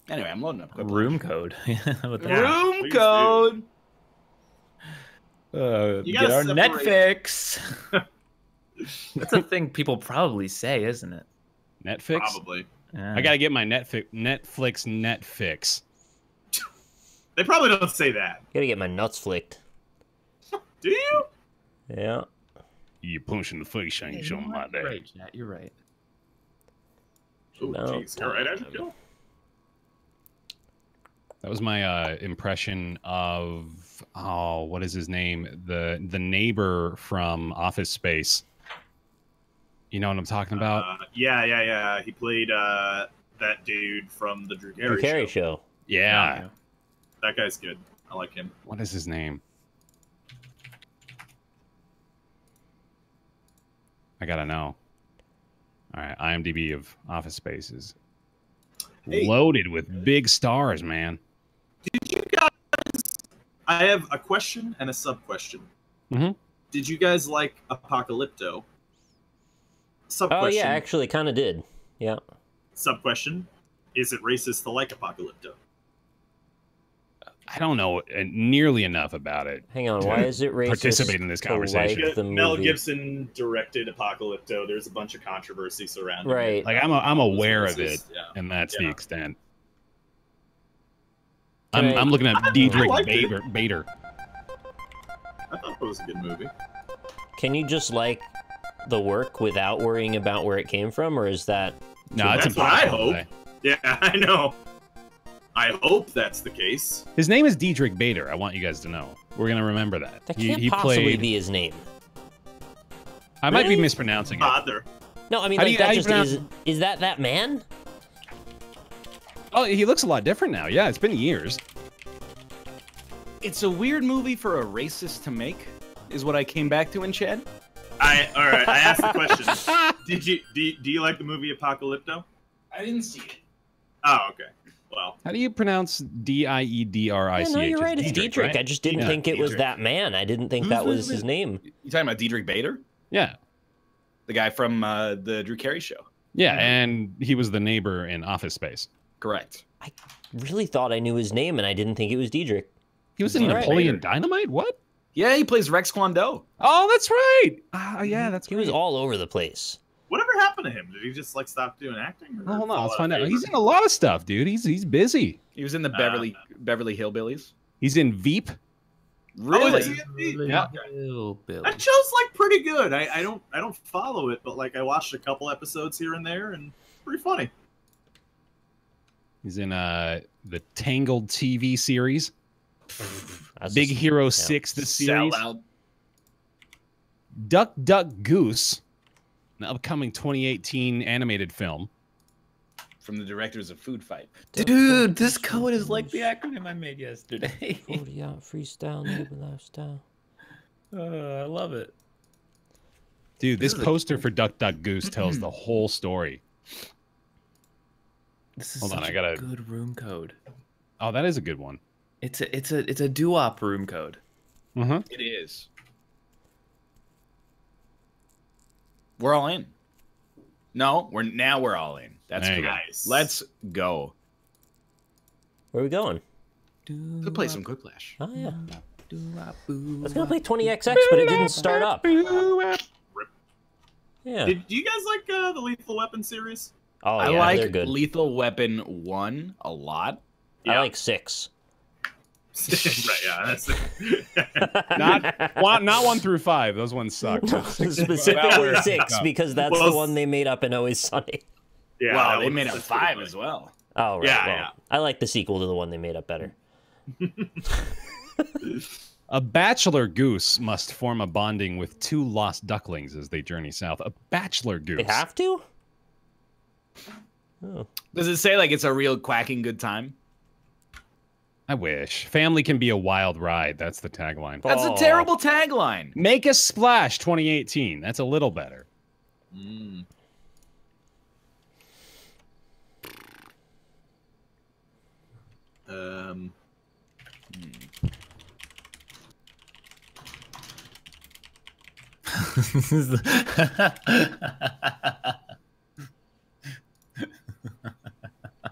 Anyway, I'm loading up. Quiplash. Room code. What the- Yeah, Room please code. You Get gotta our separate- Netflix. That's a thing people probably say, isn't it? Netflix. Probably. Yeah. I gotta get my Netflix fix. They probably don't say that. Gotta get my nuts flicked. Do you? Yeah. You punching the face ain't showing my day. Right, Jack, you're right. Oh, No, jeez. All right, I feel. That was my impression of what is his name? The neighbor from Office Space. You know what I'm talking about? Yeah. He played that dude from the Drew Carrey, Carrey show. show. Yeah. That guy's good. I like him. What is his name? I gotta know. All right, IMDb of Office Space is Hey. loaded with big stars, man. Did you guys? I have a question and a sub question. Mhm. Did you guys like Apocalypto? Sub Oh question. yeah, actually, kind of did. Yeah. Sub question: is it racist to like Apocalypto? I don't know nearly enough about it. Hang on, why is it racist? Participate in this to conversation. Like the Mel movie? Gibson directed Apocalypto. There's a bunch of controversy surrounding Right. it. Like I'm aware of it, Yeah. and that's the Yeah. extent. Can I- I'm looking at I Diedrich liked it. Bader. I thought it was a good movie. Can you just like the work without worrying about where it came from, or is that? No, it's That's what I impossible. hope. Yeah, I know. I hope that's the case. His name is Diedrich Bader. I want you guys to know. We're gonna remember that. That can't possibly be his name. I might be Really? mispronouncing it. Father. No, I mean How do like you- how that do you just pronounce- is that man? Oh, he looks a lot different now. Yeah, it's been years. It's a weird movie for a racist to make, is what I came back to in Chad. All right. I asked the question. Do you like the movie Apocalypto? I didn't see it. Oh, okay. Well, How do you pronounce Diedrich? Yeah, no, you're right. It's Diedrich. right? I just didn't Yeah, think it was Diedrich. that man. I didn't think that was his name. You talking about Diedrich Bader? Yeah, The guy from the Drew Carrey show. yeah, and he was the neighbor in Office Space. Correct. I really thought I knew his name, and I didn't think it was Diedrich. He was in All right. Napoleon Dynamite. What? Yeah, he plays Rex Kwon Do. Oh, that's right. Ah, yeah, that's He was great. all over the place. whatever happened to him? Did he just like stop doing acting? Or Oh, hold on, fall let's out find of out. favor? He's in a lot of stuff, dude. He's busy. He was in the Beverly Hillbillies. He's in Veep. Really? Yeah. That show's like pretty good. I don't follow it, but like I watched a couple episodes here and there, and pretty funny. He's in the Tangled TV series. That's Big just- Hero yeah. 6, the series. Sellout. Duck Duck Goose. an upcoming 2018 animated film. From the directors of Food Fight. Dude, this code is like the acronym I made yesterday. 40 out freestyle, neighbor lifestyle. I love it. Dude, this poster for Duck Duck Goose tells the whole story. This is Hold on, such I gotta... a good room code. Oh, that is a good one. It's a doo-wop room code. Uh-huh. It is. We're all in. No, we're all in. That's There you go. Nice. Let's go. Where are we going? Let's play some Quiplash. Oh, yeah. I was going to play 20XX, but it didn't start up. Yeah. Do you guys like the Lethal Weapon series? Oh, I yeah, they're like good. Lethal Weapon 1 a lot. I like 6. Right, yeah, that's Not 1 through 5. Those ones suck. Specifically 6, because that's the one they made up in Always Sunny. yeah. Wow, that they one's made up just 5 pretty as well. Oh, right. Yeah, well, yeah. I like the sequel to the one they made up better. A bachelor goose must form a bonding with 2 lost ducklings as they journey south. A bachelor goose. They have to? Oh. Does it say like it's a real quacking good time? I wish. Family can be a wild ride. That's the tagline. That's Oh. a terrible tagline. Make a splash 2018. That's a little better. Mm.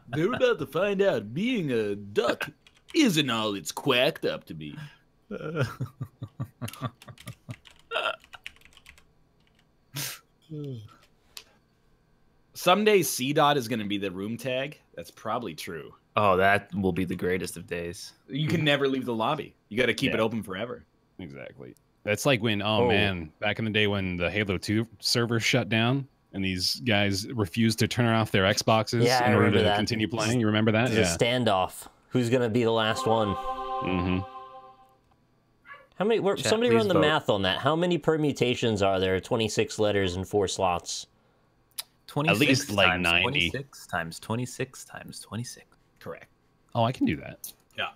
They're about to find out being a duck isn't all it's quacked up to be. Someday C-Dot is going to be the room tag. That's probably true. Oh, that will be the greatest of days. You can never leave the lobby. You got to keep it open forever. Exactly. That's like when, man, back in the day when the Halo 2 server shut down and these guys refused to turn off their Xboxes Yeah, in I order remember to that. continue playing. You remember that? It's a standoff. Who's going to be the last one? Mm-hmm. How many? Chat, Somebody please run the vote. math on that. How many permutations are there? 26 letters and 4 slots. 26 least, like, times 90. 26 times 26 times 26. Correct. Oh, I can do that. Yeah.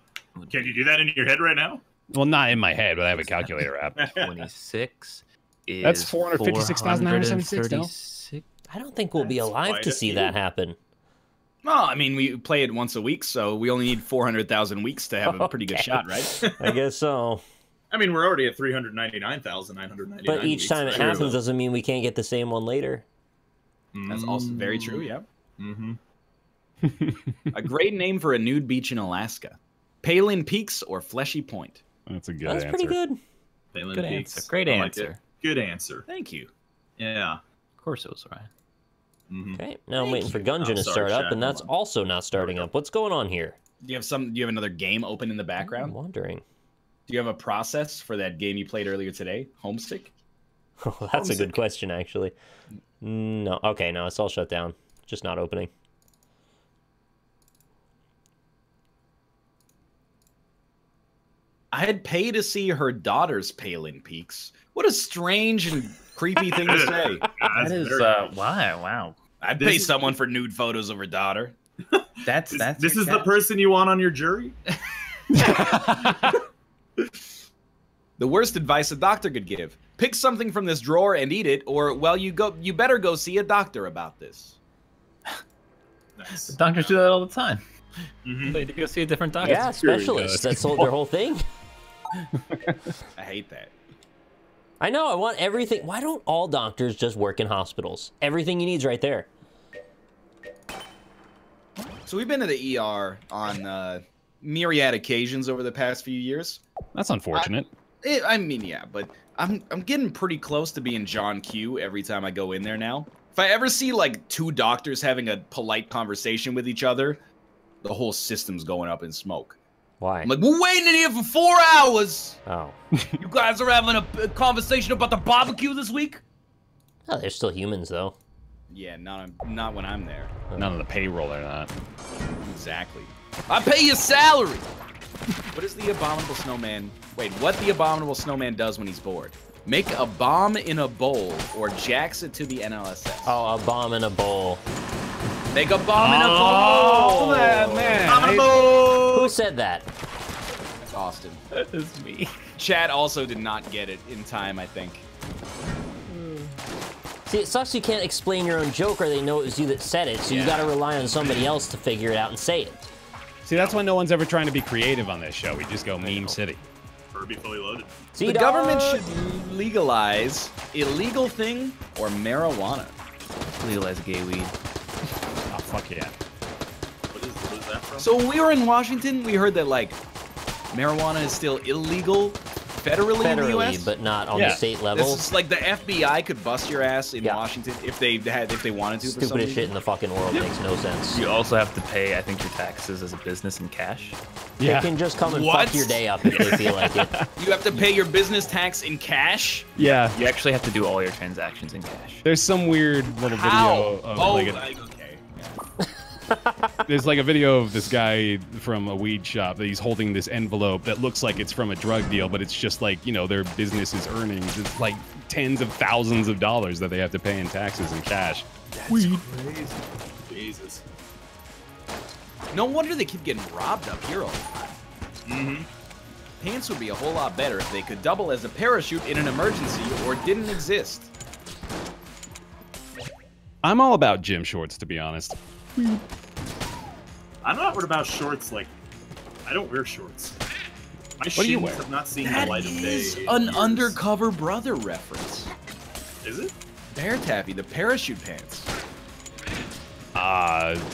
Can you do that in your head right now? Well, not in my head, but I have a calculator app. 26 is That's 456,976 though. 436. I don't think we'll be alive quite to a see few. that happen. Well, I mean, we play it once a week, so we only need 400,000 weeks to have a pretty good Okay. shot, right? I guess so. I mean, we're already at 399,999. But each time it happens doesn't mean we can't get the same one later. That's also very true, yeah. Mm-hmm. A great name for a nude beach in Alaska. Palin Peaks or Fleshy Point? That's a good That's answer. pretty good. Good Good answer. Great I like answer. it. Good answer. Thank you. Yeah. Of course it was Ryan. Mm-hmm. Okay, now I'm waiting for Gungeon to sorry, start up, chat. and that's Hold on. also not starting up. What's going on here? Do you have another game open in the I'm background? wondering. Do you have a process for that game you played earlier today? Homesick? Oh, that's a good question, actually. No, okay, no, it's all shut down. Just not opening. I'd pay to see her daughter's Palin Peaks. What a strange and creepy thing to say. That is wow. I'd pay someone for nude photos of her daughter. That's This your is the cat. person you want on your jury? The worst advice a doctor could give: pick something from this drawer and eat it, or well, you better go see a doctor about this. Nice. Doctors do that all the time. Mhm. They need to go see a different doctor. Yeah, specialists. That's their whole thing. I hate that. I know, I want everything. Why don't all doctors just work in hospitals? Everything you need's right there. So we've been to the ER on myriad occasions over the past few years. That's unfortunate. I mean, yeah, but I'm getting pretty close to being John Q every time I go in there now. If I ever see like 2 doctors having a polite conversation with each other, the whole system's going up in smoke. Why? I'm like, we're waiting in here for 4 hours. Oh. You guys are having a conversation about the barbecue this week? Oh, they're still humans, though. Yeah, not when I'm there. None of the payroll they're not. Exactly. I pay your salary. What is the abominable snowman? Wait, what the abominable snowman does when he's bored? Make a bomb in a bowl or jacks it to the NLSS. Oh, a bomb in a bowl. Make a bomb in a bowl. Man. Bomb in a bowl. Who said that? That's Austin. That is me. Chad also did not get it in time, I think. See, it sucks you can't explain your own joke or they know it was you that said it, so you gotta rely on somebody else to figure it out and say it. See, that's why no one's ever trying to be creative on this show. We just go meme city. Furby fully loaded. See, The government should legalize illegal thing or marijuana. Legalize gay weed. Oh, fuck yeah. What is that from? So when we were in Washington, we heard that like marijuana is still illegal federally in the US. but not on the state level. This is like the FBI could bust your ass in Washington if they wanted to. Stupidest shit in the fucking world. Makes no sense. You also have to pay, I think, your taxes as a business in cash. They can just come and fuck your day up if they feel like it. You have to pay your business tax in cash? Yeah. You actually have to do all your transactions in cash. There's some weird little video of okay. There's like a video of this guy from a weed shop that he's holding this envelope that looks like it's from a drug deal, but it's just like, you know, their business's earnings. It's like tens of thousands of dollars that they have to pay in taxes and cash. That's crazy. Jesus. No wonder they keep getting robbed up here all the time. Mm-hmm. Pants would be a whole lot better if they could double as a parachute in an emergency or didn't exist. I'm all about gym shorts, to be honest. I'm not worried about shorts. Like, I don't wear shorts. My What do you shins wear? have not seen That the light of day. is in an years. undercover brother reference. Is it? BaerTaffy, the parachute pants.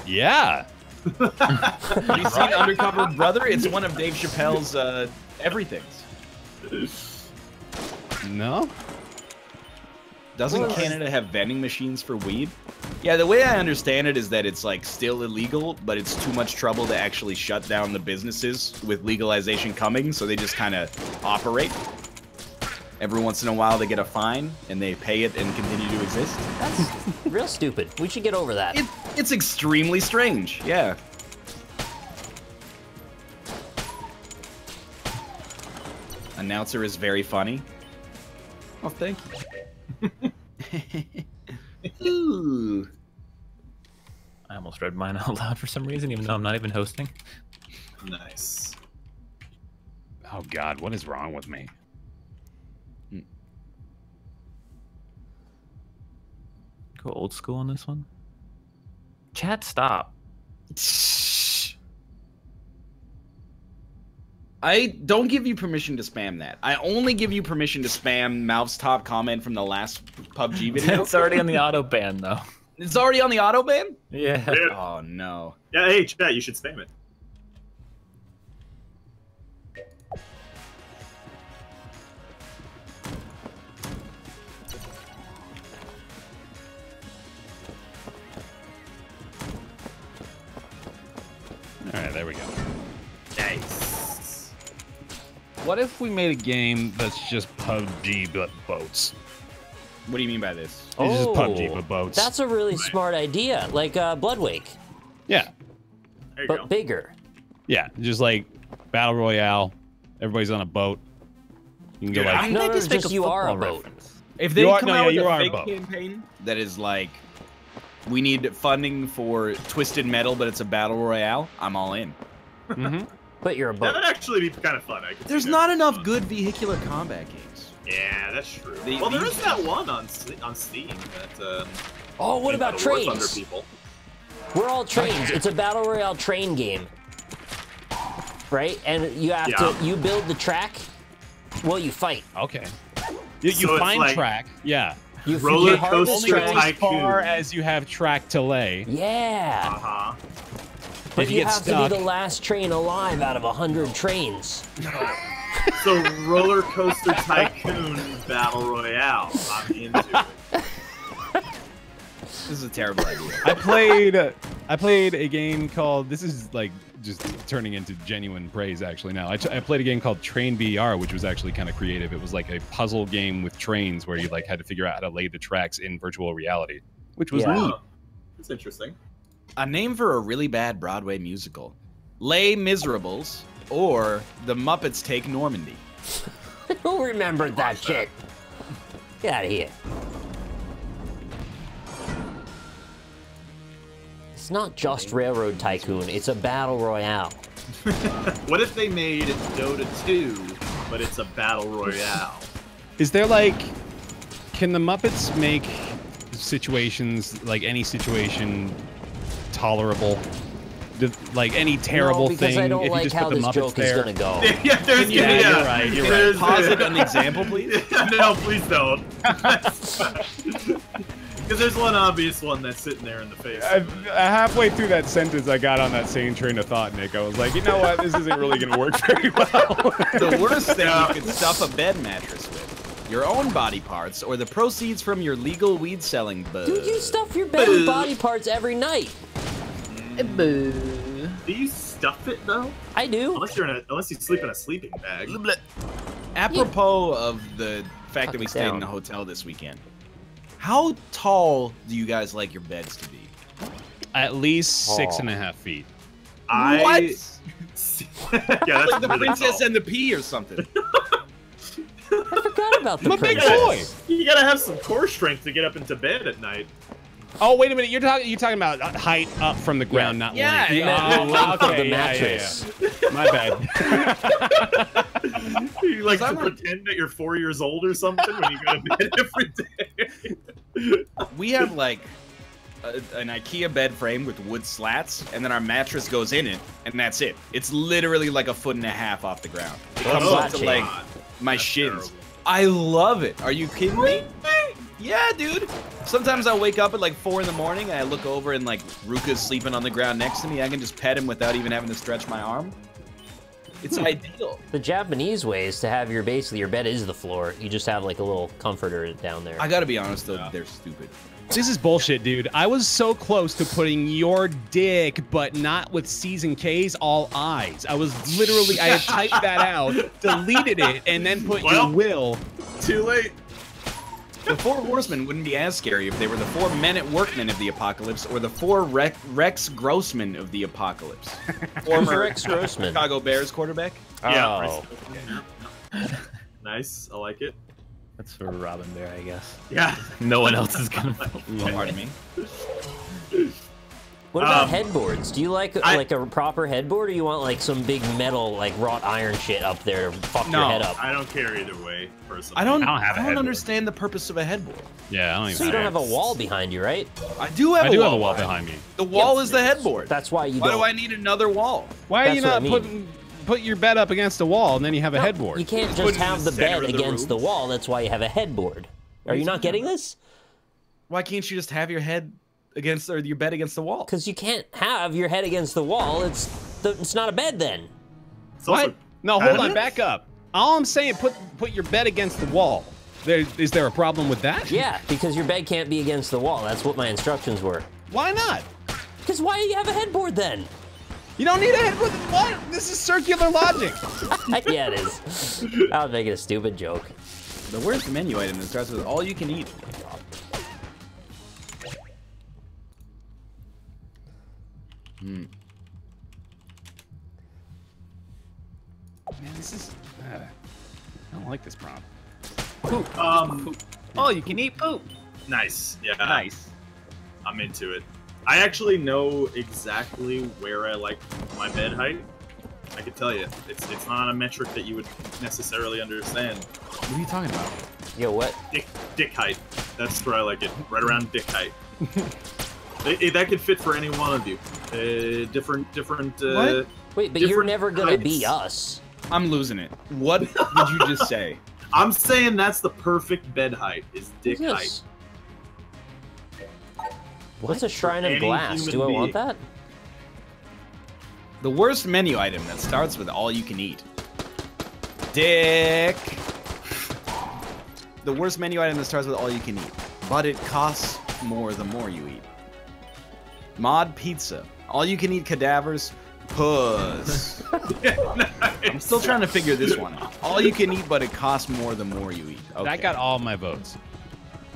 Yeah. Have you seen Undercover Brother? It's one of Dave Chappelle's everythings. No? Doesn't Canada have vending machines for weed? Yeah, the way I understand it is that it's like still illegal, but it's too much trouble to actually shut down the businesses with legalization coming, so they just kind of operate. Every once in a while they get a fine, and they pay it and continue to exist. That's real stupid. We should get over that. It's extremely strange, yeah. Announcer is very funny. Oh, thank you. Ooh. I almost read mine out loud for some reason, even though I'm not even hosting. Nice. Oh, God, what is wrong with me? Go old school on this one. Chat, stop. I don't give you permission to spam that. I only give you permission to spam Mouth's top comment from the last PUBG video. It's already on the auto ban, though. It's already on the auto ban? Yeah. Oh, no. Yeah, hey, chat, you should spam it. All right, there we go. Nice. What if we made a game that's just PUBG but boats? What do you mean by this? It's just PUBG but boats. That's a really smart idea. Like Bloodwake, Yeah, There you but go. bigger. yeah, just like Battle Royale. Everybody's on a boat. You can go Dude, like, I No, Maybe no, just make just a you are a football boat. reference. If they You are- come no, out yeah, with you a are a fake boat. campaign that is like, we need funding for Twisted Metal, but it's a battle royale, I'm all in. But you're a boat. That'd actually be kind of fun. I could see There's that. not enough good vehicular combat games. Yeah, that's true. The- Well, there these- is that one on Steam that. Oh, what about War Thunder trains? people. We're all trains. It's a battle royale train game, right? And you have to you build the track. Well, you fight. okay. You So it's find like- track, yeah. You Roller you harvest coaster Only track. go as Tycoon. far as you have track to lay. Yeah, Uh-huh. but If you you get have to stuck- be the last train alive out of 100 trains. So Roller Coaster Tycoon Battle Royale. I'm into it. This is a terrible idea. I played a game called, this is like just turning into genuine praise actually now. I played a game called Train BR, which was actually kind of creative. It was like a puzzle game with trains where you like had to figure out how to lay the tracks in virtual reality, which was Yeah. neat. Oh, that's interesting. A name for a really bad Broadway musical. Les Miserables or The Muppets Take Normandy. Who remembered that shit? Get out of here. It's not just Railroad Tycoon, it's a battle royale. What if they made Dota 2, but it's a battle royale? Is there like, can the Muppets make situations, like any situation, tolerable? Like any terrible because thing? I don't if like you just how put the this Muppets joke there? is gonna go. Yeah, there's Yeah, you're right. You're right. Posit an example, please. No, please don't. Because there's one obvious one that's sitting there in the face. Halfway through that sentence, I got on that same train of thought, Nick. I was like, you know what? This isn't really going to work very well. The worst thing you could stuff a bed mattress with. Your own body parts or the proceeds from your legal weed selling buzz. Dude, you stuff your bed with body parts every night. Do you stuff it though? I do. Unless you sleep in a sleeping bag. Apropos of the fact that we stayed in a hotel this weekend, how tall do you guys like your beds to be? At least 6.5 feet. What? Yeah, that's Like the really Princess tall. and the Pea or something. I forgot about the I'm a big princess. boy. You gotta have some core strength to get up into bed at night. Oh, wait a minute. You're talking about height up from the ground, not Yeah, length. You meant the length of the yeah, mattress. yeah. My bad. You like to I'm like- pretend that you're 4 years old or something when you go to bed every day. We have like an IKEA bed frame with wood slats, and then our mattress goes in it, and that's it. It's literally like 1.5 feet off the ground. It comes up to watching? like my That's shins. terrible. I love it. Are you kidding me? Yeah, dude. Sometimes I'll wake up at like 4 in the morning and I look over and like Ruka's sleeping on the ground next to me. I can just pet him without even having to stretch my arm. It's ideal. The Japanese way is to have basically your bed is the floor. You just have like a little comforter down there. I gotta be honest though, they're stupid. This is bullshit, dude. I was so close to putting your dick, but not with C's and K's, all I's. I was literally, I had typed that out, deleted it, and then put your will. Too late. The 4 horsemen wouldn't be as scary if they were the 4 men-at-workmen of the apocalypse or the 4 Rex Grossman of the apocalypse. Former Rex Grossman? Chicago Bears quarterback. Oh. Nice. I like it. That's for Robin Bear, I guess. Yeah. No one else is gonna. Pardon me. What about headboards? Do you like a proper headboard, or you want like some big metal, like wrought iron shit up there to fuck your head up? I don't care either way, personally. I don't have a headboard. understand the purpose of a headboard. Yeah, I don't even So you don't have a wall behind you, right? I do have I a do wall. have a wall behind me. The wall is the headboard. That's why you Why don't. do I need another wall? Why are you That's not what I mean. put your bed up against a wall and then you have a headboard? You can't Put it just in have the the center bed of the against room. the wall. That's why you have a headboard. Are you not getting this? Why can't you just have your head against or your bed against the wall? Because you can't have your head against the wall. It's not a bed then. It's also- What? No, hold on, Adamant? back up. All I'm saying, put your bed against the wall. Is there a problem with that? Yeah, because your bed can't be against the wall. That's what my instructions were. Why not? Because why do you have a headboard then? You don't need a headboard. What? This is circular logic. Yeah, it is. I was making a stupid joke. The worst menu item that starts with all you can eat. Man, this is. I don't like this prompt. Oh, you can eat poop. Nice. Yeah. Nice. I'm into it. I actually know exactly where I like my bed height. I can tell you, it's not a metric that you would necessarily understand. What are you talking about? Yo, what? Dick height. That's where I like it. Right around dick height. That could fit for any one of you. Different. What? Wait, but you're Different never gonna heights. be us. I'm losing it. What did you just say? I'm saying that's the perfect bed height. Is dick What's height. this? What's a shrine of any glass? human Do I want being. that? The worst menu item that starts with all you can eat. Dick. The worst menu item that starts with all you can eat. But it costs more the more you eat. Mod pizza. All you can eat cadavers. Puss. I'm still trying to figure this one out. All you can eat, but it costs more the more you eat. Okay. That got all my votes.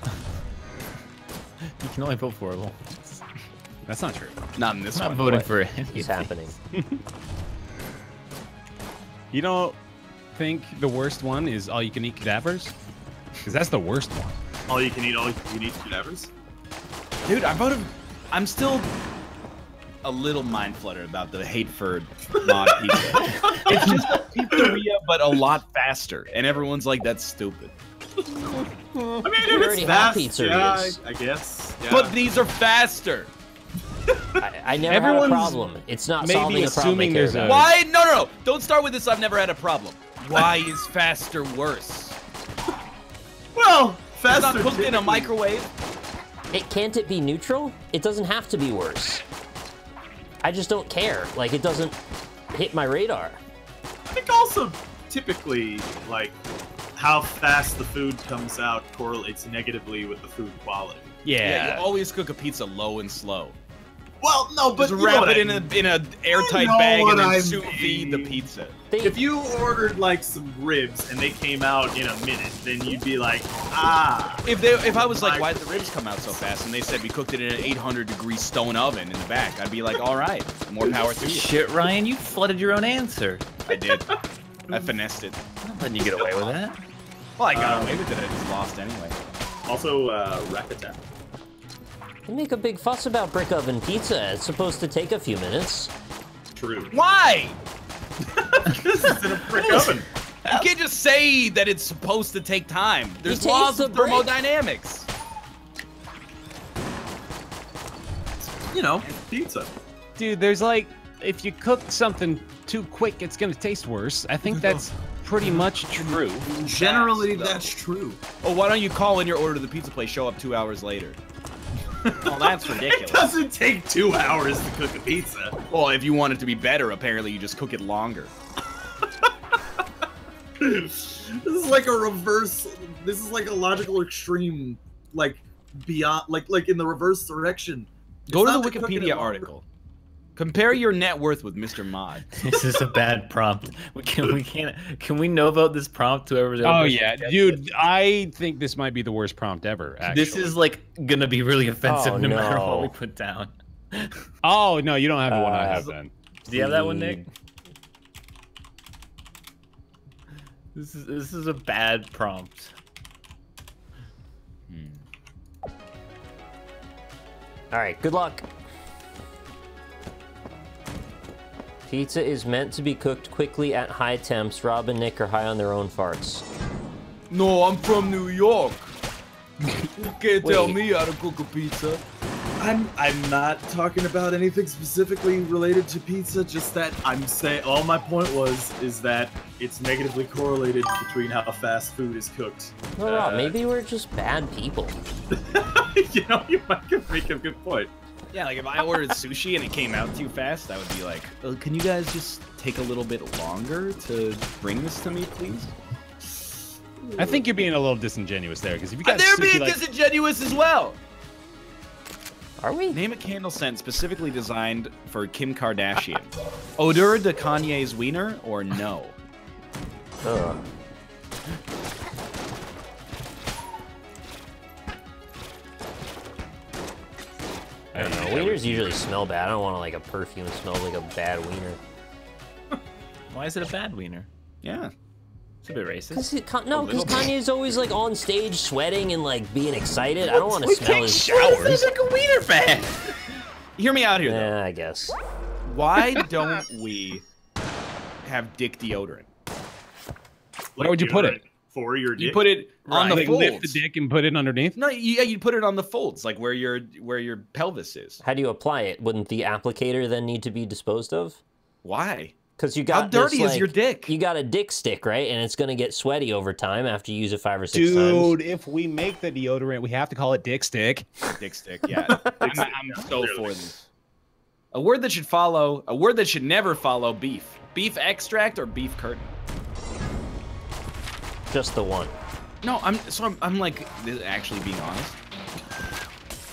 You can only vote for it. Well, That's not true. Not in this I'm not one. voting What for it. is happening? You don't think the worst one is all you can eat cadavers? Because that's the worst one. All you can eat cadavers. Dude, I'm still a little mind fluttered about the hate for mod pizza. It's just a pizzeria, but a lot faster, and everyone's like, "That's stupid." I mean, We if already it's have fast, pizzerias. yeah, I guess. Yeah. But these are faster. I never had a Everyone's problem. It's not maybe solving the problem they assuming care there's about. a- Why? No. Don't start with this. I've never had a problem. Why is faster worse? well, It's faster. not cooked in a typically- microwave. Can't it be neutral? It doesn't have to be worse. I just don't care. Like, it doesn't hit my radar. I think also typically like how fast the food comes out correlates negatively with the food quality. Yeah, you always cook a pizza low and slow. Well, no, but Just you know wrap what it I in mean. a airtight know bag what and then I sous vide the mean. pizza. If you ordered like some ribs and they came out in a minute, then you'd be like, ah. If I was like, why'd the ribs come out so fast? And they said we cooked it in an 800-degree stone oven in the back, I'd be like, all right, more power to you. Shit, Ryan, you flooded your own answer. I did. I finessed it. I'm not letting you get away with that. Well, I got away with it. I just lost anyway. Also, rack-a-tap. They make a big fuss about brick oven pizza. It's supposed to take a few minutes. True. Why? This is in a brick oven. You can't just say that it's supposed to take time. There's taste laws the of brick. thermodynamics. You know, pizza. Dude, there's like, if you cook something too quick, it's gonna taste worse. I think that's pretty much true. Generally, Facts, though. that's true. Oh, why don't you call in your order to the pizza place, show up 2 hours later? Well, that's It ridiculous. doesn't take 2 hours to cook a pizza. Well, if you want it to be better, apparently you just cook it longer. This is like a reverse. This is like a logical extreme, like beyond, like in the reverse direction. Go It's to not the to cook it Wikipedia in article. Compare your net worth with Mr. Mod. This is a bad prompt. Can we know about this prompt? Whoever's Oh yeah, dude, I think this might be the worst prompt ever. Actually. This is like gonna be really offensive Oh, no matter no. what we put down. Oh no, you don't have the one I have then. Do you have that one, Nick? This is a bad prompt. All right, good luck. Pizza is meant to be cooked quickly at high temps. Rob and Nick are high on their own farts. No, I'm from New York. You can't tell Wait. me how to cook a pizza. I'm not talking about anything specifically related to pizza. Just that I'm saying. All my point is that it's negatively correlated between how fast food is cooked. Well, Rob, maybe we're just bad people. You know, you might make a good point. Yeah, like if I ordered sushi and it came out too fast, I would be like, can you guys just take a little bit longer to bring this to me, please? I think you're being a little disingenuous there because if you got They're sushi, being like, disingenuous as well. Are we? Name a candle scent specifically designed for Kim Kardashian. Odeur de Kanye's wiener or no? Ugh. I don't know. Wieners usually smell bad. I don't want like a perfume that smells like a bad wiener. Why is it a bad wiener? Yeah. It's a bit racist. Because Kanye's always like on stage sweating and like being excited. I don't want to smell his showers. like a wiener fan. Hear me out here, though. Yeah, I guess. Why don't we have dick deodorant? Where would you put it? For your dick? You put it on the like folds. lift the dick and put it underneath. No, yeah, you put it on the folds, like where your pelvis is. How do you apply it? Wouldn't the applicator then need to be disposed of? Why? Because you got How dirty this, is your dick? You got a dick stick, right? And it's gonna get sweaty over time after you use it 5 or 6 times. Dude, if we make the deodorant, we have to call it dick stick. Dick stick, yeah. I'm so for this. A word that should follow, a word that should never follow beef. Beef extract or beef curtain? Just the one. No, I'm like actually being honest.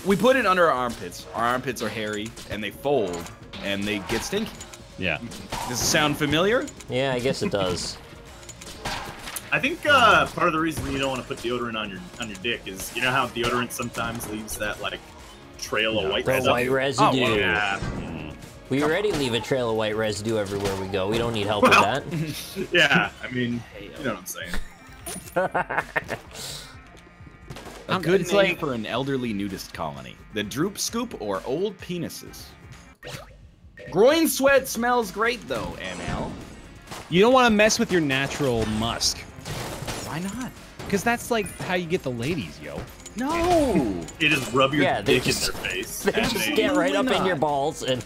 We put it under our armpits. Our armpits are hairy and they fold and they get stinky. Yeah. Does it sound familiar? Yeah, I guess it does. I think part of the reason you don't want to put deodorant on your dick is you know how deodorant sometimes leaves that like trail of white The residue. white residue. Oh, well, Yeah, We already leave a trail of white residue everywhere we go. We don't need help with that. yeah. I mean, you know what I'm saying. A good name for an elderly nudist colony. The Droop Scoop or Old Penises. Groin sweat smells great though, ML. You don't want to mess with your natural musk. Why not? Because that's like how you get the ladies, yo. No! You just rub your dick just, in their face. They just get right up in your balls and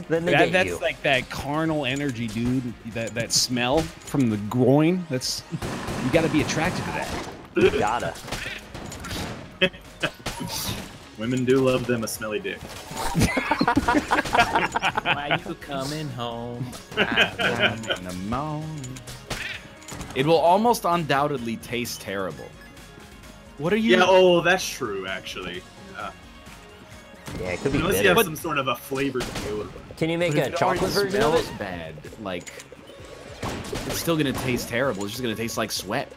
then they get that's you. like that carnal energy, dude. That smell from the groin. That's you got to be attracted to that. Gotta. Women do love them a smelly dick. Why you coming home? It will almost undoubtedly taste terrible. What are you? Yeah, oh, that's true, actually. Yeah, it could be Unless bitter. you have some sort of a flavored deodorant. Can you make a chocolate version of it? Bad. Like, it's still gonna taste terrible. It's just gonna taste like sweat.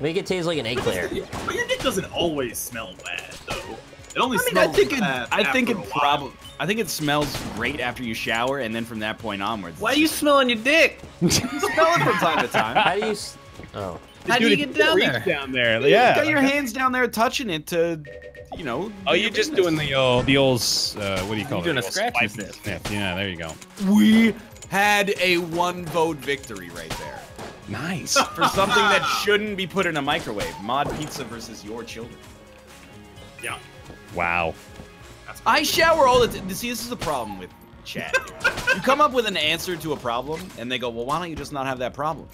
Make it taste like an eclair. But your dick doesn't always smell bad, though. It only I smells think bad I think after it a while. probably. I think it smells great after you shower, and then from that point onwards. Why are you smelling your dick? You smell it from time to time? How do you... Oh. How do you get down there? Down there, You yeah. got your hands down there touching it to, you know. Oh, you're just doing the old, what do you call it? doing a The old scratch and swipe sniff. Yeah, there you go. We had a 1-vote victory right there Nice. for something that shouldn't be put in a microwave. Mod pizza versus your children. Yeah. Wow. I shower all the time. See, this is the problem with chat. You come up with an answer to a problem, and they go, well, why don't you just not have that problem?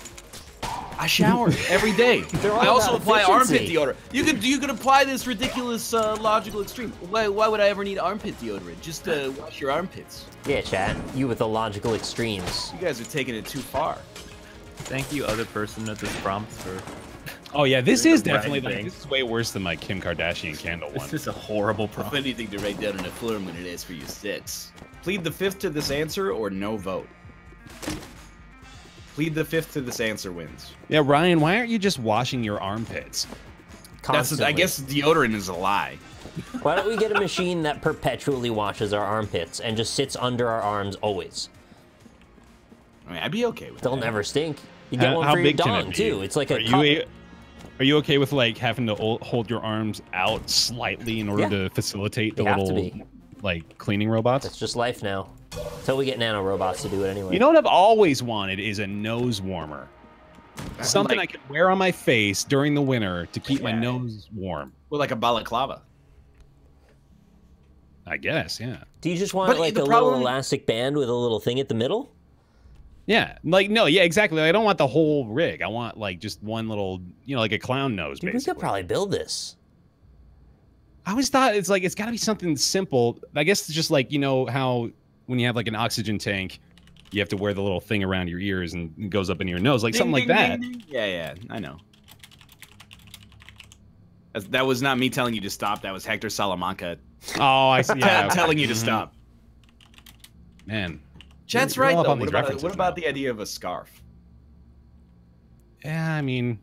I shower every day. I also apply armpit deodorant. You could apply this ridiculous logical extreme. Why would I ever need armpit deodorant? Just to wash your armpits. Yeah, chat. You with the logical extremes. You guys are taking it too far. Thank you, other person at this prompt for. Oh yeah, this is Right definitely like, thing. this is way worse than my Kim Kardashian candle one. This is a horrible If prompt. anything to write down in a form when it asks for your sets. Plead the fifth to this answer or no vote. Plead the fifth to this answer wins. Yeah, Ryan, why aren't you just washing your armpits? Constantly. I guess deodorant is a lie. Why don't we get a machine that perpetually washes our armpits and just sits under our arms always? I mean, I'd be okay with They'll that. never stink. You get one for your dong, too. It's like a cup. Are you okay with like having to hold your arms out slightly in order to facilitate the They have to little be. like cleaning robots? It's just life now. Until we get nano robots to do it anyway. You know what I've always wanted is a nose warmer. Something I could wear on my face during the winter to keep my nose warm. Well, like a balaclava. I guess, yeah. Do you just want like a little elastic band with a little thing at the middle? Yeah, like, no, yeah, exactly. I don't want the whole rig. I want, like, just one little, you know, like a clown nose, Dude, basically. we could probably build this. I always thought it's like, it's got to be something simple. I guess it's just like, you know, how when you have, like, an oxygen tank, you have to wear the little thing around your ears and it goes up into your nose. Like, something like that. Ding, ding. Yeah, I know. That was not me telling you to stop. That was Hector Salamanca Oh, I see. Yeah, telling you to stop. Man. Chat's You're right, all up though. on these What references about now. the idea of a scarf? Yeah, I mean,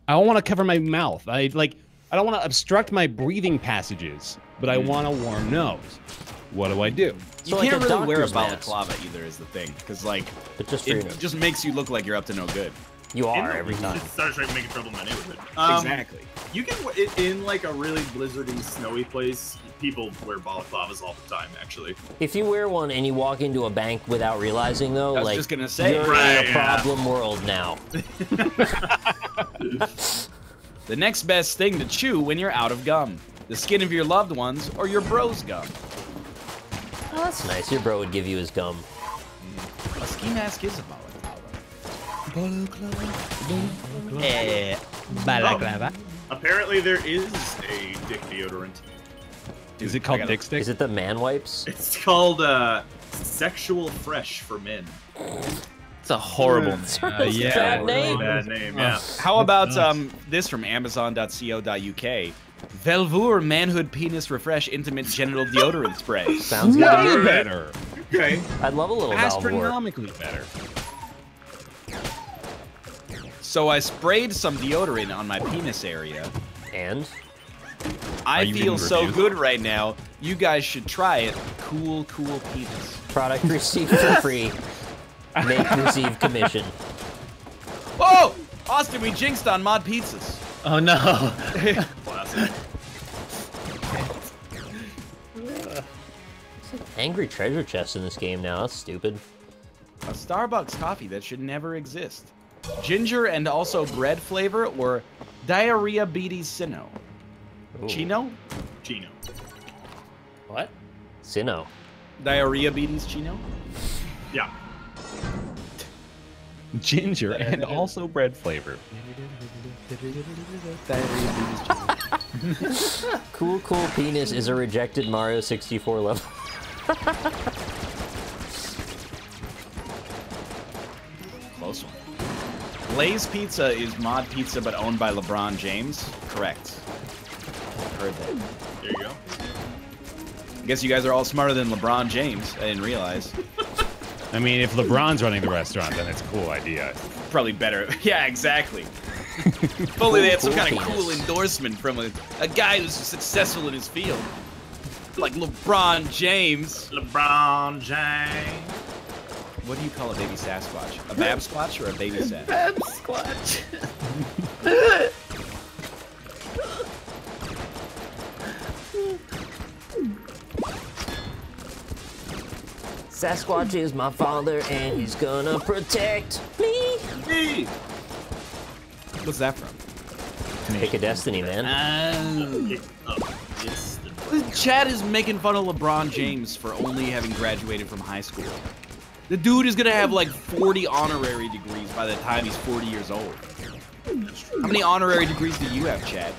I don't want to cover my mouth. I don't want to obstruct my breathing passages, but I want a warm nose. What do I do? You So like can't a really wear a doctor's mask. balaclava either is the thing, because like But just for your it nose. just makes you look like you're up to no good. You are every time. Star Trek making trouble in my neighborhood. Exactly. You can in like a really blizzardy, snowy place. People wear balaclavas all the time, actually. If you wear one and you walk into a bank without realizing, though, I was like just gonna say, you're right, in a problem world now. The next best thing to chew when you're out of gum: the skin of your loved ones or your bro's gum. Oh, that's nice. Your bro would give you his gum. A ski mask is a balaclava. Apparently, there is a dick deodorant. Is it called Dick Stick? Is it the man wipes? It's called Sexual Fresh for Men. It's a horrible. yeah. Bad name. Bad name, yeah. How about this from Amazon.co.uk? Velvour Manhood Penis Refresh Intimate Genital Deodorant Spray. Sounds good to Way me. better. Okay. I'd love a little valve work. Astronomically better. So I sprayed some deodorant on my penis area. And? I you feel giving so reviews? good right now. You guys should try it. Cool penis. Product received for free. Make receive commission. Oh! Austin, we jinxed on mod pizzas. Oh no! Wow. Angry treasure chest in this game now. That's stupid. A Starbucks coffee that should never exist. Ginger and also bread flavor or diarrhea beaties Sino. Ooh. Chino? Chino. What? Sino. Diarrhea beaties Chino? Yeah. Ginger and also bread flavor. Cool Penis is a rejected Mario 64 level. Close one. Blaze Pizza is mod pizza but owned by LeBron James? Correct. Heard that. There you go. I guess you guys are all smarter than LeBron James. I didn't realize. I mean, if LeBron's running the restaurant, then it's a cool idea. Probably better. Yeah, exactly. If only they had some kind of cool endorsement from a guy who's successful in his field. Like LeBron James. LeBron James. What do you call a baby Sasquatch? A Babsquatch or a baby Sas? Babsquatch. Sasquatch is my father, and he's gonna protect me. Me. What's that from? Pick a destiny, man. Yes. Chad is making fun of LeBron James for only having graduated from high school. The dude is gonna have like 40 honorary degrees by the time he's 40 years old. How many honorary degrees do you have, Chad?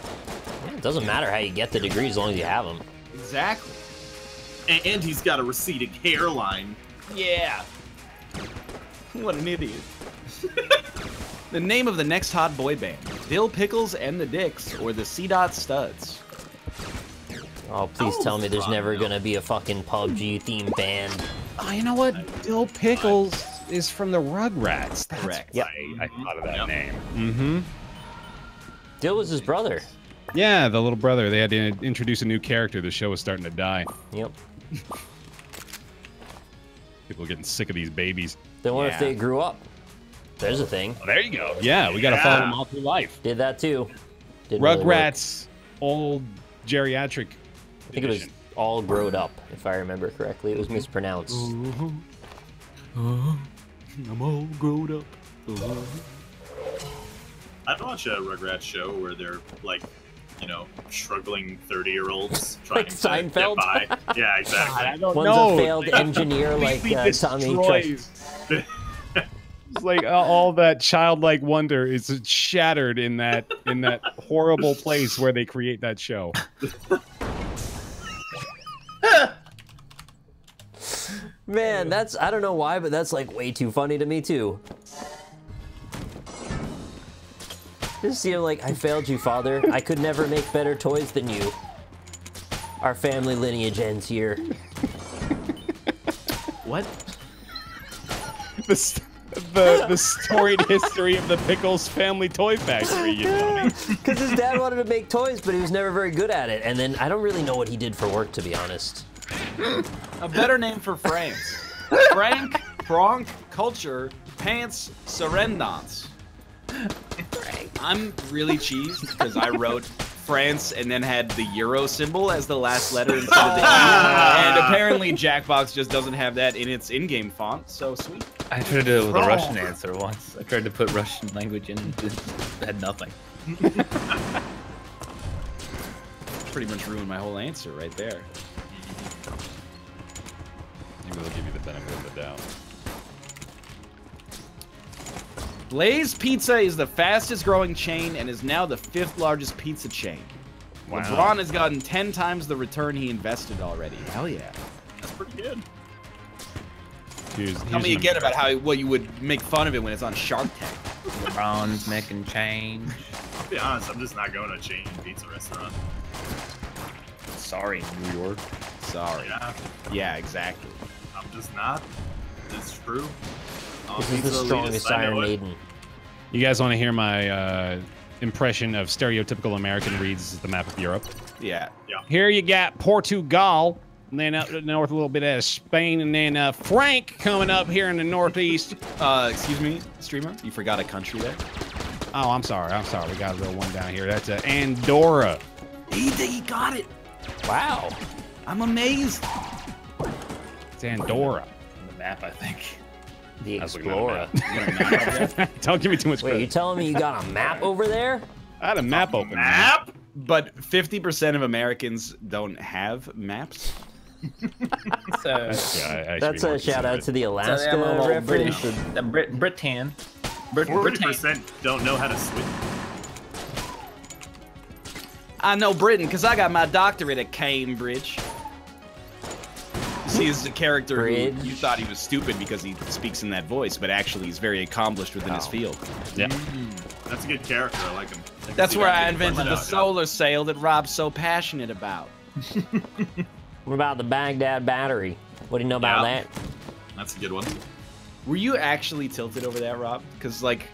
It doesn't matter how you get the degree as long as you have them. Exactly. And he's got a receding hairline. Yeah. What an idiot. The name of the next hot boy band: Dill Pickles and the Dicks, or the C-Dot Studs. Oh, please tell me there's never gonna be a fucking PUBG themed band. Oh, you know what? Dill Pickles is from the Rugrats. That's Correct. why I thought of that name. Mm-hmm. Dill was his brother. Yeah, the little brother. They had to introduce a new character. The show was starting to die. Yep. People are getting sick of these babies. Then what if they grew up? There's a thing. Oh, there you go. Yeah, we got to follow them all through life. Did that too. Didn't really Rugrats, old geriatric. I think it was all growed up, if I remember correctly. It was mispronounced. I'm all grown up. I'd watch a Rugrats show where they're like, you know, struggling 30-years trying Like to Seinfeld? get by. Yeah, exactly. I don't One's know. a failed engineer like Tommy. It's like all that childlike wonder is shattered in that horrible place where they create that show. Man, that's, I don't know why, but that's like way too funny to me too. Just see him like, I failed you, father. I could never make better toys than you. Our family lineage ends here. What? The storied history of the Pickles family toy factory, you know? Because his dad wanted to make toys, but he was never very good at it. And then I don't really know what he did for work, to be honest. A better name for France. Frank, Franc, Culture, Pants, Surrendance. I'm really cheesed because I wrote France and then had the Euro symbol as the last letter instead of the E. And apparently Jackbox just doesn't have that in its in-game font, so sweet. I tried to do it with a Russian answer once. I tried to put Russian language in and it had nothing. Pretty much ruined my whole answer right there. Maybe they'll give you the benefit of the doubt. Blaze Pizza is the fastest growing chain and is now the 5th largest pizza chain. Wow. LeBron has gotten 10 times the return he invested already. Hell yeah. That's pretty good. Tell me again about what you would make fun of it when it's on Shark Tank. LeBron's making change. I'll be honest, I'm just not going to a chain pizza restaurant. Sorry, New York. Sorry. Yeah, exactly. I'm just not. It's true. This is the strongest Iron Maiden. You guys want to hear my impression of stereotypical American reads the map of Europe? Yeah. Here you got Portugal, and then up north a little bit out of Spain, and then Frank coming up here in the northeast. Excuse me, streamer, you forgot a country there. Oh, I'm sorry. We got a little one down here. That's Andorra. He got it. Wow. I'm amazed. It's Andorra. On the map, I think. The I was looking at Explorer. a map. Don't give me too much Wait, you credit. telling me you got a map over there? I had a map open. Map? But 50% of Americans don't have maps. So, Yeah, I should That's be more a shout out considerate. to the I'm Alaska a little reference. Britan. 40% don't know how to swim. I know Britain because I got my doctorate at Cambridge. See, is the character Bridge. who you thought he was stupid because he speaks in that voice, but actually he's very accomplished within his field. Yeah. That's a good character. I like him. I can That's see where that I being invented the fleshed out. solar sail that Rob's so passionate about. What about the Baghdad battery? What do you know about Yeah. that? That's a good one. Were you actually tilted over that, Rob? Because like,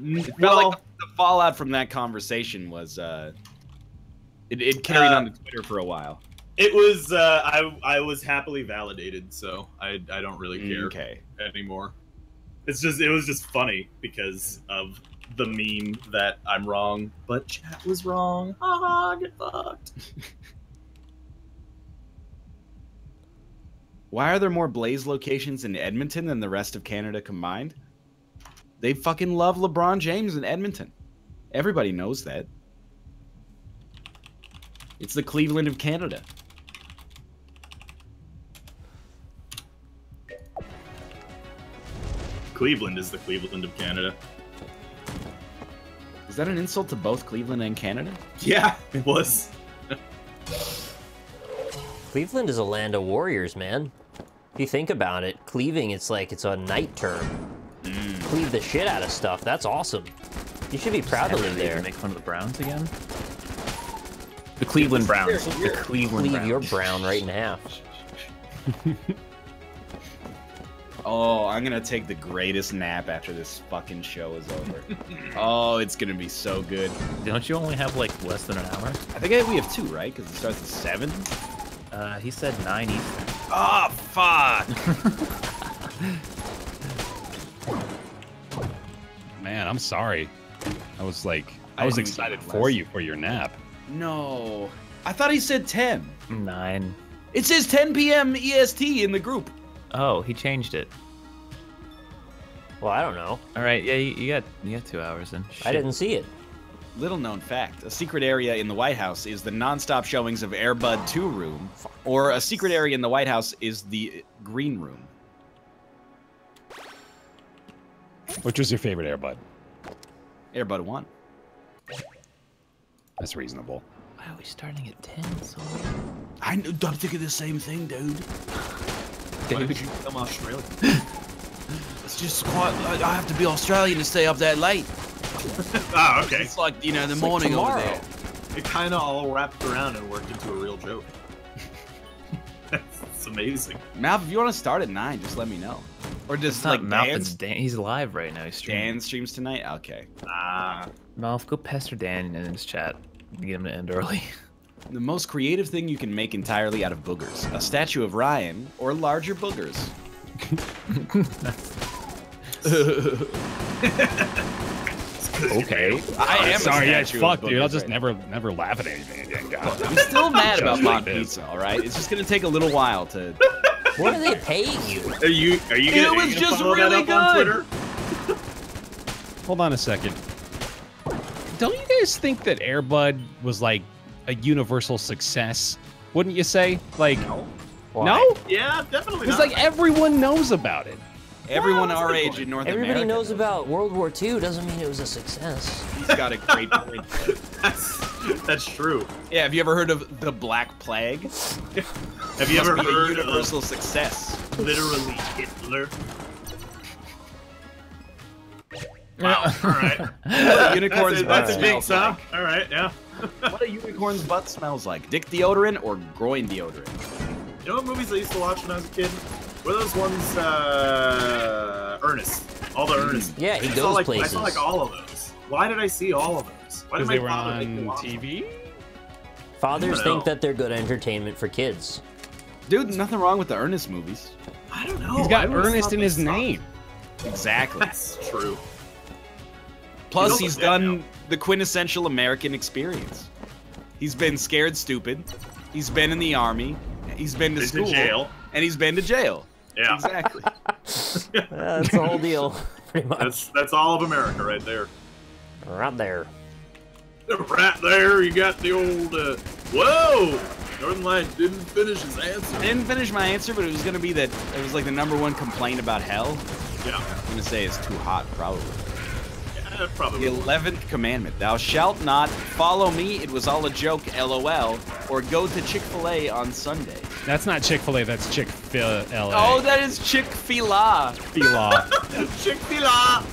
it felt Well- like the fallout from that conversation was it carried on to Twitter for a while. It was I was happily validated, so I don't really care Okay. anymore. It was just funny because of the meme that I'm wrong, but chat was wrong. Haha, get fucked. Why are there more Blaze locations in Edmonton than the rest of Canada combined? They fucking love LeBron James in Edmonton. Everybody knows that. It's the Cleveland of Canada. Cleveland is the Cleveland of Canada. Is that an insult to both Cleveland and Canada? Yeah, it was. Cleveland is a land of warriors, man. If you think about it, cleaving, it's like it's a night term. Cleave the shit out of stuff. That's awesome. You should be proud to live there. Make fun of the Browns again. The Cleveland Browns. The Cleveland Cleave Browns. your brown right in half. Oh, I'm gonna take the greatest nap after this fucking show is over. Oh, it's gonna be so good. Don't you only have like less than an hour? I think we have 2, right? Because it starts at 7. He said 9 Eastern. Oh, fuck! Man, I'm sorry. I was I was didn't excited get for less. you for your nap. No. I thought he said 10. 9. It says 10 p.m. EST in the group. Oh, he changed it. Well, I don't know. All right, yeah, you got 2 hours then. I didn't see it. Little known fact, a secret area in the White House is the non-stop showings of Air Bud 2 room, or a secret area in the White House is the green room. Which was your favorite Airbud? Air Bud 1. That's reasonable. Why are we starting at 10? So I'm thinking the same thing, dude. Why did you become Australian? It's just quite. I have to be Australian to stay up that late. Ah, okay. It's like, you know, the It's morning like over tomorrow. there. It kind of all wrapped around and worked into a real joke. That's amazing. Malv, if you want to start at 9, just let me know. Or just it's not like Malf, Dan. it's Dan. He's live right now. He's streaming. Dan streams tonight. Okay. Ah, Malf, go pester Dan in his chat. Get him to end early. The most creative thing you can make entirely out of boogers: a statue of Ryan or larger boogers. Okay. I am a sorry. Yeah, statue of fuck, dude. I'll boogers just right never laugh at anything again. God. I'm still mad about Just Bach like this. Pizza. All right, it's just gonna take a little while to. What are they paying you? are you It gonna, was are you gonna just follow that really up on good. Twitter? Hold on a second. Don't you guys think that Airbud was like a universal success? Wouldn't you say? Like, Why? no? Yeah, definitely. Because Not. like everyone knows about it. Everyone that's a our good age point. in North Everybody America knows about World War II. Doesn't mean it was a success. He's got a great point. That's true. Yeah, have you ever heard of the Black Plague? Have you ever Must be a heard universal of success? literally Hitler? Wow. All right. What a unicorn's butt That's a big smells huh? like. All right. Yeah. What a unicorn's butt smells like. Dick deodorant or groin deodorant? You know what movies I used to watch when I was a kid? What are those ones? Ernest. All the Ernest. Yeah, he I goes saw like, places. I saw like all of those. Why did I see all of those? Why did Because my they were father make on me watch them? TV? Fathers I don't know. think that they're good entertainment for kids. Dude, nothing wrong with the Ernest movies. I don't know. He's got I always Ernest thought in they his sucked. name. Exactly. That's true. Plus, also he's dead done now. the quintessential American experience. He's been scared stupid. He's been in the army. He's been to school. jail. And he's been to jail. Yeah. Exactly. That's the whole deal, pretty much. That's all of America right there. Right there. Right there, you got the old. Whoa! Northernlion didn't finish his answer. I didn't finish my answer, but it was gonna be that it was like the #1 complaint about hell. Yeah. I'm gonna say it's too hot, probably. Yeah, probably. The 11th commandment: Thou shalt not follow me. It was all a joke, LOL. Or go to Chick-fil-A on Sunday. That's not Chick-fil-A. That's Chick-fil-A. Oh, that is Chick-fil-A. Fila. Chick-fil-A.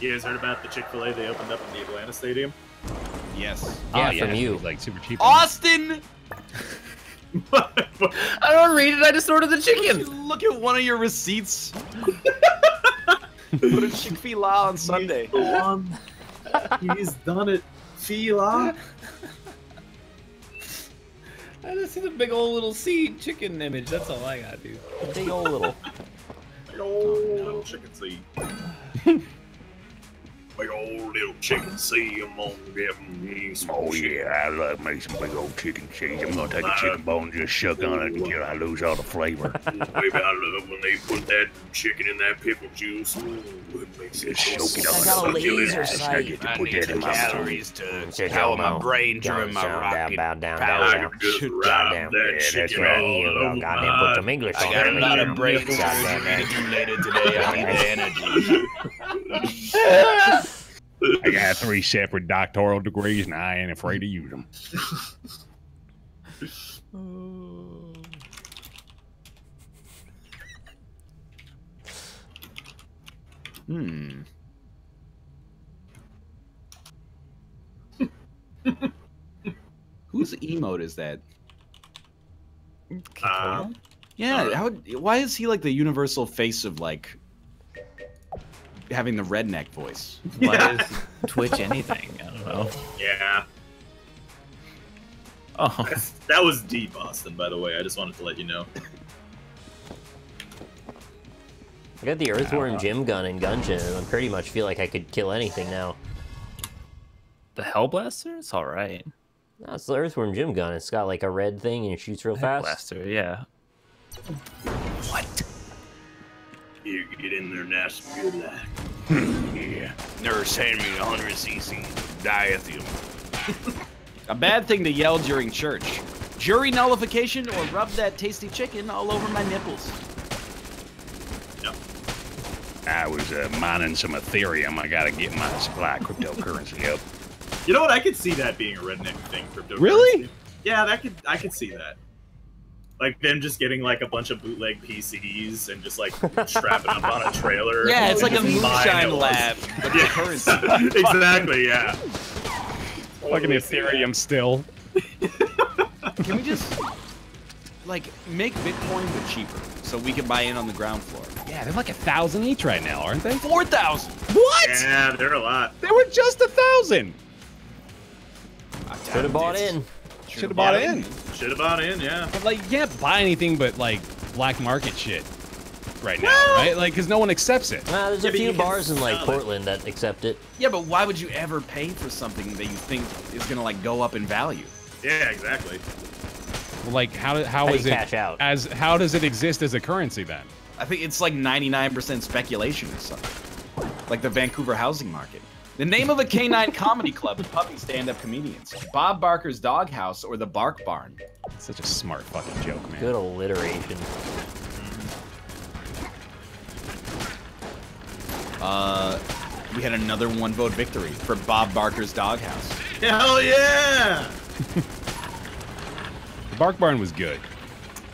You guys heard about the Chick-fil-A they opened up in the Atlanta Stadium? Yes. Yeah, from you. Like super cheap. Austin. I don't read it. I just ordered the chicken. Look at one of your receipts. Put a Chick-fil-A on Sunday. He's done it. Fila. I just see the big old little seed chicken image. That's all I got, dude. Big old little. Big old little chicken seed. Big old little chicken seed. I'm gonna give me some shit. I love me some big old chicken cheese. I'm gonna take a chicken bone and just suck on it until I lose all the flavor. Baby, I love when they put that chicken in that pickle juice. Ooh, it makes it Just soak it I on got a until laser I sight. get to put that in my calories mouth. to power my brain during my rocket power. just Shoot, wrap goddamn. that Yeah, that's chicken right. all over Goddamn, my put some English I on got a there. lot of brain surgery Goddamn. to do later today. I need the energy. I got 3 separate doctoral degrees and I ain't afraid to use them. Whose emote is that? Uh, Yeah, why is he like the universal face of like having the redneck voice? Why is Twitch anything? I don't know. yeah. Oh, That was deep, Austin, by the way. I just wanted to let you know. I got the Earthworm Gym gun in Gungeon, and I pretty much feel like I could kill anything now. the Hellblaster? It's all right. No, it's the Earthworm Gym gun. It's got like a red thing and it shoots real fast. Hellblaster, yeah. What? You get in there now, some good luck. Yeah. Nurse, hand me 100 cc diethium. A bad thing to yell during church. Jury nullification or rub that tasty chicken all over my nipples. Yep. I was mining some Ethereum. I gotta get my supply of cryptocurrency up. You know what? I could see that being a redneck thing, cryptocurrency. Really? Yeah, I could see that. Like them just getting like a bunch of bootleg PCs and just like strapping up on a trailer. Yeah, it's like a and just buying moonshine those. lab with the currency. Exactly, yeah. Fucking Ethereum still. Can we just like make Bitcoin but cheaper so we can buy in on the ground floor? Yeah, they're like 1,000 each right now, aren't they? 4,000. What? Yeah, they're a lot. They were just 1,000. Should have bought in. Should have bought in. Should have bought in, yeah. But like, you can't buy anything but like black market shit right now, right? Like, because no one accepts it. Nah, there's Yeah, a but you few can bars in like sell it. Portland that accept it. Yeah, but why would you ever pay for something that you think is gonna like go up in value? Yeah, exactly. Well, like, how do is you it cash out? how does it exist as a currency then? I think it's like 99% speculation or something. Like the Vancouver housing market. The name of a canine comedy club with puppy stand-up comedians. Bob Barker's Doghouse or the Bark Barn. It's such a smart fucking joke, man. Good alliteration. We had another one-vote victory for Bob Barker's Doghouse. Hell yeah! The Bark Barn was good.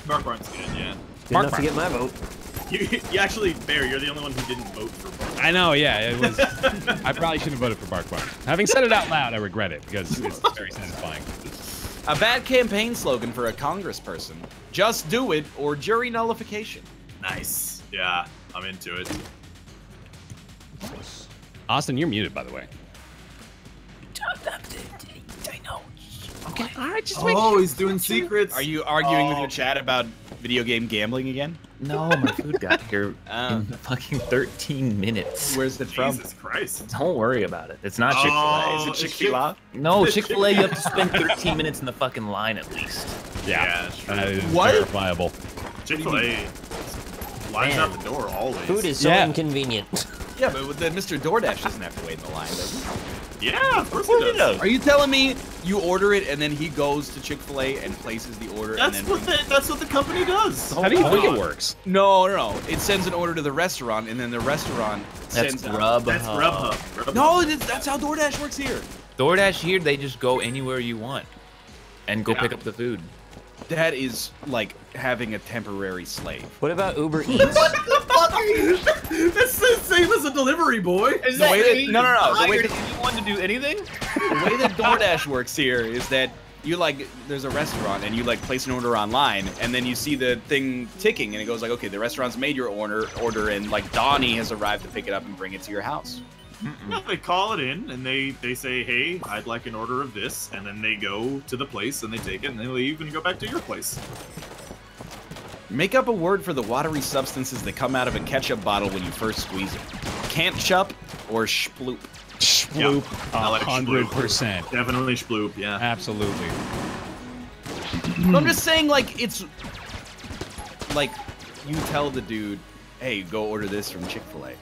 Mark Barnes good, yeah. Good enough to get my vote. You actually, Bear, you're the only one who didn't vote for Bark. I know, yeah, it was. I probably should have voted for Bark Barn. Having said it out loud, I regret it because it's very satisfying. A bad campaign slogan for a congressperson. Just do it or jury nullification. Nice. Yeah, I'm into it. Austin, you're muted, by the way. I know. Okay, all right, just Oh, he's doing secrets. Are you arguing with your chat about video game gambling again? No, my food got here in fucking 13 minutes. Where's it from? Jesus Christ. Don't worry about it. It's not Chick-fil-A. Is it Chick-fil-A? No, Chick-fil-A, you have to spend 13 minutes in the fucking line at least. Yeah, That is What? verifiable. Chick-fil-A lines out the door always. Food is so inconvenient. Yeah, but then Mr. DoorDash doesn't have to wait in the line, does he? Yeah, of course he does. Are you telling me you order it and then he goes to Chick-fil-A and places the order? That's and then that's what the company does. How do you think it works? No. It sends an order to the restaurant, and then the restaurant sends. That's Grubhub. That's Grubhub. No, that's how DoorDash works here. DoorDash here, they just go anywhere you want and go pick up the food. That is like having a temporary slave. What about Uber Eats? What the fuck are you? That's the same as a delivery boy. Is The way that no. The way Hired that, anyone to do anything? the way that DoorDash works here is that you like there's a restaurant and you like place an order online and then you see the thing ticking and it goes like, okay, the restaurant's made your order and like Donnie has arrived to pick it up and bring it to your house. No, they call it in and they say, hey, I'd like an order of this, and then they go to the place and they take it and they leave and go back to your place. Make up a word for the watery substances that come out of a ketchup bottle when you first squeeze it. Can't-chup or sploop. Sploop, I like 100%. Definitely sploop, yeah. Absolutely. I'm just saying, like, it's... Like, you tell the dude, hey, go order this from Chick-fil-A.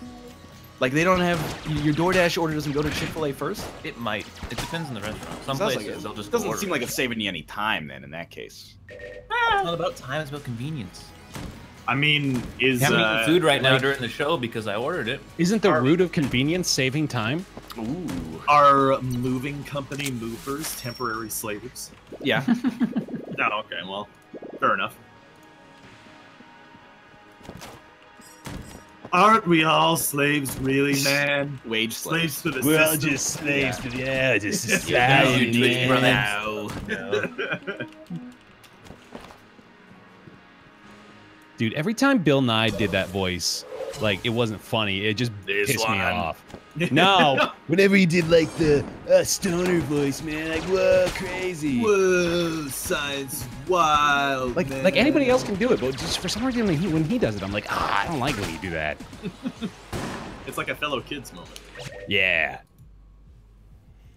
Like, they don't have... Your DoorDash order doesn't go to Chick-fil-A first? It might. It depends on the restaurant. Some Sounds places, like they'll just doesn't order seem it. like it's saving you any time, then, in that case. It's not about time, it's about convenience. I mean, is... I'm eating food right now during the show because I ordered it. Isn't the root of convenience saving time? Ooh. Are moving company movers temporary slaves? Yeah. Oh, okay, well, fair enough. Aren't we all slaves, really, man? Wage slaves. Slaves to the We're all system. just slaves to just society, society. No. Dude, every time Bill Nye did that voice, like, it wasn't funny. It just This pissed me one. off. No, whenever he did, like, the stoner voice, man, like, whoa, crazy. Whoa, science wild, Like, man. like anybody else can do it, but just for some reason, when he does it, I'm like, I don't like when you do that. It's like a fellow kids moment. Yeah.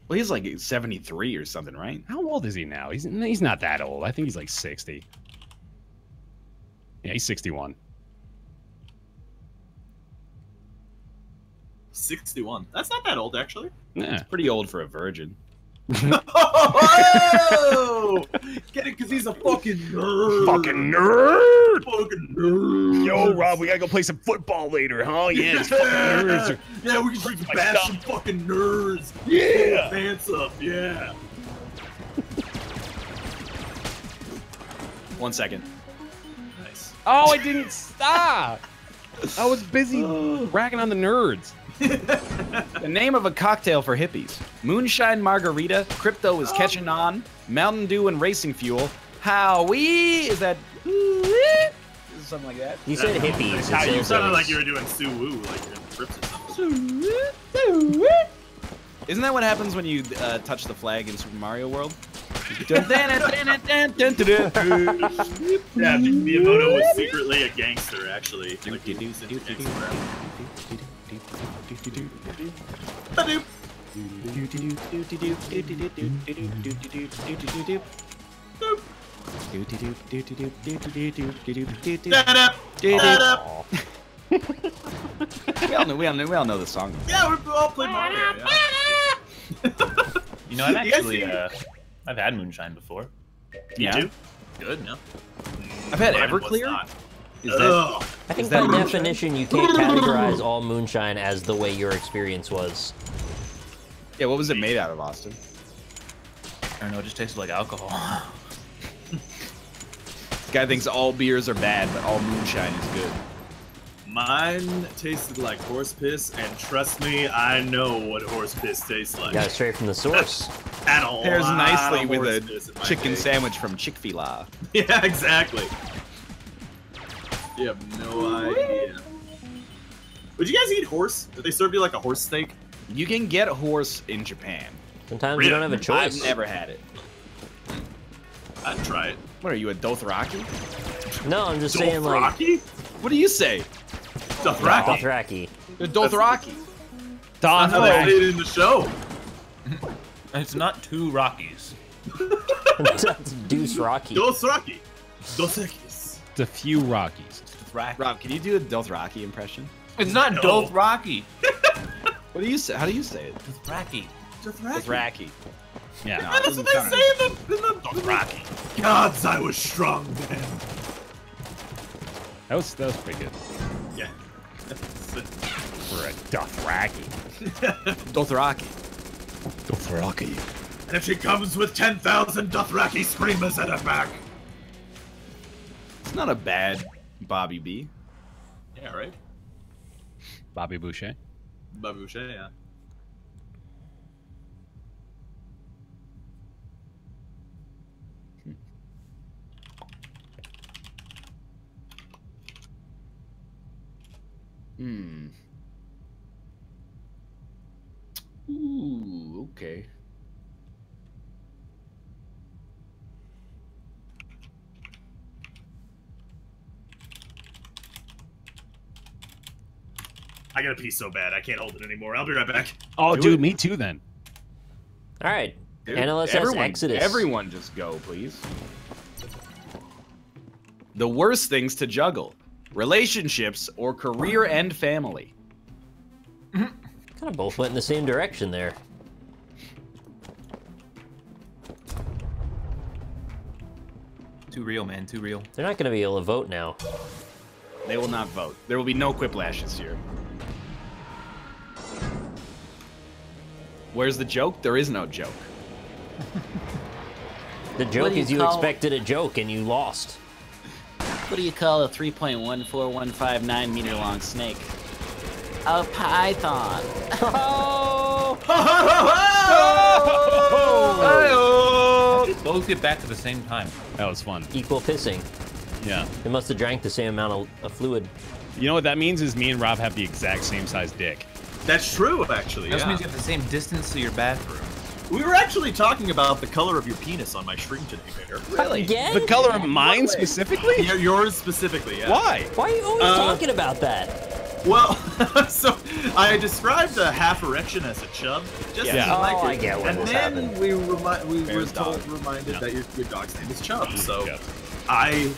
Well, he's like 73 or something, right? How old is he now? He's not that old. I think he's like 60. Yeah, he's 61. 61. That's not that old, actually. Yeah. Pretty old for a virgin. Oh! Get it? Because he's a fucking nerd. Fucking nerd! Fucking nerd. Yo, Rob, we gotta go play some football later, huh? Yeah, it's fucking nerds. Yeah, we can bash some fucking nerds. Yeah. Pants up, yeah. 1 second. Nice. Oh, I didn't stop. I was busy racking on the nerds. The name of a cocktail for hippies. Moonshine Margarita, Crypto is Catching On, Mountain Dew and Racing Fuel, Howie, is that... Is it something like that? You said hippies. How you It sounded says- like you were doing Sue-woo, like you're in Crips or something. Isn't that what happens when you touch the flag in Super Mario World? Yeah, Miyamoto was secretly a gangster, actually. Like, he was in gangster rap. Ba-doop. Da-da. Da-da. we all know the song. Yeah, we all played Mario, yeah. You know, I've You guys actually, see- I've had moonshine before. Yeah. too? Good, no? I've had Mine was Everclear. not. Is that Ugh. I think Is that by moonshine? definition, you can't categorize all moonshine as the way your experience was. yeah? What was it made out of, Austin? I don't know, it just tasted like alcohol. This guy thinks all beers are bad, but all moonshine is good. Mine tasted like horse piss, and trust me, I know what horse piss tastes like. Got it straight from the source. At all. Pairs nicely with horse a piss in my chicken case. sandwich from Chick-fil-A. Yeah, exactly. You have no idea. Would you guys eat horse? Did they serve you like a horse steak? You can get horse in Japan. Sometimes you don't have a choice. I've never had it. I'd try it. What are you, a Dothraki? No, I'm just saying, like, Dothraki? What do you say? Dothraki. Dothraki. That's how they say it in the show. It's not two Rockies. That's Deuce Rocky. Dothraki. Dosekis. It's a few Rockies. Rob, can you do a Dothraki impression? It's not Dothraki. What do you say? How do you say it? Dothraki. Dothraki. Yeah. No, it That's doesn't what they sound say in the Dothraki. Gods, I was strong then. That was pretty good. Yeah. For a Dothraki. Dothraki. Dothraki. And if she comes with 10,000 Dothraki screamers at her back. It's not a bad Bobby B. Yeah, right? Bobby Boucher. Babouche, yeah. Hmm. Ooh, okay. I gotta pee so bad, I can't hold it anymore. I'll be right back. Oh, Do dude, it. me too then. All right. Dude, NLSS Exodus. Everyone just go, please. The worst things to juggle. Relationships or career and family. Kind of both went in the same direction there. Too real, man. Too real. They're not going to be able to vote now. They will not vote. There will be no Quiplashes here. Where's the joke? There is no joke. The joke is you expected a joke and you lost. What do you call a 3.14159 meter long snake? A python. Both get back to the same time. That was fun. Equal pissing. Yeah. They must have drank the same amount of fluid. You know what that means is me and Rob have the exact same size dick. That's true, actually. That Yeah. means you have the same distance to your bathroom. We were actually talking about the color of your penis on my stream today, Bear. Really? Again? The color of mine way? specifically? Yeah, yours specifically, yeah. Why? Why are you always talking about that? Well, so I described a half erection as a chub. Just Yeah. as you like Oh, it. I get what and was then happening. we were dog. reminded that your dog's name is Chub. So Yeah. I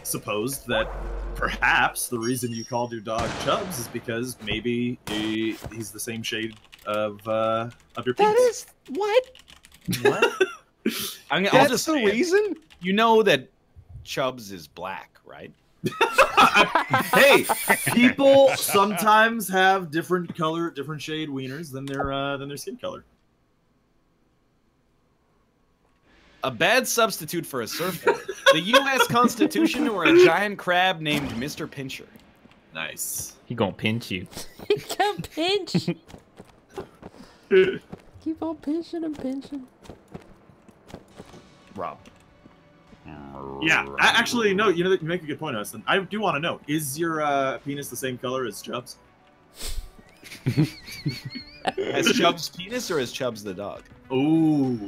supposed that perhaps the reason you called your dog Chubbs is because maybe he's the same shade of your penis. That is what? What? I'll That's just the say it. reason? You know that Chubbs is black, right? Hey, people sometimes have different shade wieners than their skin color. A bad substitute for a surfboard. The U.S. Constitution or a giant crab named Mr. Pincher. Nice. He gonna pinch you. He can pinch. Keep on pinching and pinching. Rob. Yeah, actually, no. You know, you make a good point, Austin. I do want to know: is your penis the same color as Chubbs? As Chubbs' penis or as Chubbs the dog? Ooh.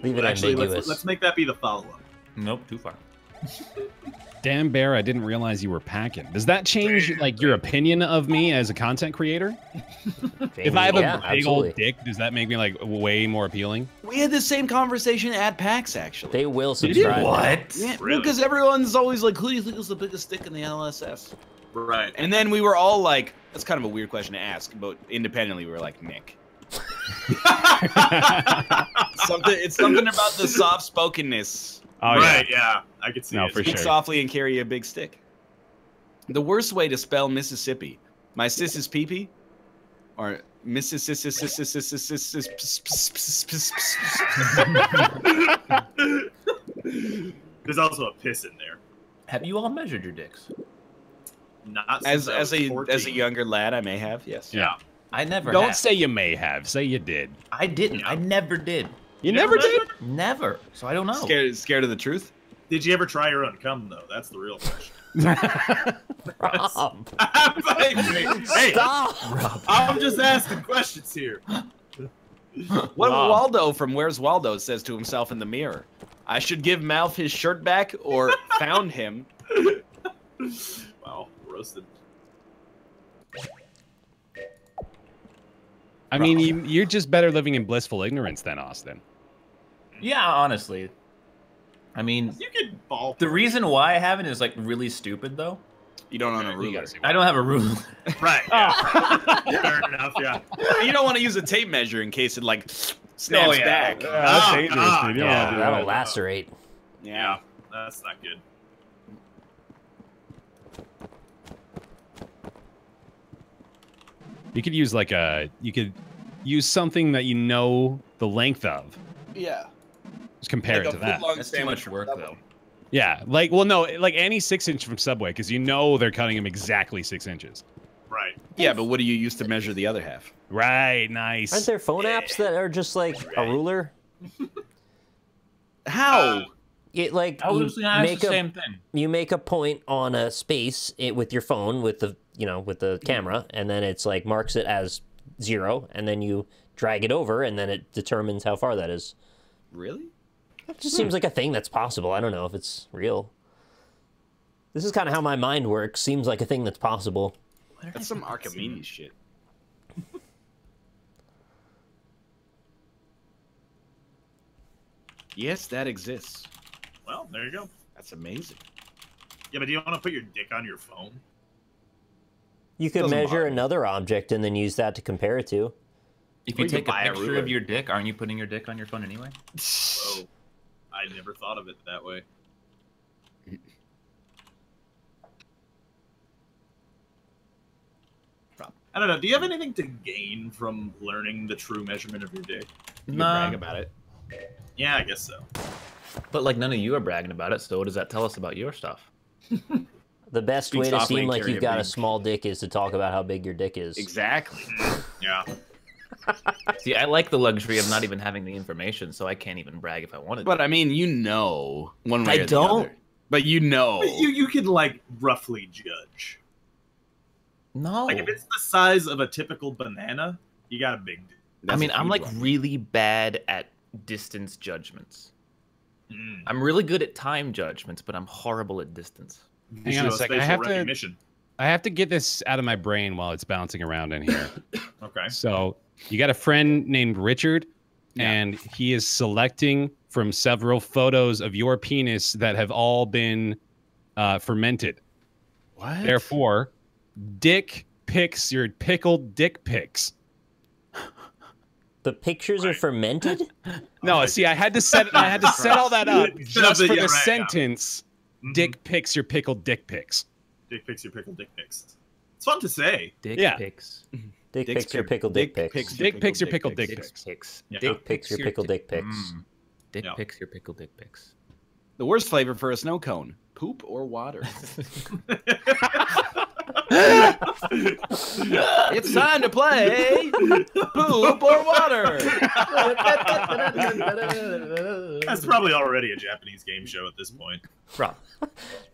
Leave it Actually, ambiguous. let's make that be the follow-up. Nope, too far. Damn, Bear, I didn't realize you were packing. Does that change, like, your opinion of me as a content creator? If I have Yeah, a big absolutely. old dick, does that make me, like, way more appealing? We had the same conversation at PAX, actually. They will subscribe. What? Yeah, Really? because everyone's always like, who do you think is the biggest stick in the LSS? Right. And then we were all like, that's kind of a weird question to ask, but independently we were like, Nick. It's something about the soft-spokenness. Oh, right. Yeah. I could see No, it. for Speak sure. softly and carry a big stick. The worst way to spell Mississippi. My sis is pee-pee? Or There's also a piss in there. Have you all measured your dicks? Not as since I was a 14. younger lad, I may have, yes. Yeah. I never Don't have. say you may have. Say you did. I didn't. I never did. You never did? Never. So I don't know. Scared of the truth? Did you ever try your own cum though? That's the real question. Rob, Hey, stop. I'm just asking questions here. What Wow. Waldo from Where's Waldo says to himself in the mirror. I should give Malf his shirt back or found him. Wow, roasted. I mean, you're just better living in blissful ignorance than Austin. Yeah, honestly. I mean, You could ball. the reason why I haven't is like really stupid though. You don't own a ruler. I don't have a ruler. Right. Yeah. Fair enough. Yeah. You don't want to use a tape measure in case it like snaps back. That's dangerous, God. dude. You don't wanna do That'll that. lacerate. Yeah. That's not good. You could use use something that you know the length of. Yeah. Just compare it to that. That's too much work though. Yeah, like, well, no, like any 6-inch from Subway, because you know they're cutting them exactly 6 inches. Right. Yeah, but what do you use to measure the other half? Right, nice. Aren't there phone apps that are just like a ruler? How? It like I was you gonna ask make the a same thing. you make a point on a space with your phone with the with the camera, and then it's like marks it as 0, and then you drag it over, and then it determines how far that is. Really? It just seems like a thing that's possible. I don't know if it's real. This is kind of how my mind works. Seems like a thing that's possible. That's some Archimedes shit. Yes, that exists. Well, there you go. That's amazing. Yeah, but do you want to put your dick on your phone? You could Doesn't measure bother me. another object and then use that to compare it to. If Or you you take could a buy a picture ruler. of your dick, aren't you putting your dick on your phone anyway? Oh, I never thought of it that way. I don't know. Do you have anything to gain from learning the true measurement of your dick? You Nah. brag about it. Yeah, I guess so. But like none of you are bragging about it, so what does that tell us about your stuff? The best Speak way to softly seem and like carry you've a got a big- small dick is to talk about how big your dick is. Exactly. Yeah. See, I like the luxury of not even having the information, so I can't even brag if I wanted to. But I mean, you know one way I or don't. the other. But you know. But you could like roughly judge. No. Like if it's the size of a typical banana, you got a big dick. I mean, I'm huge like one. really bad at distance judgments. Mm. I'm really good at time judgments, but I'm horrible at distance. Hang on a second. I Visual have to. recognition. I have to get this out of my brain while it's bouncing around in here. Okay. So you got a friend named Richard, and he is selecting from several photos of your penis that have all been fermented. What? Therefore, dick pics, your pickled dick pics. The pictures are fermented? No, see, I had to set all that up just for Yeah, the right, sentence. Mhm. Dick pics, your pickled dick pics. Dick pics, your pickled dick pics. It's fun to say. Dick Yeah. pics. Dick Dick's pics or your- pickled dick pics? Dick pics, your pickled dick pics. pics. Pics. Yeah. Dick pics or pickled dick pics? Dick Yeah. pics, your pickled dick pics. The worst flavor for a snow cone: poop or water. It's time to play poop or water. That's probably already a Japanese game show at this point.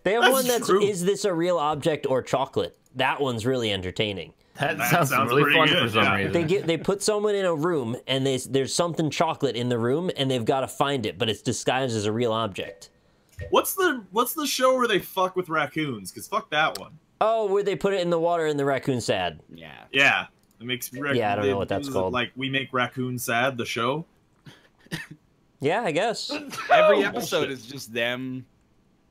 They have That's one that's, true. is this a real object or chocolate? That one's really entertaining. That That sounds really pretty fun good, for some yeah. reason. They put someone in a room, and there's something chocolate in the room, and they've got to find it, but it's disguised as a real object. What's the show where they fuck with raccoons? Because fuck that one. Oh, where they put it in the water and the raccoon's sad. Yeah. Yeah. It makes Yeah, I don't know what that's called. Like We Make Raccoons Sad, the show. Yeah, I guess. Every episode is just them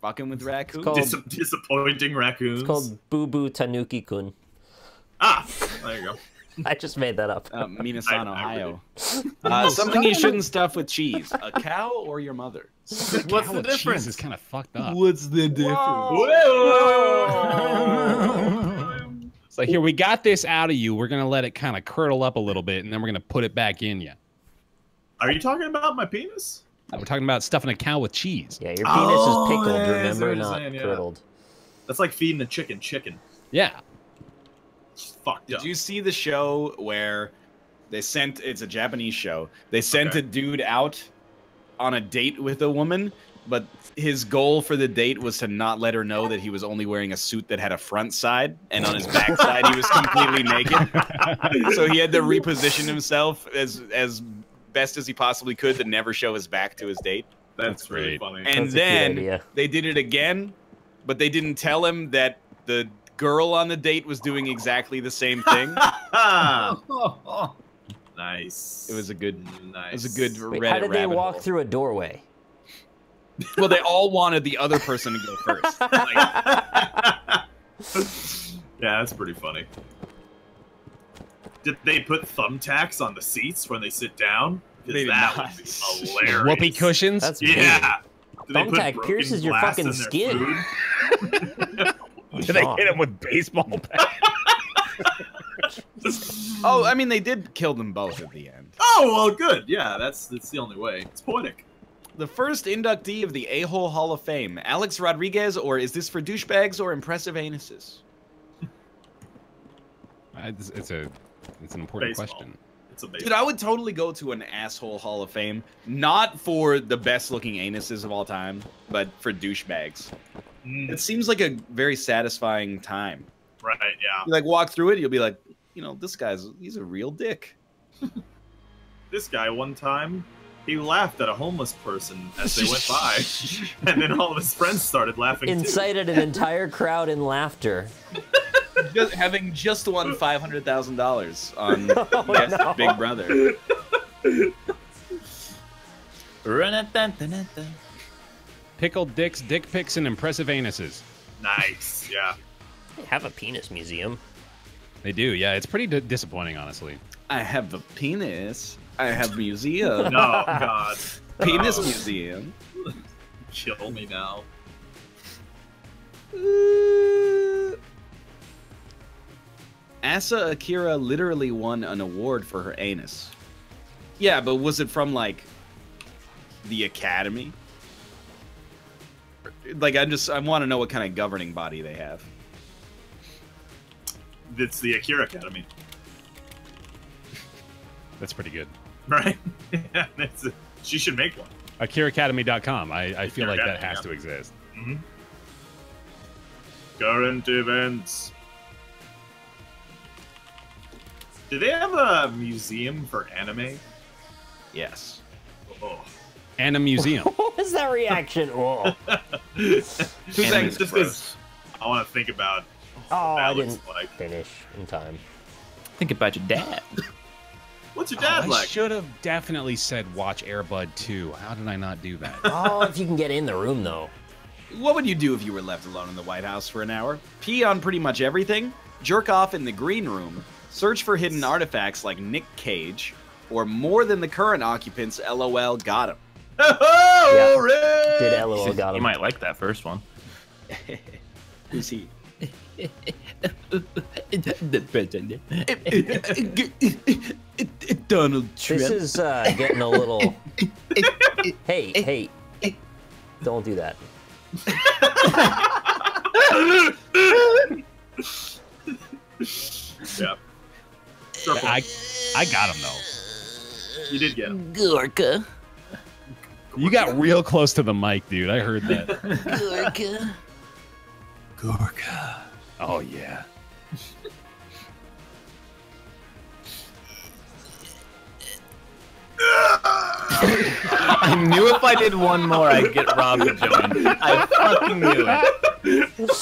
fucking with raccoons. called- Disappointing raccoons. It's called Boo Boo Tanuki-kun. Ah, there you go. I just made that up. Minasan, I Ohio. Something you shouldn't stuff with cheese: a cow or your mother. What's the difference? Cheese is kind of fucked up. What's the difference? It's like, here, we got this out of you. We're going to let it kind of curdle up a little bit, and then we're going to put it back in you. Are you talking about my penis? We're talking about stuffing a cow with cheese. Yeah, your penis is pickled, yeah, I see remember, what you're not saying, yeah. curdled. That's like feeding a chicken chicken. Yeah. It's fucked up. Did you see the show where they sent? It's a Japanese show. They sent a dude out on a date with a woman, but his goal for the date was to not let her know that he was only wearing a suit that had a front side, and on his back side he was completely naked. So he had to reposition himself as best as he possibly could to never show his back to his date. That's really great. funny. And That's a cute then idea. they did it again, but they didn't tell him that the girl on the date was doing exactly the same thing. Nice. It was a good. Nice. It was a good Wait, Reddit how did they rabbit walk hole. through a doorway? Well, they all wanted the other person to go first. Like, Yeah, that's pretty funny. Did they put thumbtacks on the seats when they sit down? They did That not. would be hilarious. Whoopee cushions. That's weird. Yeah. Did they put Thumbtack broken pierces your glass fucking in their skin. food? Did they hit him with baseball bats? oh, I mean, they did kill them both at the end. Oh, well, good. Yeah, that's the only way. It's poetic. The first inductee of the A-Hole Hall of Fame, Alex Rodriguez, or is this for douchebags or impressive anuses? It's an important Baseball. question. It's a Dude, baseball. I would totally go to an asshole Hall of Fame, not for the best-looking anuses of all time, but for douchebags. It seems like a very satisfying time. Right, yeah. You like walk through it, you'll be like, you know, he's a real dick. This guy, one time, he laughed at a homeless person as they went by, and then all of his friends started laughing Incited an entire crowd in laughter. Having just won $500,000 on Yes, no. Big Brother. Pickled dicks, dick pics, and impressive anuses. too. Nice, yeah. They have a penis museum. They do, yeah. It's pretty disappointing, honestly. I have a penis. I have museum. No, God. Penis Oh, museum. Kill me now. Asa Akira literally won an award for her anus. Yeah, but was it from, like, the Academy? Like, I want to know what kind of governing body they have. It's the Akira Academy, That's pretty good. right? Yeah, she should make one. AkiraAcademy.com. I feel Akira like that Academy, has yeah. to exist. Mm-hmm. Current events. Do they have a museum for anime? Yes. Oh. And a museum. What was that reaction? Oh, Just Anime's because gross. I want to think about oh what I that looks didn't like. finish in time. Think about your dad. What's your dad I like? should have definitely said watch Airbud 2. How did I not do that? Oh, if you can get in the room, though. What would you do if you were left alone in the White House for an hour? Pee on pretty much everything? Jerk off in the green room? Search for hidden artifacts like Nick Cage? Or more than the current occupants, LOL got him? Oh, Did LOL got You him? might like that first one. Who's he? The president. Donald Trump. This is getting a little. Hey, don't do that. Yeah. I got him, though. You did get him. Gorka. You got real close to the mic, dude. I heard that. Gorka. Gorka. Oh, yeah. I knew if I did one more, I'd get Rob to join. I fucking knew it.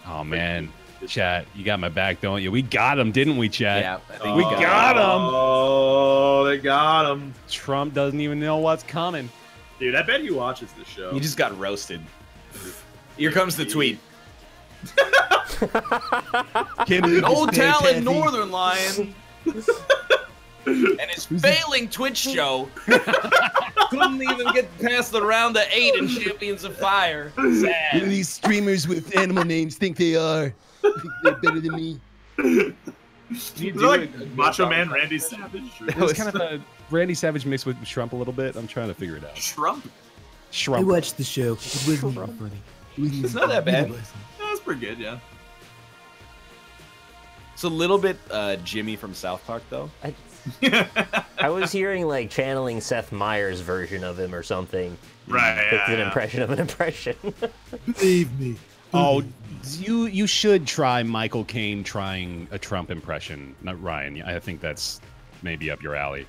Oh, man. Chat, you got my back, don't you? We got him, didn't we, chat? Yeah, I think We got him. Oh, they got him. Trump doesn't even know what's coming. Dude, I bet he watches this show. You just got roasted. Here comes the tweet. Old talent Northernlion and his failing Twitch show couldn't even get past the round of 8 in Champions of Fire. Sad. These streamers with animal names think they are. Think they're better than me. Is that like Macho Man Randy Savage? It was kind of a Randy Savage mixed with Trump a little bit. I'm trying to figure it out. Trump? Shrump. I watched the show. It wasn't even funny. It's not that bad. That's pretty good, yeah. It's a little bit Jimmy from South Park, though. I was hearing like channeling Seth Meyers' version of him or something. Right. It's an Yeah. impression of an impression. Believe me. Oh, you should try Michael Caine trying a Trump impression. Not Ryan. I think that's maybe up your alley.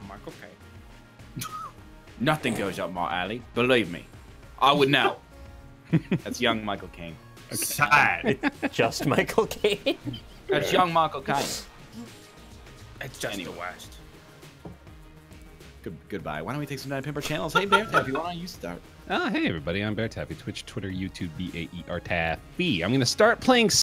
Michael Caine. Nothing goes up my alley. Believe me, I would know. That's young Michael Caine. Sad. Just Michael Caine. That's young Michael Caine. It's just the worst. Goodbye. Why don't we take some time to pimp our channels? Hey, BaerTaffy, why don't you start? Hey everybody, I'm BaerTaffy, Twitch, Twitter, YouTube, BAERTaffy. I'm gonna start playing